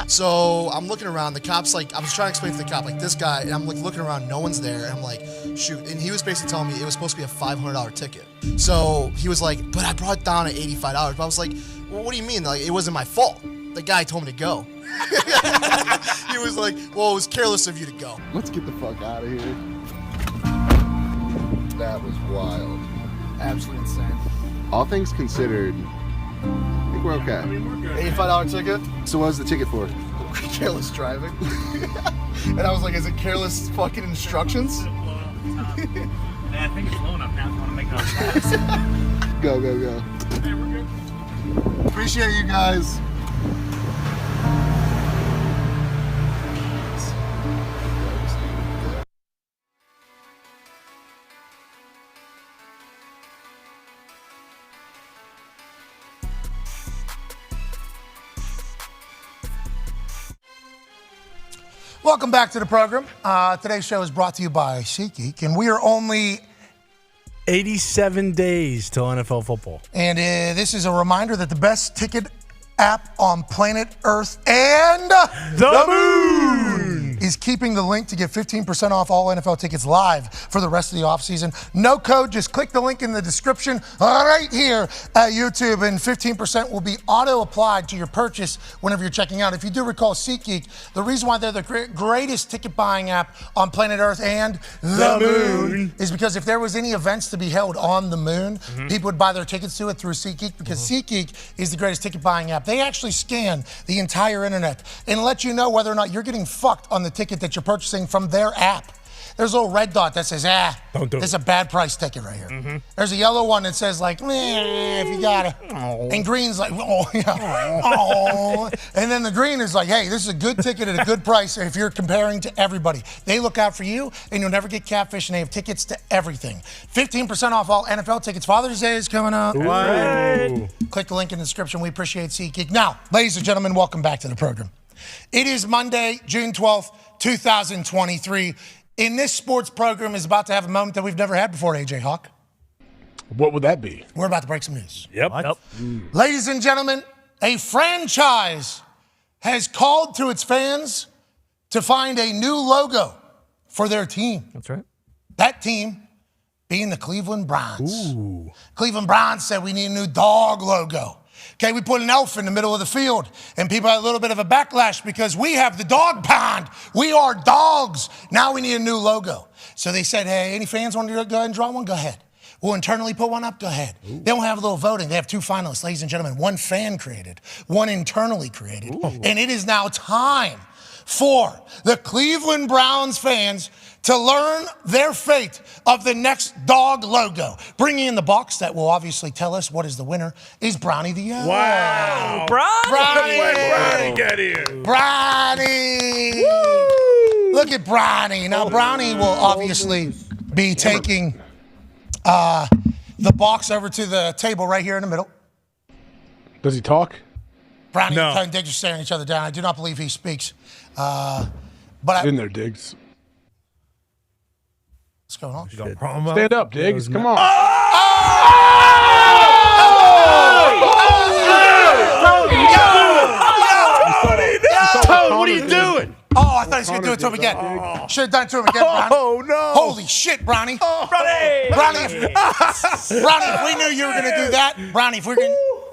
So I'm looking around. The cop's like, I was trying to explain to the cop, like, this guy, and I'm like looking around, no one's there. And I'm like, shoot. And he was basically telling me it was supposed to be a $500 ticket. So he was like, but I brought it down at $85. But I was like, well, what do you mean? Like, it wasn't my fault. The guy told me to go. He was like, well, it was careless of you to go. Let's get the fuck out of here. That was wild. Absolutely insane. All things considered, I think we're okay. $85 ticket? So what was the ticket for? Careless driving. And I was like, is it careless fucking instructions? I think it's low enough now if you want to make those. Go, go, go. Hey, we're good. Appreciate you guys. Welcome back to the program. Today's show is brought to you by SeatGeek, and we are only 87 days till NFL football. And this is a reminder that the best ticket app on planet Earth and the moon is keeping the link to get 15% off all NFL tickets live for the rest of the offseason. No code, just click the link in the description right here at YouTube, and 15% will be auto-applied to your purchase whenever you're checking out. If you do recall SeatGeek, the reason why they're the greatest ticket buying app on planet Earth and the moon is because if there was any events to be held on the moon, people would buy their tickets to it through SeatGeek, because SeatGeek is the greatest ticket buying app. They actually scan the entire internet and let you know whether or not you're getting fucked on the ticket that you're purchasing from their app. There's a little red dot that says, don't do this is it. a bad price ticket right here. There's a yellow one that says, like, if you got it. And green's like, oh, yeah. Oh. And then the green is like, hey, this is a good ticket at a good price if you're comparing to everybody. They look out for you, and you'll never get catfished, and they have tickets to everything. 15% off all NFL tickets. Father's Day is coming up. Right. Click the link in the description. We appreciate SeatGeek. Now, ladies and gentlemen, welcome back to the program. It is Monday, June 12th, 2023. In this sports program is about to have a moment that we've never had before, AJ Hawk. What would that be? We're about to break some news. Yep. Ladies and gentlemen, a franchise has called to its fans to find a new logo for their team. That's right. That team being the Cleveland Browns. Cleveland Browns said we need a new dog logo. Okay, we put an elf in the middle of the field, and people had a little bit of a backlash because we have the dog pound. We are dogs. Now we need a new logo. So they said, hey, any fans want to go ahead and draw one? Go ahead. We'll internally put one up. Go ahead. They don't have a little voting. They have two finalists, ladies and gentlemen. One fan created, one internally created. And it is now time for the Cleveland Browns fans to learn their fate of the next dog logo. Bringing in the box that will obviously tell us what is the winner is Brownie the Elf. Wow. Brownie! Brownie, get here. Brownie! Look at Brownie. Now, Brownie will obviously be taking the box over to the table right here in the middle. Does he talk? Brownie and Diggs are staring each other down. I do not believe he speaks. But in there, Diggs. What's going on? Stand up, Diggs. Come on. Tone, what are you doing? Oh, I thought he was going to do it to him again. Should have done it to him again, Brownie. Oh, no. Holy shit, Brownie. Brownie, if we knew you were going to do that, Brownie,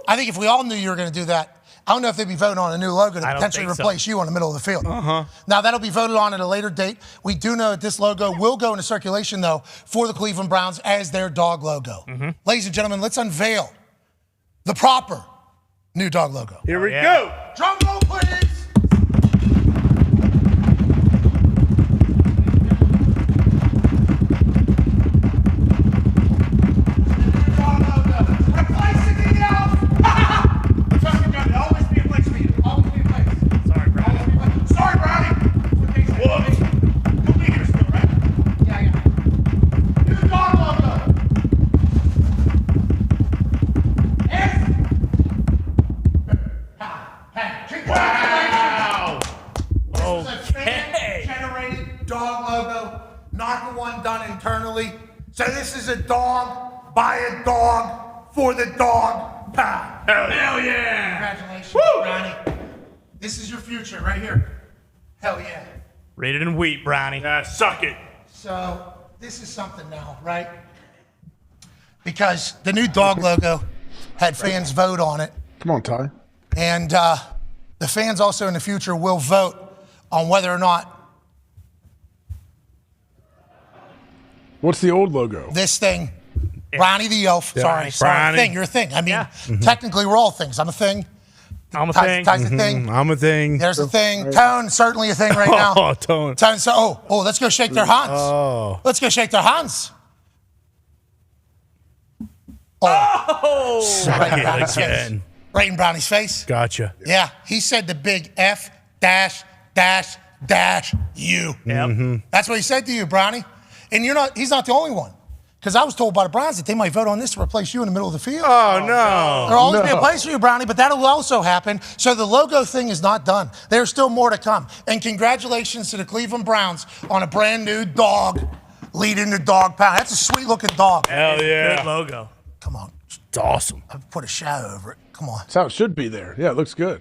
I think if we all knew you were going to do that, I don't know if they'd be voting on a new logo to potentially replace you on the middle of the field. Now, that'll be voted on at a later date. We do know that this logo will go into circulation, though, for the Cleveland Browns as their dog logo. Ladies and gentlemen, let's unveil the proper new dog logo. Here we go. Drum roll, please. So this is a dog by a dog for the dog pound. Hell yeah! Congratulations, Brownie. This is your future right here. Hell yeah. Rated in wheat, Brownie. Yeah, suck it. So this is something now, right? Because the new dog logo had fans vote on it. Come on, Ty. And the fans also in the future will vote on whether or not What's the old logo? this thing, Brownie the Elf, sorry, Brownie. thing, you're a thing. I mean, technically we're all things. I'm a thing. I'm a thing. Ty's a thing. I'm a thing. There's a thing. Tone, certainly a thing right now. Oh, Tone. Tone, so, let's go shake their hands. Oh. Let's go shake their hands. Right in Brownie's face. Right in Brownie's face. Gotcha. Yeah, he said the big F dash dash dash U. That's what he said to you, Brownie. And he's not the only one. Because I was told by the Browns that they might vote on this to replace you in the middle of the field. Oh, no. There'll always be a place for you, Brownie, but that'll also happen. So the logo thing is not done. There's still more to come. And congratulations to the Cleveland Browns on a brand new dog leading the dog pound. That's a sweet looking dog. Hell yeah. Good logo. Come on. It's awesome. I've put a shadow over it. Come on. That's how it should be there. Yeah, it looks good.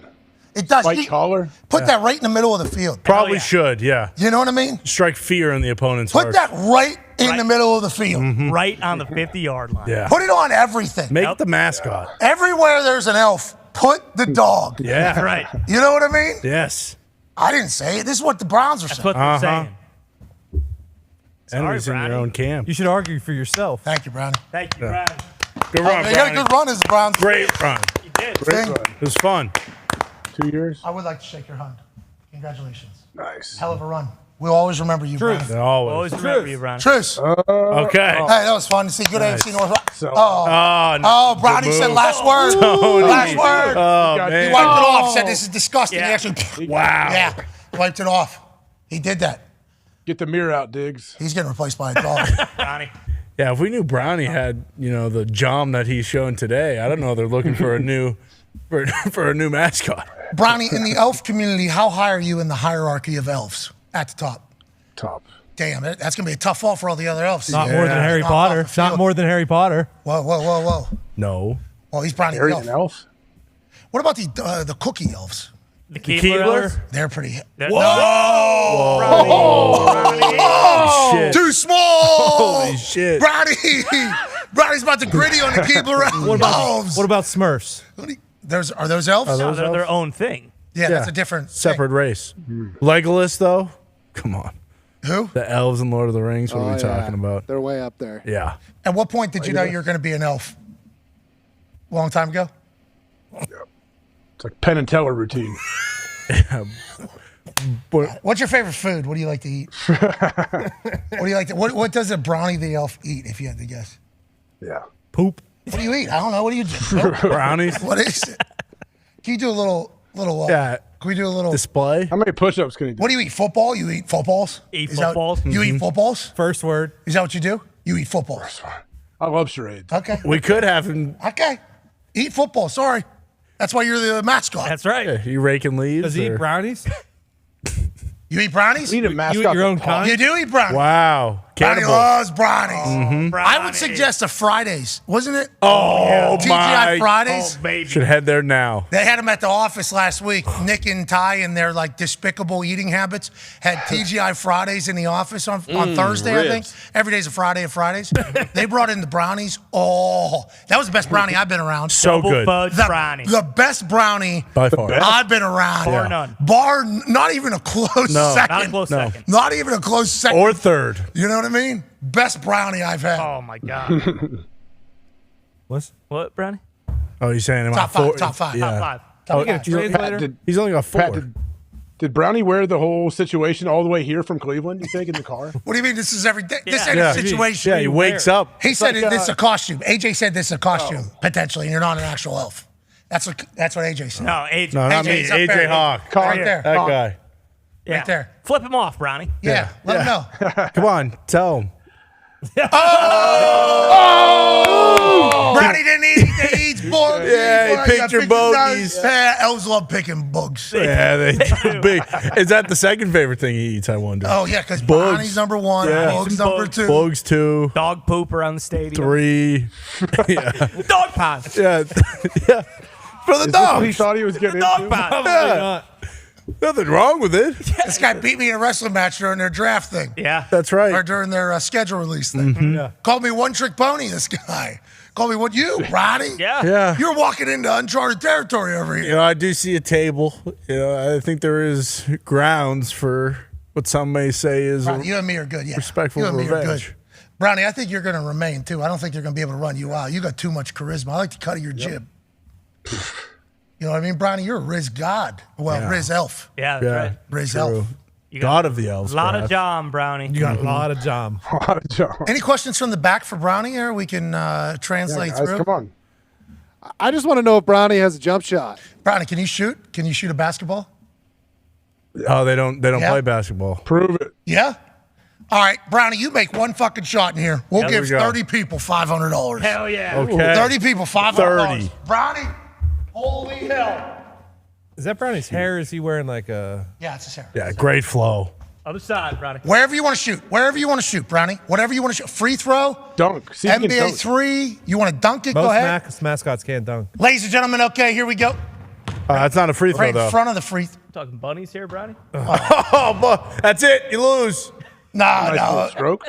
It does. White collar. Put that right in the middle of the field. Probably should, yeah. You know what I mean? Strike fear in the opponent's Put heart. that right in the middle of the field. Right on the 50-yard line. Yeah. Put it on everything. Make the mascot. Everywhere there's an elf, put the dog. Yeah. That's right. You know what I mean? Yes. I didn't say it. This is what the Browns are saying. That's what they're saying. Enemies in their own camp. You should argue for yourself. Thank you, Brownie. Thank you, Brownie. Good run, They got a good run as the Browns. Great run. You did. Great run. It was fun. 2 years. I would like to shake your hand. Congratulations. Nice. Hell of a run. We'll always remember you, Brownie. Always remember you, Brownie. Truce. Okay. Hey, that was fun to see. Good AFC North. Oh, Brownie said last word. Tony. Last word. Oh, He man. wiped it off. Said this is disgusting. Yeah. He actually. Wow. Yeah. Wiped it off. He did that. Get the mirror out, Diggs. He's getting replaced by a dog. Brownie. Yeah, if we knew Brownie had, the jom that he's showing today, I don't know. They're looking for a new for a new mascot. Brownie, in the elf community, how high are you in the hierarchy of elves? At the top. Top. Damn, that's going to be a tough fall for all the other elves. Not more than Harry Potter. Not more than Harry Potter. Whoa. No. Well, he's Brownie Harry the an elf. elf? What about the cookie elves? The Keebler. They're pretty. Whoa! Oh, shit. too small. Holy shit. Brownie's about to gritty on the Keebler elves. What about Smurfs? Are those elves? No, they're their own thing. Yeah, that's a different separate race. Legolas, though, come on. Who? The elves in Lord of the Rings. What are we talking about? They're way up there. Yeah. At what point did you know you were going to be an elf? A long time ago? It's like Penn and Teller routine. What's your favorite food? What do you like to eat? What do you like to? What does a Brownie the elf eat? If you had to guess. Yeah. Poop. What do you eat? I don't know. What do you do? Brownies. What is it? Can you do a little? Yeah. Can we do a little display? How many push-ups can you do? What do you eat? Football? You eat footballs? Eat footballs? You eat footballs? First word. Is that what you do? You eat footballs. I love charades. Okay. We could have him. Okay. Eat football. Sorry. That's why you're the mascot. That's right. Yeah, you raking leaves? Does he eat brownies? You eat brownies? Eat a You mascot. eat your own kind? You do eat brownies. Wow. Brownie Cannibal. loves brownies. Mhm. I would suggest a Fridays, wasn't it? Oh, TGI my. Fridays. Oh, baby. Should head there now. They had them at the office last week. Nick and Ty and their like despicable eating habits had TGI Fridays in the office on Thursday, I think. Every day's a Friday at Fridays. They brought in the brownies. Oh, that was the best brownie I've been around. So Double good. fudge The, brownie. the best brownie By far. I've been around. Bar none. Bar, not even a close No. second. Not a close second. Not even a close second. Or third. You know what I mean? Best brownie I've had. Oh my God. What, Brownie? Oh, you're saying him Top five. Top five. Yeah. Top five. Oh, Get a translator. he's only got 4. Pat, did Brownie wear the whole situation all the way here from Cleveland, you think, in the car? What do you mean this is every day? This Yeah. ain't a situation. Yeah, he wakes up. He said It's like, this is a costume. AJ said this is a costume, potentially, and you're not an actual elf. That's what AJ said. No, AJ. No, not me. AJ's up AJ there. Hawk. Right there. That Hawk. guy. Yeah. Right there. Flip him off, Brownie. Yeah, let him know. Come on, tell him. Oh! Brownie didn't eat anything. He eats bugs. Yeah, he picked your bogeys. Yeah, elves love picking bugs. Yeah, they do big. Is that the second favorite thing he eats, I wonder? Oh, yeah, because Bugs. Brownie's number one, Yeah. bugs number two. Bugs 2. Dog poop around the stadium. 3. Yeah. Dog pound. Yeah. Yeah. For the Is this dog. what he thought he was getting Dog into? pound. Yeah. Nothing wrong with it. This guy beat me in a wrestling match during their draft thing. Yeah. That's Or right. during their schedule release thing. Yeah. Called me one-trick pony, this guy. Called me, what, you, Roddy? Yeah. Yeah. You're walking into uncharted territory over You here. know, I do see a table. You know, I think there is grounds for what some may say is Brownie, you and me are good, yeah. respectful You and me are revenge. good. Brownie, I think you're going to remain, too. I don't think they're going to be able to run you out. You got too much charisma. I like the cut of your jib. You know what I mean, Brownie? You're a Riz god. Well, Yeah. Riz elf. Yeah, that's right. Riz True. elf. You God of the elves. A lot of perhaps. John, Brownie. You got a lot of jam. Any questions from the back for Brownie here? We can translate Yeah, guys, through. come on. I just want to know if Brownie has a jump shot. Brownie, can you shoot? Can you shoot a basketball? Oh, they don't Yeah. play basketball. Prove it. Yeah? All right, Brownie, you make one fucking shot in here. We'll There give we go. 30 people $500. Hell yeah. Okay. 30 people $500. 30. Brownie, holy hell. Is that Brownie's hair? Or is he wearing like a? Yeah, it's his hair. Yeah, great flow. Other side, Brownie. Wherever you want to shoot. Wherever you want to shoot, Brownie. Whatever you want to shoot. Free throw. Dunk. See if you can NBA dunk. 3. You want to dunk it? Go ahead. Most mascots can't dunk. Ladies and gentlemen, okay, here we go. That's not a free throw, Right in though. front of the free. Talking bunnies here, Brownie. Oh, boy. That's it. You lose. Nah, Nice no. little stroke.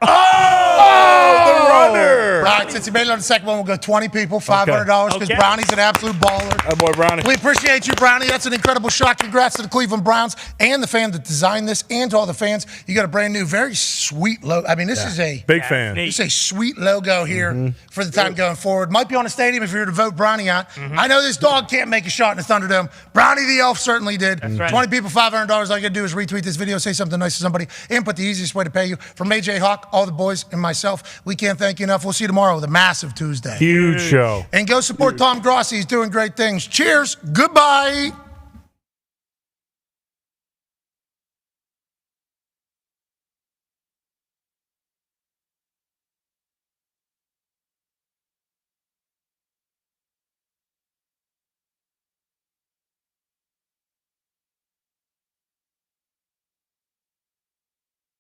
Oh, the runner. All right, since you made it on the second one, we'll go 20 people, $500 because Okay. Brownie's an absolute baller. That boy Brownie. We appreciate you, Brownie. That's an incredible shot. Congrats to the Cleveland Browns and the fan that designed this, and to all the fans. You got a brand new, very sweet logo. I mean, this is a Big fan. neat. This is a sweet logo here for the time going forward. Might be on a stadium if you were to vote Brownie out. I know this dog can't make a shot in the Thunderdome. Brownie the elf certainly did. right. 20 people, $500. All you got to do is retweet this video, say something nice to somebody, and put the easiest way to pay you. From AJ Hawk, all the boys, and myself, we can't thank you enough. We'll see you tomorrow with a massive Tuesday. Huge show. And go support Tom Grossi. He's doing great things. Cheers. Goodbye.